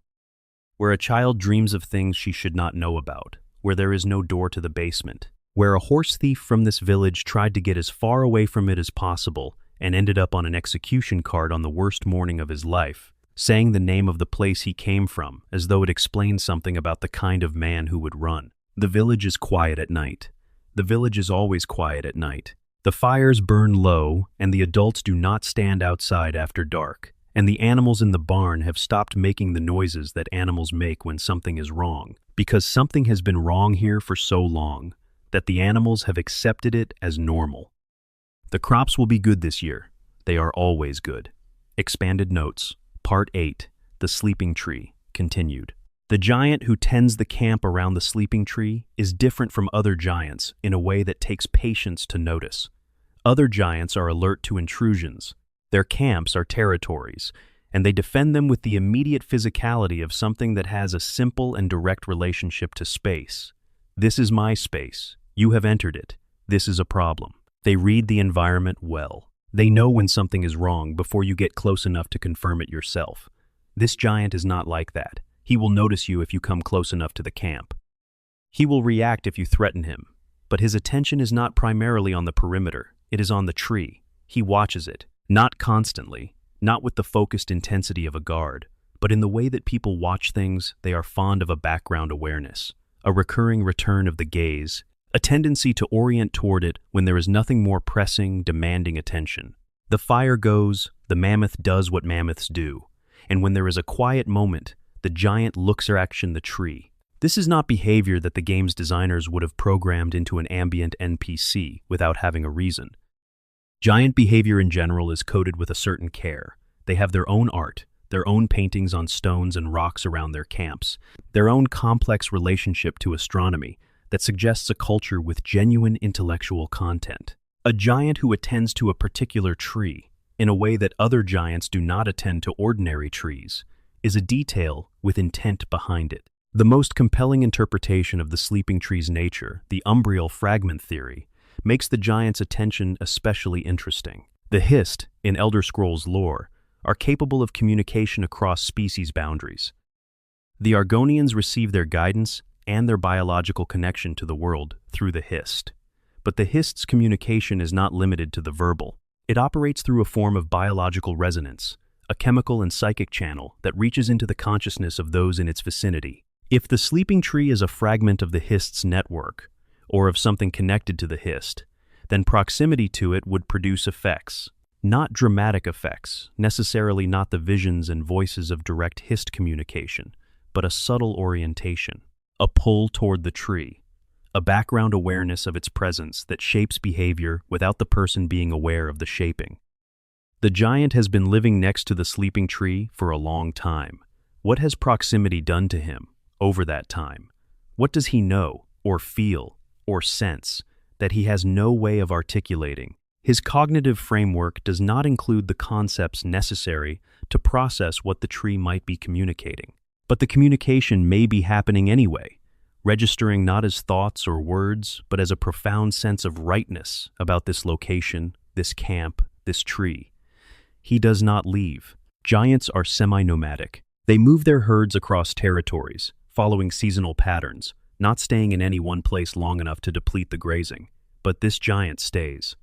where a child dreams of things she should not know about, where there is no door to the basement, where a horse thief from this village tried to get as far away from it as possible and ended up on an execution cart on the worst morning of his life, saying the name of the place he came from as though it explained something about the kind of man who would run. The village is quiet at night. The village is always quiet at night. The fires burn low, and the adults do not stand outside after dark, and the animals in the barn have stopped making the noises that animals make when something is wrong, because something has been wrong here for so long that the animals have accepted it as normal. The crops will be good this year. They are always good. Expanded Notes, Part 8, The Sleeping Tree, continued. The giant who tends the camp around the sleeping tree is different from other giants in a way that takes patience to notice. Other giants are alert to intrusions. Their camps are territories, and they defend them with the immediate physicality of something that has a simple and direct relationship to space. This is my space. You have entered it. This is a problem. They read the environment well. They know when something is wrong before you get close enough to confirm it yourself. This giant is not like that. He will notice you if you come close enough to the camp. He will react if you threaten him, but his attention is not primarily on the perimeter. It is on the tree. He watches it, not constantly, not with the focused intensity of a guard, but in the way that people watch things. They are fond of a background awareness, a recurring return of the gaze, a tendency to orient toward it when there is nothing more pressing, demanding attention. The fire goes, the mammoth does what mammoths do, and when there is a quiet moment, the giant looks action the tree. This is not behavior that the game's designers would have programmed into an ambient NPC without having a reason. Giant behavior in general is coded with a certain care. They have their own art, their own paintings on stones and rocks around their camps, their own complex relationship to astronomy that suggests a culture with genuine intellectual content. A giant who attends to a particular tree, in a way that other giants do not attend to ordinary trees, is a detail with intent behind it. The most compelling interpretation of the sleeping tree's nature, the umbral fragment theory, makes the giant's attention especially interesting. The Hist, in Elder Scrolls lore, are capable of communication across species boundaries. The Argonians receive their guidance and their biological connection to the world through the Hist. But the Hist's communication is not limited to the verbal. It operates through a form of biological resonance, a chemical and psychic channel that reaches into the consciousness of those in its vicinity. If the sleeping tree is a fragment of the Hist's network, or of something connected to the Hist, then proximity to it would produce effects. Not dramatic effects, necessarily not the visions and voices of direct Hist communication, but a subtle orientation, a pull toward the tree, a background awareness of its presence that shapes behavior without the person being aware of the shaping. The giant has been living next to the sleeping tree for a long time. What has proximity done to him over that time? What does he know, or feel, or sense, that he has no way of articulating? His cognitive framework does not include the concepts necessary to process what the tree might be communicating. But the communication may be happening anyway, registering not as thoughts or words, but as a profound sense of rightness about this location, this camp, this tree. He does not leave. Giants are semi-nomadic. They move their herds across territories, following seasonal patterns, not staying in any one place long enough to deplete the grazing. But this giant stays.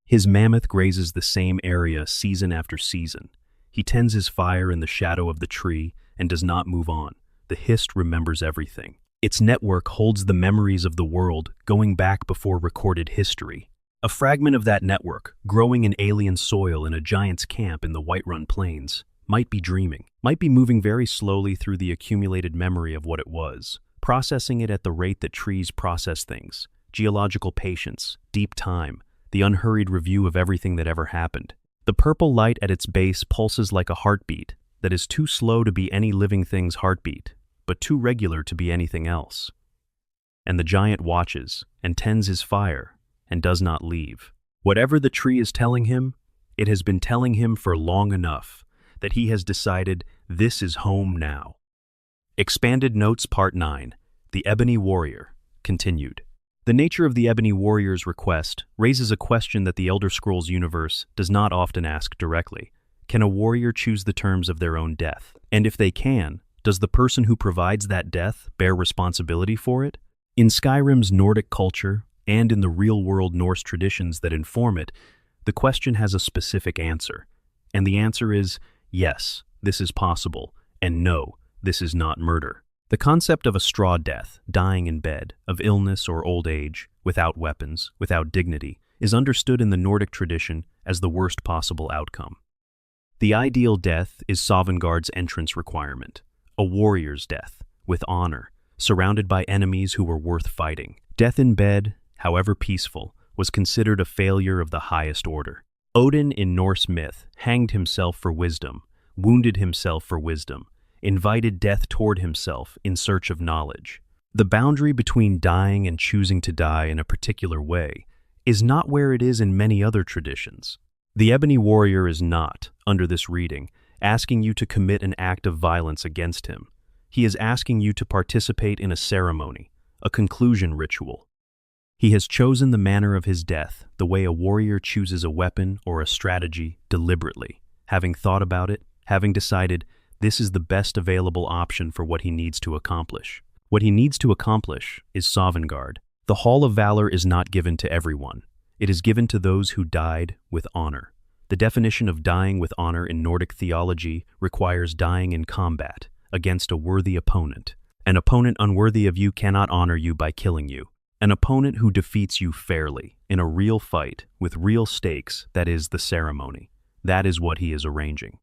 His mammoth grazes the same area season after season. He tends his fire in the shadow of the tree and does not move on. The Hist remembers everything. Its network holds the memories of the world going back before recorded history. A fragment of that network, growing in alien soil in a giant's camp in the Whiterun Plains, might be dreaming, might be moving very slowly through the accumulated memory of what it was, processing it at the rate that trees process things, geological patience, deep time, the unhurried review of everything that ever happened. The purple light at its base pulses like a heartbeat that is too slow to be any living thing's heartbeat, but too regular to be anything else. And the giant watches and tends his fire and does not leave. Whatever the tree is telling him, it has been telling him for long enough that he has decided this is home now. Expanded Notes Part 9, The Ebony Warrior, continued. The nature of the Ebony Warrior's request raises a question that the Elder Scrolls universe does not often ask directly. Can a warrior choose the terms of their own death? And if they can, does the person who provides that death bear responsibility for it? In Skyrim's Nordic culture, and in the real-world Norse traditions that inform it, the question has a specific answer. And the answer is, yes, this is possible, and no, this is not murder. The concept of a straw death, dying in bed, of illness or old age, without weapons, without dignity, is understood in the Nordic tradition as the worst possible outcome. The ideal death is Sovngarde's entrance requirement, a warrior's death, with honor, surrounded by enemies who were worth fighting. Death in bed, however peaceful, was considered a failure of the highest order. Odin in Norse myth hanged himself for wisdom, wounded himself for wisdom, invited death toward himself in search of knowledge. The boundary between dying and choosing to die in a particular way is not where it is in many other traditions. The Ebony Warrior is not, under this reading, asking you to commit an act of violence against him. He is asking you to participate in a ceremony, a conclusion ritual. He has chosen the manner of his death the way a warrior chooses a weapon or a strategy deliberately, having thought about it, having decided this is the best available option for what he needs to accomplish. What he needs to accomplish is Sovngarde. The Hall of Valor is not given to everyone. It is given to those who died with honor. The definition of dying with honor in Nordic theology requires dying in combat against a worthy opponent, An opponent unworthy of you cannot honor you by killing you. An opponent who defeats you fairly, in a real fight, with real stakes, that is the ceremony. That is what he is arranging.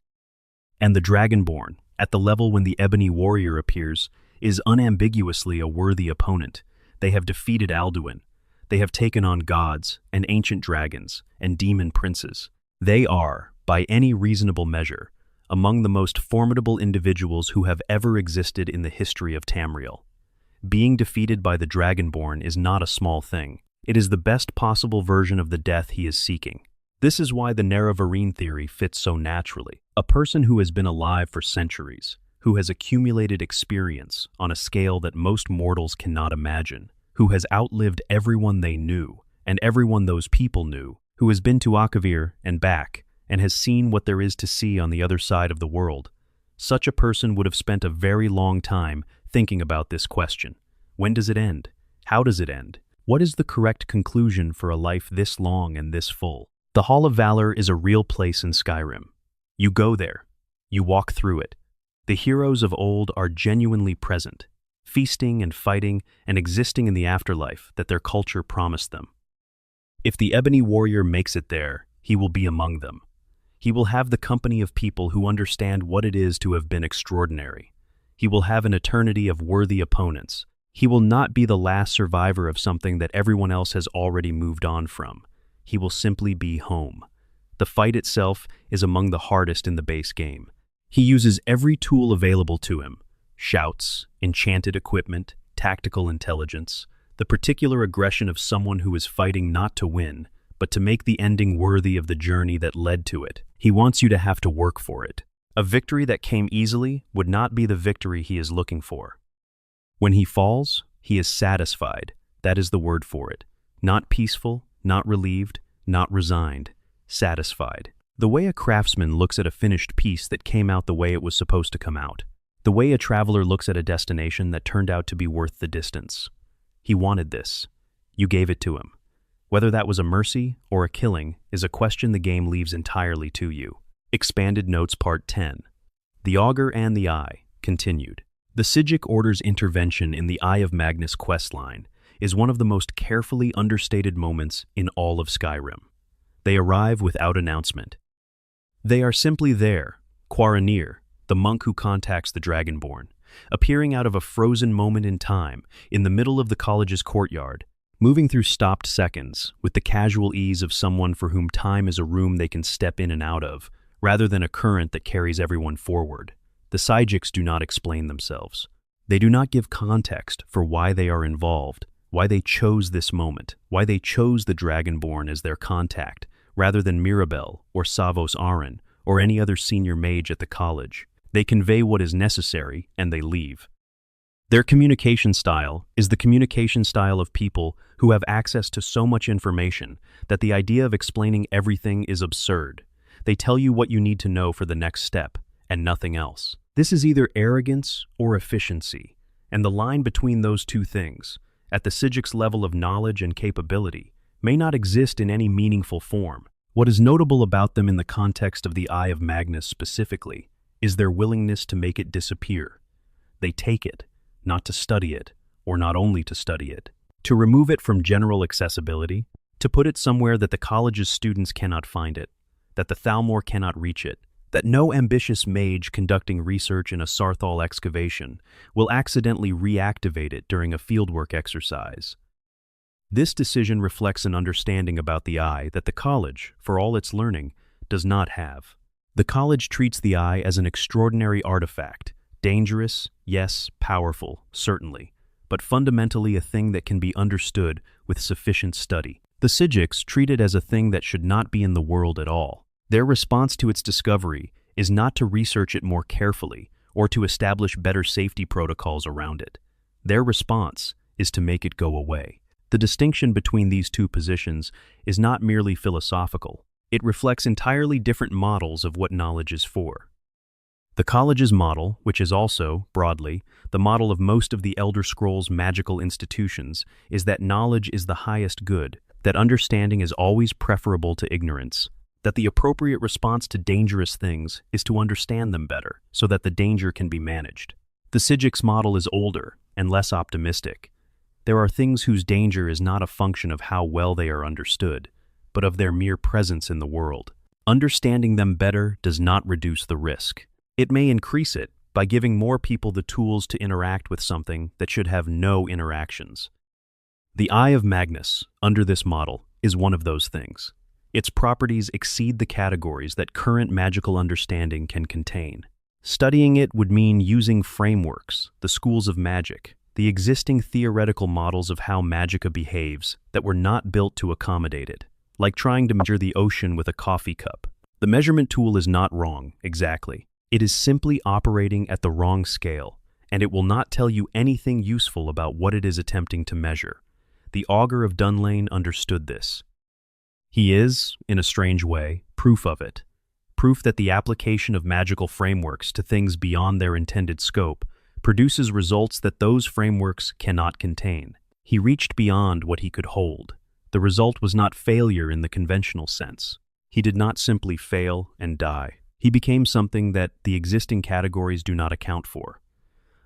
And the Dragonborn, at the level when the Ebony Warrior appears, is unambiguously a worthy opponent. They have defeated Alduin. They have taken on gods, and ancient dragons, and demon princes. They are, by any reasonable measure, among the most formidable individuals who have ever existed in the history of Tamriel. Being defeated by the Dragonborn is not a small thing. It is the best possible version of the death he is seeking. This is why the Nerevarine theory fits so naturally. A person who has been alive for centuries, who has accumulated experience on a scale that most mortals cannot imagine, who has outlived everyone they knew, and everyone those people knew, who has been to Akavir and back, and has seen what there is to see on the other side of the world. Such a person would have spent a very long time thinking about this question. When does it end? How does it end? What is the correct conclusion for a life this long and this full? The Hall of Valor is a real place in Skyrim. You go there. You walk through it. The heroes of old are genuinely present, feasting and fighting and existing in the afterlife that their culture promised them. If the Ebony Warrior makes it there, he will be among them. He will have the company of people who understand what it is to have been extraordinary. He will have an eternity of worthy opponents. He will not be the last survivor of something that everyone else has already moved on from. He will simply be home. The fight itself is among the hardest in the base game. He uses every tool available to him: shouts, enchanted equipment, tactical intelligence, the particular aggression of someone who is fighting not to win, but to make the ending worthy of the journey that led to it. He wants you to have to work for it. A victory that came easily would not be the victory he is looking for. When he falls, he is satisfied. That is the word for it. Not peaceful, not relieved, not resigned. Satisfied. The way a craftsman looks at a finished piece that came out the way it was supposed to come out. The way a traveler looks at a destination that turned out to be worth the distance. He wanted this. You gave it to him. Whether that was a mercy or a killing is a question the game leaves entirely to you. Expanded Notes Part 10. The Augur and the Eye, continued. The Psijic Order's intervention in the Eye of Magnus questline is one of the most carefully understated moments in all of Skyrim. They arrive without announcement. They are simply there, Quaranir, the monk who contacts the Dragonborn, appearing out of a frozen moment in time in the middle of the college's courtyard, moving through stopped seconds with the casual ease of someone for whom time is a room they can step in and out of, rather than a current that carries everyone forward. The Psijics do not explain themselves. They do not give context for why they are involved, why they chose this moment, why they chose the Dragonborn as their contact, rather than Mirabelle or Savos Aran or any other senior mage at the college. They convey what is necessary and they leave. Their communication style is the communication style of people who have access to so much information that the idea of explaining everything is absurd. They tell you what you need to know for the next step, and nothing else. This is either arrogance or efficiency, and the line between those two things, at the Psijic's level of knowledge and capability, may not exist in any meaningful form. What is notable about them in the context of the Eye of Magnus specifically is their willingness to make it disappear. They take it, not to study it, or not only to study it, to remove it from general accessibility, to put it somewhere that the college's students cannot find it, that the Thalmor cannot reach it, that no ambitious mage conducting research in a Sarthal excavation will accidentally reactivate it during a fieldwork exercise. This decision reflects an understanding about the Eye that the college, for all its learning, does not have. The college treats the Eye as an extraordinary artifact, dangerous, yes, powerful, certainly, but fundamentally a thing that can be understood with sufficient study. The Psijics treat it as a thing that should not be in the world at all. Their response to its discovery is not to research it more carefully or to establish better safety protocols around it. Their response is to make it go away. The distinction between these two positions is not merely philosophical. It reflects entirely different models of what knowledge is for. The college's model, which is also, broadly, the model of most of the Elder Scrolls magical institutions, is that knowledge is the highest good, that understanding is always preferable to ignorance, that the appropriate response to dangerous things is to understand them better, so that the danger can be managed. The The Sigic's model is older and less optimistic. There are things whose danger is not a function of how well they are understood, but of their mere presence in the world. Understanding them better does not reduce the risk. It may increase it by giving more people the tools to interact with something that should have no interactions. The Eye of Magnus, under this model, is one of those things. Its properties exceed the categories that current magical understanding can contain. Studying it would mean using frameworks, the schools of magic, the existing theoretical models of how magicka behaves that were not built to accommodate it, like trying to measure the ocean with a coffee cup. The measurement tool is not wrong, exactly. It is simply operating at the wrong scale, and it will not tell you anything useful about what it is attempting to measure. The Augur of Dunlane understood this. He is, in a strange way, proof of it. Proof that the application of magical frameworks to things beyond their intended scope produces results that those frameworks cannot contain. He reached beyond what he could hold. The result was not failure in the conventional sense. He did not simply fail and die. He became something that the existing categories do not account for.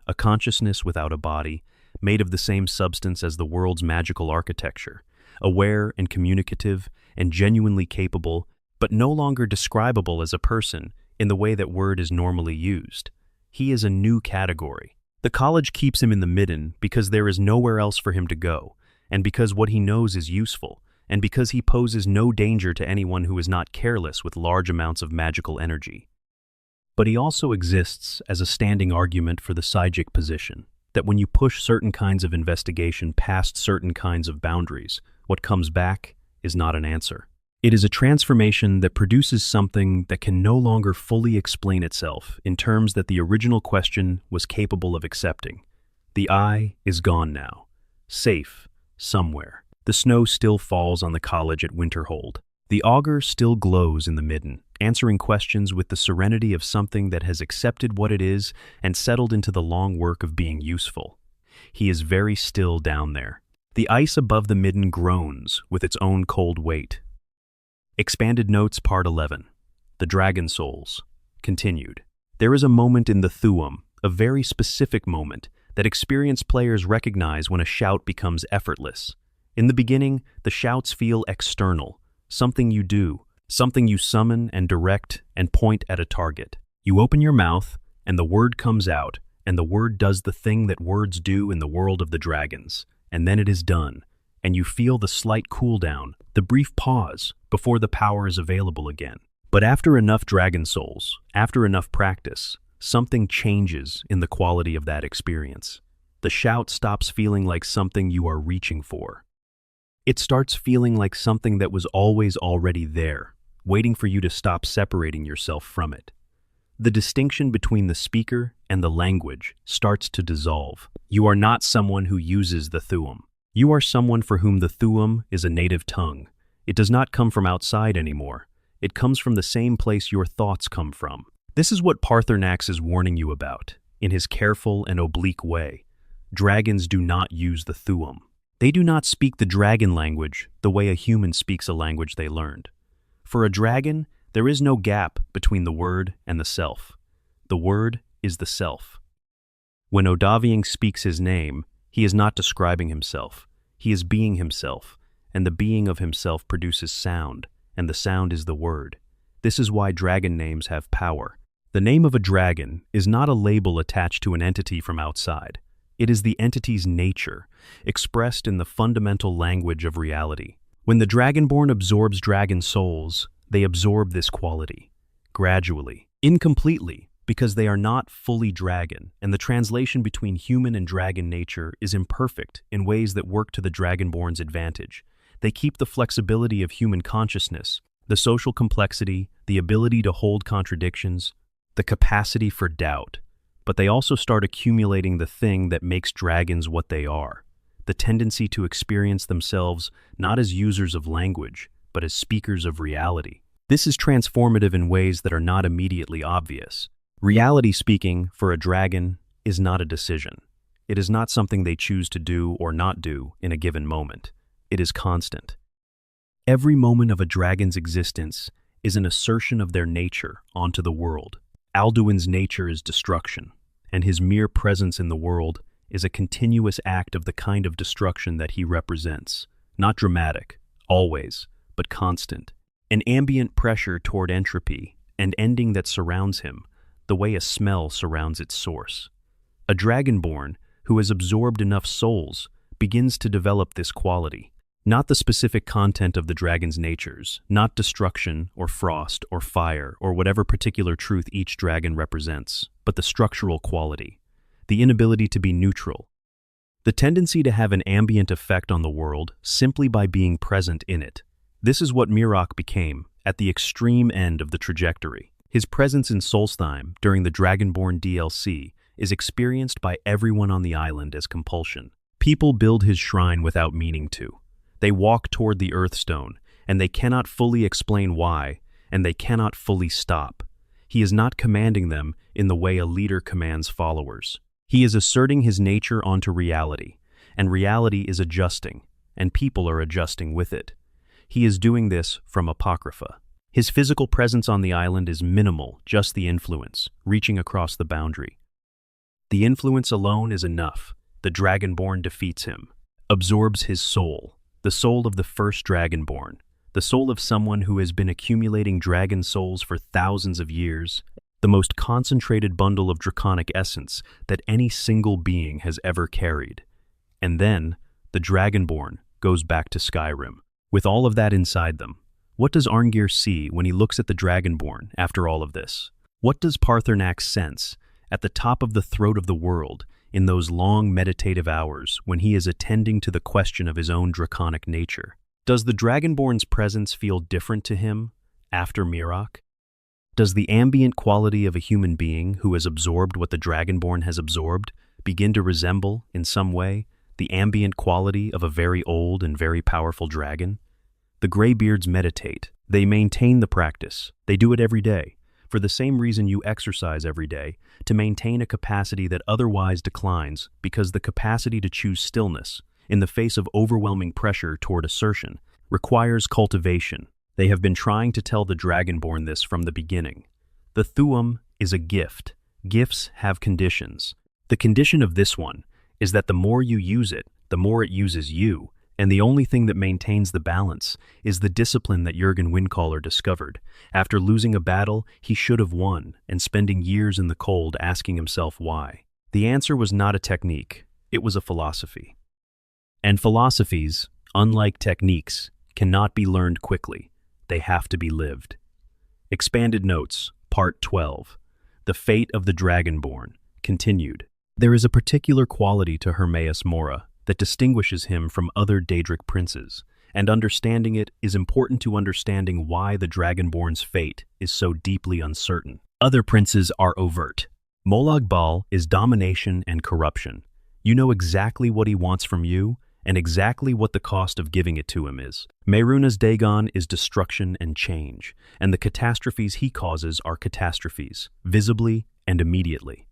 A consciousness without a body, made of the same substance as the world's magical architecture, aware and communicative and genuinely capable, but no longer describable as a person in the way that word is normally used. He is a new category. The college keeps him in the midden because there is nowhere else for him to go, and because what he knows is useful, and because he poses no danger to anyone who is not careless with large amounts of magical energy. But he also exists as a standing argument for the Psychic position, that when you push certain kinds of investigation past certain kinds of boundaries, what comes back is not an answer. It is a transformation that produces something that can no longer fully explain itself in terms that the original question was capable of accepting. The eye is gone now, safe, somewhere. The snow still falls on the college at Winterhold. The augur still glows in the midden, answering questions with the serenity of something that has accepted what it is and settled into the long work of being useful. He is very still down there. The ice above the midden groans with its own cold weight. Expanded Notes Part 11. The Dragon Souls. Continued. There is a moment in the Thuum, a very specific moment, that experienced players recognize when a shout becomes effortless. In the beginning, the shouts feel external, something you do, something you summon and direct and point at a target. You open your mouth, and the word comes out, and the word does the thing that words do in the world of the dragons, and then it is done, and you feel the slight cool down, the brief pause, before the power is available again. But after enough dragon souls, after enough practice, something changes in the quality of that experience. The shout stops feeling like something you are reaching for. It starts feeling like something that was always already there, waiting for you to stop separating yourself from it. The distinction between the speaker and the language starts to dissolve. You are not someone who uses the Thuum. You are someone for whom the Thuum is a native tongue. It does not come from outside anymore. It comes from the same place your thoughts come from. This is what Parthenax is warning you about, in his careful and oblique way. Dragons do not use the Thuum. They do not speak the dragon language the way a human speaks a language they learned. For a dragon, there is no gap between the word and the self. The word is the self. When Odaviang speaks his name, he is not describing himself. He is being himself, and the being of himself produces sound, and the sound is the word. This is why dragon names have power. The name of a dragon is not a label attached to an entity from outside. It is the entity's nature, expressed in the fundamental language of reality. When the dragonborn absorbs dragon souls, they absorb this quality, gradually, incompletely, because they are not fully dragon, and the translation between human and dragon nature is imperfect in ways that work to the dragonborn's advantage. They keep the flexibility of human consciousness, the social complexity, the ability to hold contradictions, the capacity for doubt, but they also start accumulating the thing that makes dragons what they are, the tendency to experience themselves not as users of language, but as speakers of reality. This is transformative in ways that are not immediately obvious. Reality speaking, for a dragon, is not a decision. It is not something they choose to do or not do in a given moment. It is constant. Every moment of a dragon's existence is an assertion of their nature onto the world. Alduin's nature is destruction, and his mere presence in the world is a continuous act of the kind of destruction that he represents. Not dramatic, always, but constant. An ambient pressure toward entropy, and ending that surrounds him, the way a smell surrounds its source. A dragonborn who has absorbed enough souls begins to develop this quality. Not the specific content of the dragon's natures, not destruction or frost or fire or whatever particular truth each dragon represents, but the structural quality, the inability to be neutral, the tendency to have an ambient effect on the world simply by being present in it. This is what Miraak became at the extreme end of the trajectory. His presence in Solstheim during the Dragonborn DLC is experienced by everyone on the island as compulsion. People build his shrine without meaning to. They walk toward the Earthstone, and they cannot fully explain why, and they cannot fully stop. He is not commanding them in the way a leader commands followers. He is asserting his nature onto reality, and reality is adjusting, and people are adjusting with it. He is doing this from Apocrypha. His physical presence on the island is minimal, just the influence, reaching across the boundary. The influence alone is enough. The Dragonborn defeats him, absorbs his soul, the soul of the first Dragonborn, the soul of someone who has been accumulating dragon souls for thousands of years, the most concentrated bundle of draconic essence that any single being has ever carried. And then, the Dragonborn goes back to Skyrim. With all of that inside them, what does Arngir see when he looks at the Dragonborn after all of this? What does Paarthurnax sense at the top of the throat of the world in those long meditative hours when he is attending to the question of his own draconic nature? Does the Dragonborn's presence feel different to him after Miraak? Does the ambient quality of a human being who has absorbed what the Dragonborn has absorbed begin to resemble, in some way, the ambient quality of a very old and very powerful dragon? The Greybeards meditate. They maintain the practice. They do it every day, for the same reason you exercise every day, to maintain a capacity that otherwise declines, because the capacity to choose stillness, in the face of overwhelming pressure toward assertion, requires cultivation. They have been trying to tell the Dragonborn this from the beginning. The Thuum is a gift. Gifts have conditions. The condition of this one is that the more you use it, the more it uses you, and the only thing that maintains the balance is the discipline that Jurgen Windcaller discovered. After losing a battle he should have won, and spending years in the cold asking himself why. The answer was not a technique, it was a philosophy. And philosophies, unlike techniques, cannot be learned quickly. They have to be lived. Expanded Notes, Part 12. The Fate of the Dragonborn, continued. There is a particular quality to Hermaeus Mora that distinguishes him from other Daedric princes, and understanding it is important to understanding why the Dragonborn's fate is so deeply uncertain. Other princes are overt. Molag Bal is domination and corruption. You know exactly what he wants from you, and exactly what the cost of giving it to him is. Mehruna's Dagon is destruction and change, and the catastrophes he causes are catastrophes, visibly and immediately.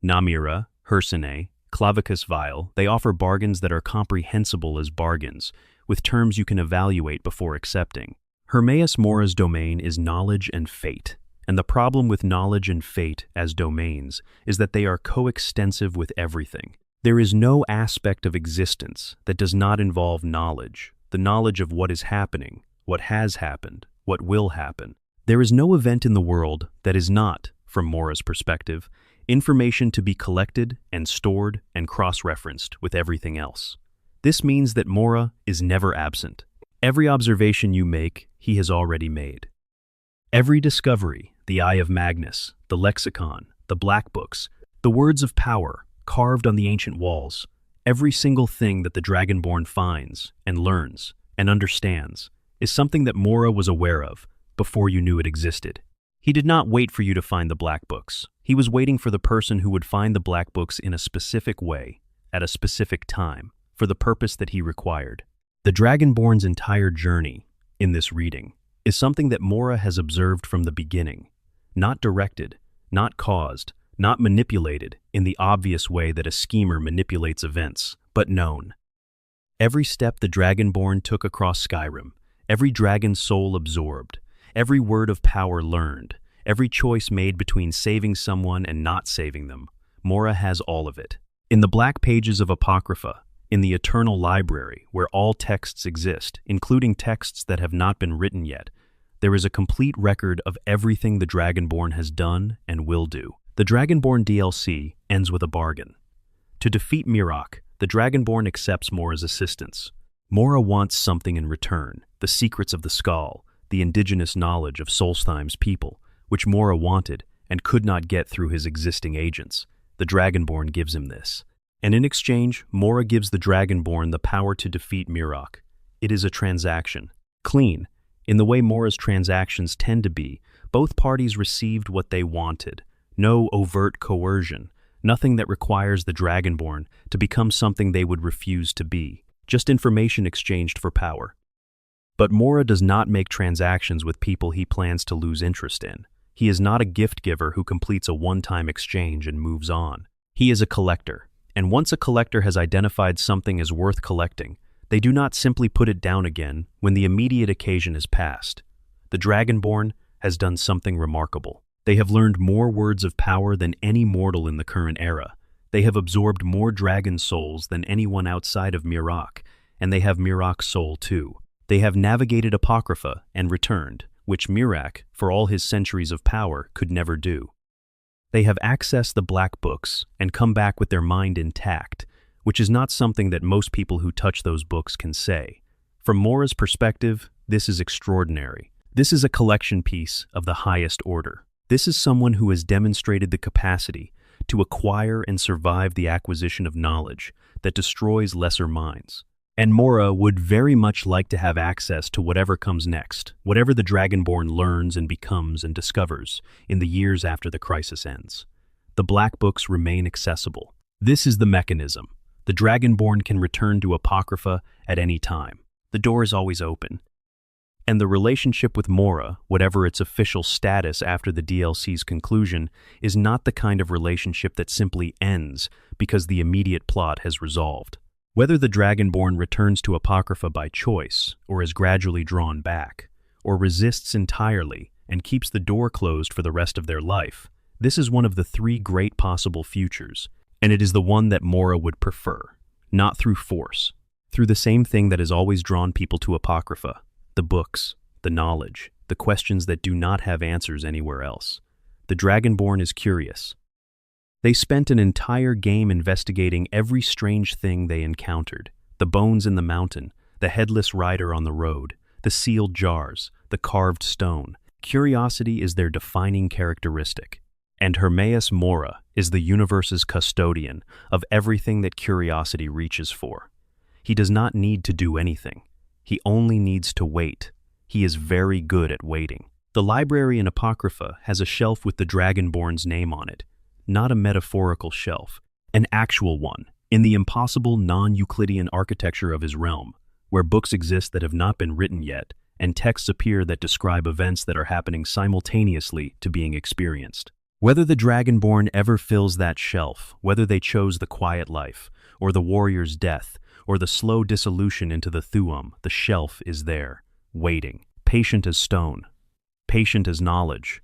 Namira, Hersine, Clavicus Vile, they offer bargains that are comprehensible as bargains, with terms you can evaluate before accepting. Hermaeus Mora's domain is knowledge and fate, and the problem with knowledge and fate as domains is that they are coextensive with everything. There is no aspect of existence that does not involve knowledge, the knowledge of what is happening, what has happened, what will happen. There is no event in the world that is not, from Mora's perspective, information to be collected and stored and cross-referenced with everything else. This means that Mora is never absent. Every observation you make, he has already made. Every discovery, the Eye of Magnus, the lexicon, the black books, the words of power, carved on the ancient walls, every single thing that the Dragonborn finds and learns and understands is something that Mora was aware of before you knew it existed. He did not wait for you to find the black books. He was waiting for the person who would find the black books in a specific way, at a specific time, for the purpose that he required. The Dragonborn's entire journey, in this reading, is something that Mora has observed from the beginning, not directed, not caused, not manipulated in the obvious way that a schemer manipulates events, but known. Every step the Dragonborn took across Skyrim, every dragon soul absorbed, every word of power learned, every choice made between saving someone and not saving them, Mora has all of it. In the black pages of Apocrypha, in the eternal library where all texts exist, including texts that have not been written yet, there is a complete record of everything the Dragonborn has done and will do. The Dragonborn DLC ends with a bargain. To defeat Mirok, the Dragonborn accepts Mora's assistance. Mora wants something in return, the secrets of the Skull, the indigenous knowledge of Solstheim's people, which Mora wanted and could not get through his existing agents. The Dragonborn gives him this. And in exchange, Mora gives the Dragonborn the power to defeat Mirok. It is a transaction. Clean. In the way Mora's transactions tend to be, both parties received what they wanted. No overt coercion. Nothing that requires the Dragonborn to become something they would refuse to be. Just information exchanged for power. But Mora does not make transactions with people he plans to lose interest in. He is not a gift giver who completes a one-time exchange and moves on. He is a collector. And once a collector has identified something as worth collecting, they do not simply put it down again when the immediate occasion is past. The Dragonborn has done something remarkable. They have learned more words of power than any mortal in the current era. They have absorbed more dragon souls than anyone outside of Mirok, and they have Mirok's soul too. They have navigated Apocrypha and returned, which Mirok, for all his centuries of power, could never do. They have accessed the Black Books and come back with their mind intact, which is not something that most people who touch those books can say. From Mora's perspective, this is extraordinary. This is a collection piece of the highest order. This is someone who has demonstrated the capacity to acquire and survive the acquisition of knowledge that destroys lesser minds. And Mora would very much like to have access to whatever comes next, whatever the Dragonborn learns and becomes and discovers in the years after the crisis ends. The Black Books remain accessible. This is the mechanism. The Dragonborn can return to Apocrypha at any time. The door is always open. And the relationship with Mora, whatever its official status after the DLC's conclusion, is not the kind of relationship that simply ends because the immediate plot has resolved. Whether the Dragonborn returns to Apocrypha by choice, or is gradually drawn back, or resists entirely and keeps the door closed for the rest of their life, this is one of the three great possible futures, and it is the one that Mora would prefer, not through force, through the same thing that has always drawn people to Apocrypha, the books, the knowledge, the questions that do not have answers anywhere else. The Dragonborn is curious. They spent an entire game investigating every strange thing they encountered. The bones in the mountain, the headless rider on the road, the sealed jars, the carved stone. Curiosity is their defining characteristic. And Hermaeus Mora is the universe's custodian of everything that curiosity reaches for. He does not need to do anything. He only needs to wait. He is very good at waiting. The library in Apocrypha has a shelf with the Dragonborn's name on it. Not a metaphorical shelf, an actual one, in the impossible non-Euclidean architecture of his realm, where books exist that have not been written yet, and texts appear that describe events that are happening simultaneously to being experienced. Whether the Dragonborn ever fills that shelf, whether they chose the quiet life, or the warrior's death, or the slow dissolution into the Thuum, the shelf is there, waiting, patient as stone, patient as knowledge,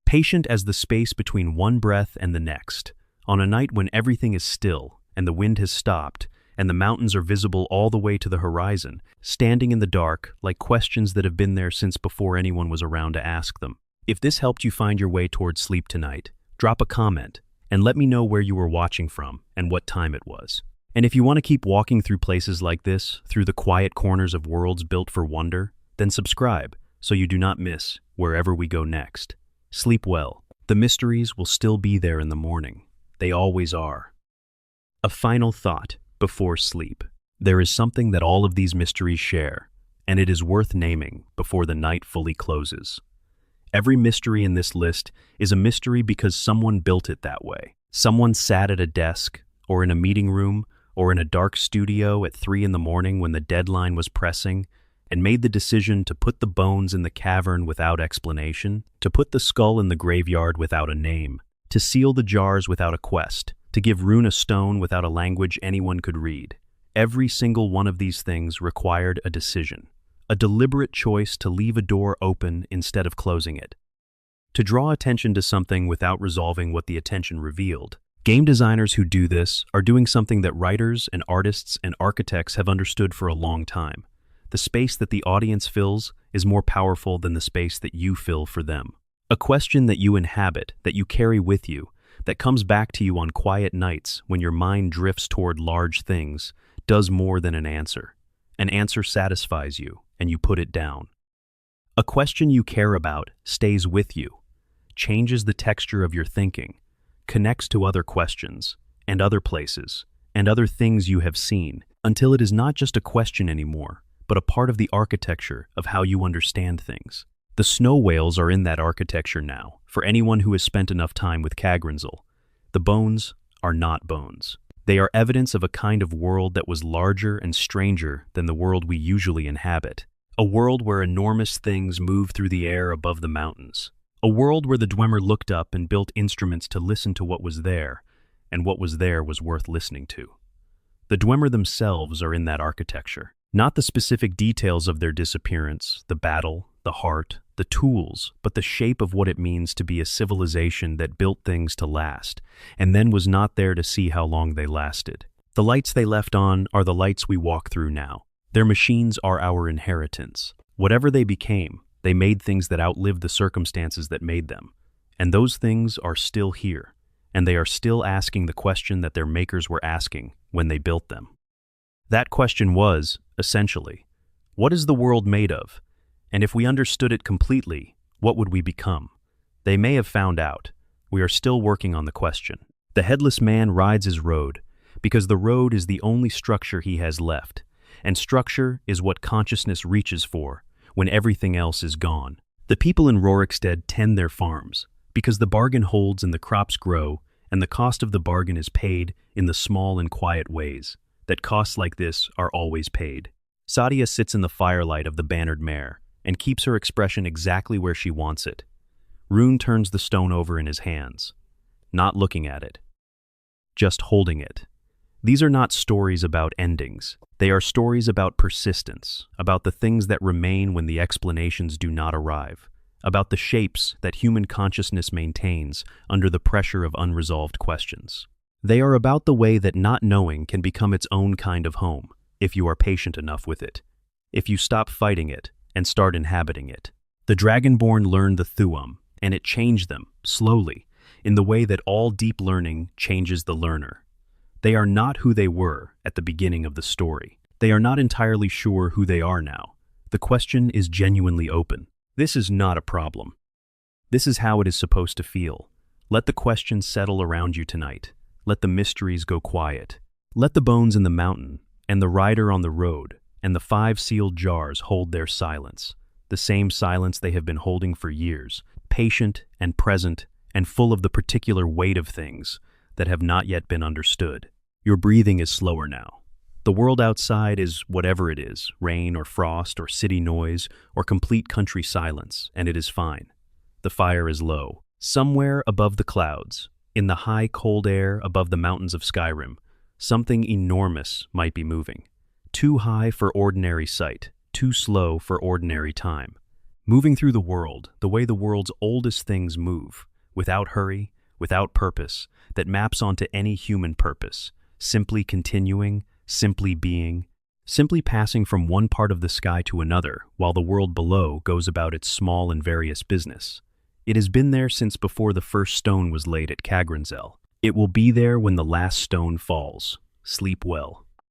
patient as the space between one breath and the next, on a night when everything is still and the wind has stopped and the mountains are visible all the way to the horizon, standing in the dark like questions that have been there since before anyone was around to ask them. If this helped you find your way towards sleep tonight, drop a comment and let me know where you were watching from and what time it was. And if you want to keep walking through places like this, through the quiet corners of worlds built for wonder, then subscribe so you do not miss wherever we go next. Sleep well. The mysteries will still be there in the morning. They always are. A final thought before sleep. There is something that all of these mysteries share, and it is worth naming before the night fully closes. Every mystery in this list is a mystery because someone built it that way. Someone sat at a desk, or in a meeting room, or in a dark studio at 3 in the morning when the deadline was pressing, and made the decision to put the bones in the cavern without explanation, to put the skull in the graveyard without a name, to seal the jars without a quest, to give Rune a stone without a language anyone could read. Every single one of these things required a decision, a deliberate choice to leave a door open instead of closing it, to draw attention to something without resolving what the attention revealed. Game designers who do this are doing something that writers and artists and architects have understood for a long time. The space that the audience fills is more powerful than the space that you fill for them. A question that you inhabit, that you carry with you, that comes back to you on quiet nights when your mind drifts toward large things, does more than an answer. An answer satisfies you, and you put it down. A question you care about stays with you, changes the texture of your thinking, connects to other questions, and other places, and other things you have seen, until it is not just a question anymore, but a part of the architecture of how you understand things. The snow whales are in that architecture now, for anyone who has spent enough time with Kagranzel. The bones are not bones. They are evidence of a kind of world that was larger and stranger than the world we usually inhabit. A world where enormous things move through the air above the mountains. A world where the Dwemer looked up and built instruments to listen to what was there, and what was there was worth listening to. The Dwemer themselves are in that architecture. Not the specific details of their disappearance, the battle, the heart, the tools, but the shape of what it means to be a civilization that built things to last, and then was not there to see how long they lasted. The lights they left on are the lights we walk through now. Their machines are our inheritance. Whatever they became, they made things that outlived the circumstances that made them. And those things are still here, and they are still asking the question that their makers were asking when they built them. That question was, essentially, what is the world made of? And if we understood it completely, what would we become? They may have found out. We are still working on the question. The headless man rides his road, because the road is the only structure he has left, and structure is what consciousness reaches for when everything else is gone. The people in Rorikstead tend their farms, because the bargain holds and the crops grow, and the cost of the bargain is paid in the small and quiet ways, that costs like this are always paid. Sadia sits in the firelight of the bannered mare, and keeps her expression exactly where she wants it. Rune turns the stone over in his hands, not looking at it, just holding it. These are not stories about endings. They are stories about persistence, about the things that remain when the explanations do not arrive, about the shapes that human consciousness maintains under the pressure of unresolved questions. They are about the way that not knowing can become its own kind of home, if you are patient enough with it, if you stop fighting it and start inhabiting it. The Dragonborn learned the Thuum, and it changed them, slowly, in the way that all deep learning changes the learner. They are not who they were at the beginning of the story. They are not entirely sure who they are now. The question is genuinely open. This is not a problem. This is how it is supposed to feel. Let the question settle around you tonight. Let the mysteries go quiet. Let the bones in the mountain, and the rider on the road, and the 5 sealed jars hold their silence, the same silence they have been holding for years, patient and present and full of the particular weight of things that have not yet been understood. Your breathing is slower now. The world outside is whatever it is, rain or frost or city noise or complete country silence, and it is fine. The fire is low. Somewhere above the clouds, in the high cold air above the mountains of Skyrim, something enormous might be moving. Too high for ordinary sight, too slow for ordinary time. Moving through the world, the way the world's oldest things move, without hurry, without purpose, that maps onto any human purpose, simply continuing, simply being, simply passing from one part of the sky to another while the world below goes about its small and various business. It has been there since before the first stone was laid at Kagranzel. It will be there when the last stone falls. Sleep well.